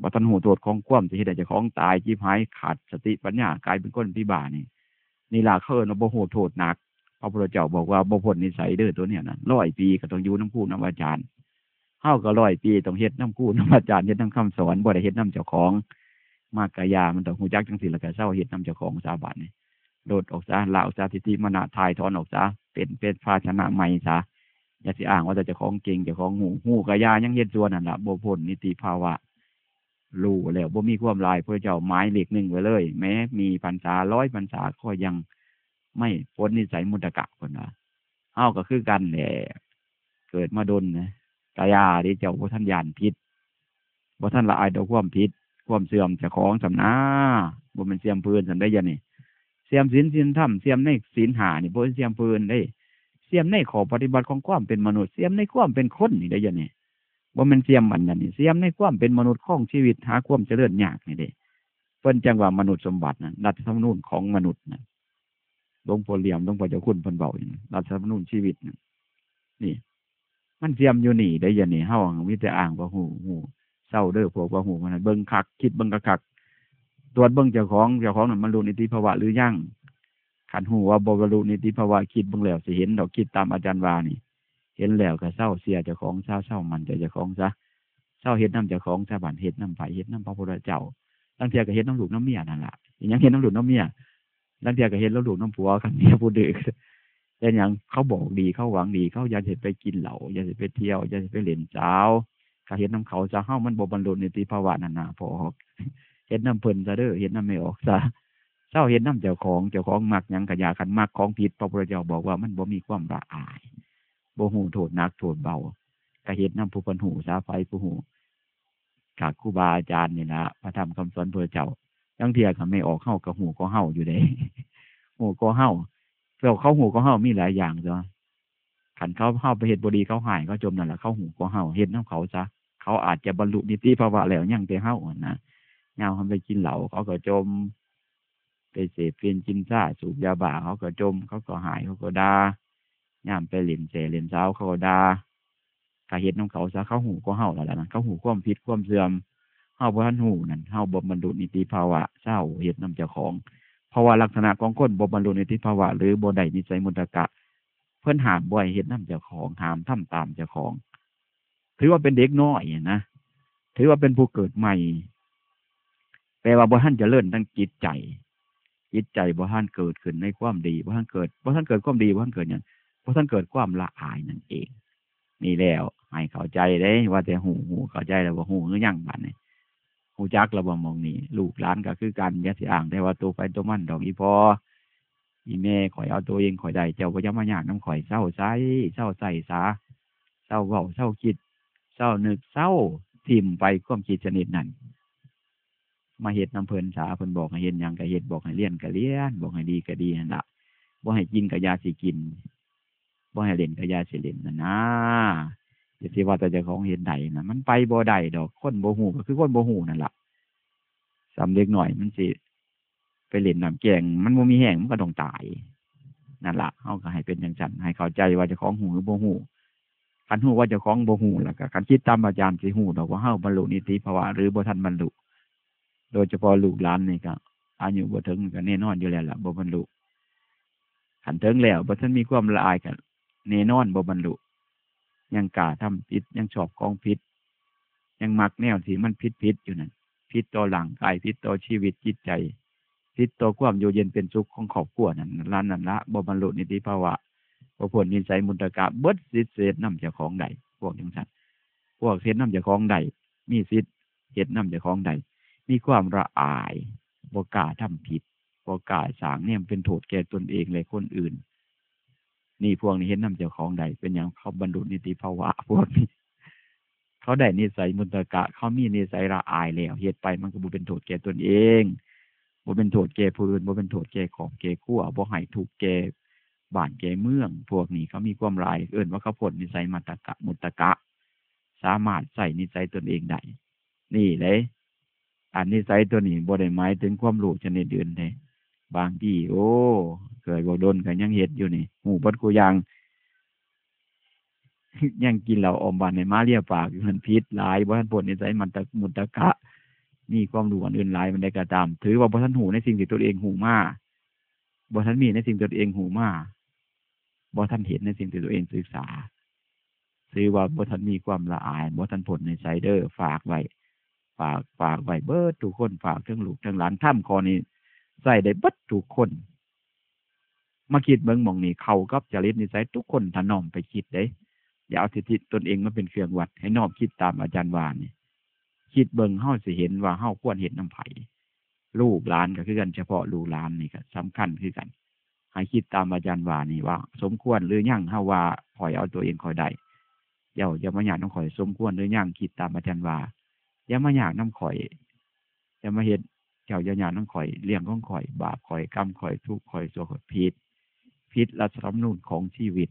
บ่ทันหูโทษของความที่เฮ็ดให้เจ้าของตายจิบหายขาดสติปัญญากลายเป็นคนพิบ้านี่ นี่ล่ะเขาเอิ้นว่าบ่โหดโทษหนักพระพุทธเจ้าบอกว่าบ่พ้นนิสัยเด้อตัวเนี้ยนะ100 ปีก็ต้องอยู่น้ำครูน้ำอาจารย์เฮาก็100 ปีต้องเฮ็ดน้ำครูน้ำอาจารย์เฮ็ดน้ำคำสอนบ่ได้เฮ็ดน้ำเจ้าของมากกะยามันต้องฮู้จักจังซี่แล้วก็เซาเฮ็ดน้ำเจ้าของซะบัดนี้โดดออกซะละออกซะทิฏฐิมานะทายถอนออกซะเป็นภาชนะใหม่ซะอย่าสิอ้างว่าเจ้าของเก่งเจ้าของฮู้กะยายังเฮ็ดส่วนนั่นล่ะบ่พ้นนิติภาวะรู้แล้วบ่มีความลายพระเจ้าหมายเลข1ไว้เลยแม้มีพรรษา100พรรษาก็ยังไม่พ้นนิสัยมุตตะเพิ่นว่าเฮาก็คือกันแหละเกิดมาดนนะกายาที่เจ้าบ่ทันย่านผิดบ่ทันละอายต่อความผิดความเสื่อมเจ้าของสำนาบ่แม่นเสื่อมพื้นซั่นได้ยะนี่เสื่อมศีลธรรมเสื่อมในศีล5นี่บ่เสื่อมพื้นได้เสื่อมในข้อปฏิบัติของความเป็นมนุษย์เสื่อมในความเป็นคนนี่ได้ยะนี่บ่แม่นเสื่อมอันนั้นนี่เสื่อมในความเป็นมนุษย์ของชีวิตหาความเจริญยากนี่เด้เพิ่นจังว่ามนุษย์สมบัติน่ะรัฐธรรมนูญของมนุษย์น่ะหลวงพ่อเหลี่ยมหลวงพ่อเจ้าคุณเพิ่นเว้าอย่างรัฐธรรมนูญชีวิตนี่มันเสื่อมอยู่นี่ได้ยะนี่เฮามีแต่อ้างว่าฮู้เศร้าเด้อพวกว่าฮู้มันเบิ่งคักคิดเบิ่งคักตรวจเบิ่งเจ้าของนั้นบรรลุนิติภาวะหรือยังคันฮู้ว่าบ่บรรลุนิติภาวะคิดเบิ่งแล้วสิเห็นดอกคิดตามอาจารย์ว่านี่เห็นแล้วก็เศร้าเสียเจ้าของเศร้ามันเจ้าของซะเศร้าเฮ็ดนำเจ้าของซะบัดเฮ็ดนำไผเฮ็ดนำพระพุทธเจ้าบางเที่ยก็เฮ็ดน้ำลูกน้ำเมียนั่นล่ะอีหยังเฮ็ดน้ำลูกน้ำเมียบางเที่ยก็เฮ็ดแล้วลูกน้ำผัวคันเมียผู้ดื้อแต่หยังเขาบอกดีเขาหวังดีเขาอย่าสิไปกินเหล้าอย่าสิไปเที่ยวอย่าสิไปเล่นสาวก็เฮ็ดนำเขาซะเฮามันบ่บรรลุนิติภาวะนั่นน่ะพอเฮ็ดนำเพิ่นซะเด้อเฮ็ดนำไม่ออกซะเศร้าเฮ็ดนำเจ้าของมักหยังก็อย่าคันมักของผิดพระพุทธเจ้าบอกว่ามันบ่มีความละอายบ่ฮู้โทษหนักโทษเบาก็เฮ็ดนำผู้เพิ่นฮู้ซะไผผู้ฮู้กครูบาอาจารย์นี่ล่ะพระธรรมคำสอนพระเจ้าจังเที่ยก็ไม่ออกเฮาก็ฮู้ก็เฮาอยู่เด้ฮู้ก็เฮาแล้วเขาฮู้ก็เฮามีหลายอย่างจ้ะคันเขาเฮาไปเฮ็ดบ่ดีเขาหายเขาจมนั่นล่ะเขาฮู้ก็เฮาเฮ็ดนำเขาซะเขาอาจจะบรรลุนิติภาวะแล้วยังแต่เฮานะยามเขาไปกินเหล้าเขาก็จมไปเสพเป็นกินซ่าสูบยาบ้าเขาก็จมเขาก็หายเขาก็ด่ายามไปเล่นเล่นสาวเขาก็ด่าก็เฮ็ดนำเขาซะเขาฮู้ก็เฮาแล้วล่ะเขาฮู้ความผิดความเสื่อมเฮาบ่ทันฮู้นั่นเฮาบ่บรรลุนิติภาวะเศร้าเฮ็ดนำเจ้าของเพราะว่าลักษณะของคนบ่บรรลุนิติภาวะหรือบ่ได้นิสัยมุตตะเพิ่นห้ามบ่ให้เฮ็ดนำเจ้าของห้ามทำตามเจ้าของถือว่าเป็นเด็กน้อยนะถือว่าเป็นผู้เกิดใหม่แปลว่าบ่ทันเจริญทั้งจิตใจบ่ทันเกิดขึ้นในความดีบ่ทันเกิดความดีบ่ทันเกิดหยังบ่ทันเกิดความละอายนั่นเองนี่แล้วให้เข้าใจเด้ว่าแต่ฮู้เข้าใจแล้วบ่ฮู้คือหยังบัดนี้ฮู้จักแล้วบ่มองนี่ลูกหลานก็คือกันอย่าสิอ้างได้ว่าตัวไปตัวมันดอกอีพออีแม่ข่อยเอาตัวเองข่อยได้เจ้าบ่อย่ามายากนำข่อยเศร้าใส่ซาเศร้าเว้าเศร้าคิดเศร้านึกเศร้าทิ่มไปความคิดชนิดนั้นมาเฮ็ดน้ำเพิ่นสาเพิ่นบอกให้เฮ็ดหยังก็เฮ็ดบอกให้เรียนก็เรียนบอกให้ดีก็ดีนั่นล่ะบ่ให้กินก็อย่าสิกินบ่ให้เล่นก็อย่าสิเล่นนั่นนะอย่าสิว่าแต่เจ้าของเฮ็ดได้น่ะมันไปบ่ได้ดอกคนบ่ฮู้ก็คือคนบ่ฮู้นั่นล่ะสำเด็กน้อยมันสิไปเล่นน้ำแกงมันบ่มีแห้งมันก็ต้องตายนั่นล่ะเฮาก็ให้เป็นจังซั่นให้เข้าใจว่าเจ้าของฮู้หรือบ่ฮู้คันฮู้ว่าเจ้าของบ่ฮู้แล้วก็คันคิดตามอาจารย์สิฮู้ดอกว่าเฮาบรรลุนิติภาวะหรือบ่ทันบรรลุโดยเฉพาะลูกหลานนี่ก็อายุบ่ถึงก็แน่นอนอยู่แล้วล่ะบ่บรรลุคันถึงแล้วบ่ทันมีความละอายก็แน่นอนบ่บรรลุยังกล้าทำผิดยังชอบของผิดยังมักแนวที่มันผิดอยู่นั่นผิดต่อร่างกายผิดต่อชีวิตจิตใจผิดต่อความอยู่เย็นเป็นสุขของครอบครัวนั่นละบ่บรรลุนิติภาวะบ่พ้นนิสัยมุตตะเบิดสิทธิ์เสพนำเจ้าของใดพวกจังซั่นพวกเสพนำเจ้าของใดมีสิทธิ์เฮ็ดนำเจ้าของใดมีความละอายบ่กล้าทำผิดบ่กล้าสร้างเนี่ยเป็นโทษแก่ตนเองและคนอื่นนี่พวกนี้เห็นนำเจ้าของใดเป็นอย่างเขาบรรลุนิติภาวะพวกนี้เขาได้นิสัยมุตตะเขามีนิสัยละอายแล้วเฮ็ดไปมันก็บ่เป็นโทษแก่ตนเองบ่เป็นโทษแก่ผู้อื่นบ่เป็นโทษแก่ครอบแก่ครัวบ่ให้ทุกข์แก่บ้านแก่เมืองพวกนี้เขามีความละอายเอิ้นว่าเขาพ้นนิสัยมุตตะสามารถใส่นิสัยตนเองได้นี่เลยอันนิสัยตัวนี้บ่ได้หมายถึงความรู้ชนิดอื่นเด้บางทีโอ้เคยบ่โดนก็ยังเฮ็ดอยู่นี่ฮู้บ่กูอย่าง ยังกินเหล้าอมบานในมาเรียปากอยู่มันผิดหลายบ่ทันพ้นนิสัยมุตตะมีความรู้อันอื่นหลายมันได้ก็ตามถือว่าบ่ทันฮู้ในสิ่งที่ตัวเองฮู้มา บ่ทันมีในสิ่งที่ตัวเองหูมาบ่ทันเห็นในสิ่งที่ตัวเองศึกษาซื้อว่าบ่ทันมีความละอายบ่ทันผลในไซเดอร์ฝากไว้ฝากไว้เบิดทุกคนฝากทั้งลูกทั้งหลานถ้ำคอนี้ใส่ได้เบิดทุกคนมาคิดเบิ่งหม่องนี้เข้ากับจริตนิสัยทุกคนถ้าน้อมไปคิดเด้อย่าเอาทิฏฐิตนเองมาเป็นเครื่องวัดให้น้อมคิดตามอาจารย์วานี่คิดเบิ่งเฮาสิเห็นว่าเฮาควรเฮ็ดนำไผลูกหลานก็คือกันเฉพาะลูกหลานนี่ก็สำคัญคือกันให้คิดตามอาจารย์วานี่ว่าสมควรหรือยังเฮาว่าข่อยเอาตัวเองข่อยได้อย่ามาอยากนำข่อยสมควรหรือยังคิดตามอาจารย์วาอย่ามาอยากนำข่อยอย่ามาเฮ็ดเจ้าอย่าอยากนำข่อยเลี้ยงของข่อยบาปข่อยกรรมข่อยทุกข์ข่อยชั่วข่อยผิดรัฐธรรมนูญของชีวิต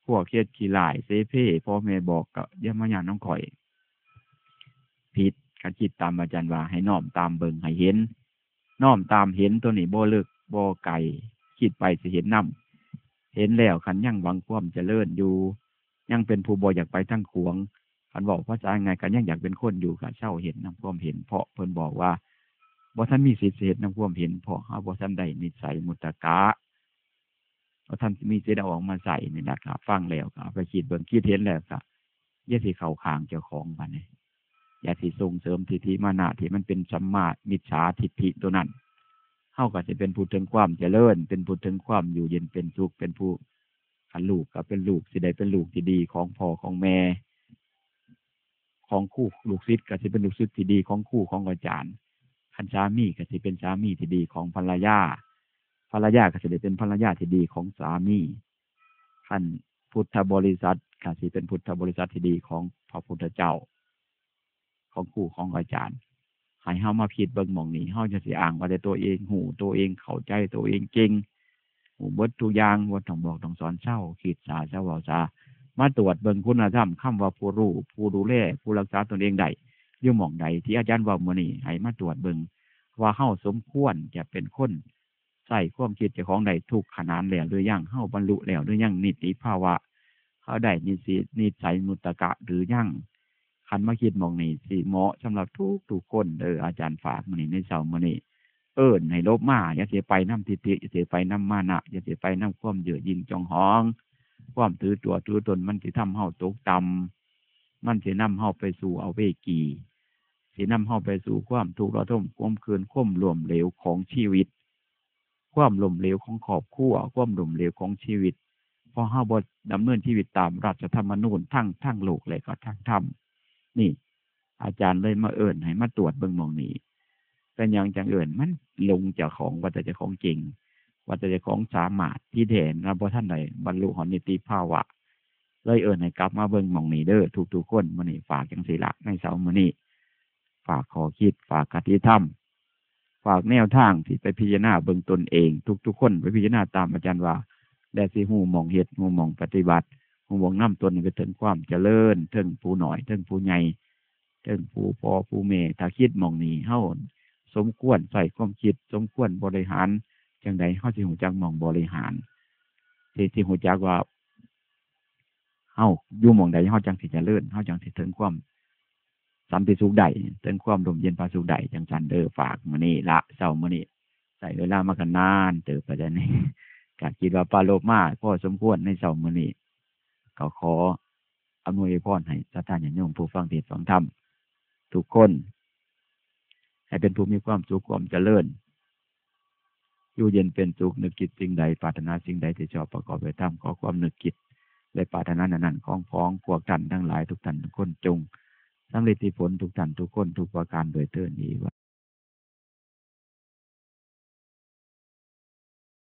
พวกเครียดขี้หลายเสเพพ่อแม่บอกก็อย่ามาอยากนำข่อยผิดการคิดตามอาจารย์ว่าให้น้อมตามเบิ่งให้เห็นน้อมตามเห็นตัวนี้บ่ลึกบ่ไกลคิดไปสิเห็นนำเห็นแล้วคันยังหวังความเจริญอยู่ยังเป็นผู้บ่อยากไปทั้งขวงคันบอกภาษาไงกันยังอยากเป็นคนอยู่ก็เช่าเห็นนำความเห็นเพราะเพิ่นบอกว่าบ่ทันมีสิทธิ์เห็นนำความเห็นเพราะเฮาบ่ทันได้นิสัยมุตตะกะบ่ทันมีสิทธิ์เอาออกมาใส่นี่นะครับฟังแล้วก็ไปคิดเบิ่งคิดเห็นแล้วก็อย่าสิเข้าข้างเจ้าของบัดนี้อย่าสิส่งเสริมทิฏฐิมานะที่มันเป็นสัมมามิจฉาทิฏฐิตัวนั้นเฮาก็สิเป็นผู้ถึงความเจริญเป็นผู้ถึงความอยู่เย็นเป็นสุขเป็นผู้คันลูกก็เป็นลูกสิได้เป็นลูกที่ดีของพ่อของแม่ของครูลูกศิษย์ก็สิเป็นลูกศิษย์ที่ดีของครูของอาจารย์คันสามีก็สิเป็นสามีที่ดีของภรรยาก็สิได้เป็นภรรยาที่ดีของสามีคันพุทธบริษัทก็สิเป็นพุทธบริษัทที่ดีของพระพุทธเจ้าของครูของอาจารย์ให้เฮามาคิดเบิ่งหม่องนี้เฮาจะสิอ้างว่าแต่ตัวเองหูตัวเองเข้าใจตัวเองเก่งหูเบิดทุกอย่างบ่ต้องบอกต้องสอนเช้าคิดซาเช้าเว้าซามาตรวจเบิ่งคุณธรรมคำว่าผู้รู้ผู้ดูแลผู้รักษาตนเองได้อยู่หม่องใดที่อาจารย์เว้ามื้อนี้ให้มาตรวจเบิ่งว่าเฮาสมควรจะเป็นคนใส่ความคิดเจ้าของได้ทุกขนาดแล้วหรือยังเฮาบรรลุแล้วหรือยังนิติภาวะเฮาได้นิสัยมุตตะกะหรือยังคันมาคิดหม่องนี้สิเหมาะสำหรับทุกคนอาจารย์ฝากมื้อนี้ในเช้ามื้อนี้เอิ้นให้ลบมาอย่าเสียไปนำทิฏฐิอย่าเสียไปนำมานะอย่าเสียไปนำความเย่อหยิ่งจองหองความถือตัวถือตนมันสิทำเฮาตกต่ำมันสินำเฮาไปสู่อเวกีสินำเฮาไปสู่ความทุกข์ระทมความคืนความล้มเหลวของชีวิตความล้มเหลวของครอบครัวความล้มเหลวของชีวิตเพราะเฮาบ่ดำเนินชีวิตตามรัฐธรรมนูญทั้งโลกและก็ทั้งธรรมนี่อาจารย์เลยมาเอิ้นให้มาตรวจเบิ่งหม่องนี้เป็นอย่างจังเอิ้นมันลงจากของว่าแต่เจ้าของจริงว่าแต่เจ้าของสามารถที่แท้นะบ่ทันได้บรรลุหนิติภาวะเลยเอิ้นให้กลับมาเบิ่งหม่องนี้เด้อทุกๆคนมื้อนี้ฝากจังซี่ล่ะในเช้ามื้อนี้ฝากขอคิดฝากคติธรรมฝากแนวทางที่ไปพิจารณาเบิ่งตนเองทุกๆคนไปพิจารณาตามอาจารย์ว่าและสิฮู้หม่องเฮ็ดฮู้หม่องปฏิบัติฮู้หม่องนำตนไปถึงความเจริญถึงผู้น้อยถึงผู้ใหญ่ถึงผู้พ่อผู้แม่ถ้าคิดหม่องนี้เฮาสมควรใส่ความคิดสมควรบริหารจังใดเฮาสิฮู้จักหม่องบริหารสิฮู้จักว่าเฮาอยู่หม่องใดเฮาจังสิเจริญเฮาจังสิถึงความสันติสุขได้ถึงความร่มเย็นผาสุขได้จังซั่นฝากมื้อนี้ละเช้ามื้อนี้ใช้เวลามากันนานเติบประเด็นนี้ก็คิดว่าปรารภมาพอสมควรในเช้ามื้อนี้ก็ขออำนวยพรให้ศรัทธาญาติโยมผู้ฟังเทศน์ฟังธรรมทุกคนให้เป็นผู้มีความสุขความเจริญอยู่เย็นเป็นสุขนึกคิดสิ่งใดปรารถนาสิ่งใดที่ชอบประกอบไปตามขอความนึกคิดและปรารถนานั้นของพ้องพวกท่านทั้งหลายทุกท่านทุกคนจงสำเร็จผลทุกท่านทุกคนทุกประการโดยเถิดนี้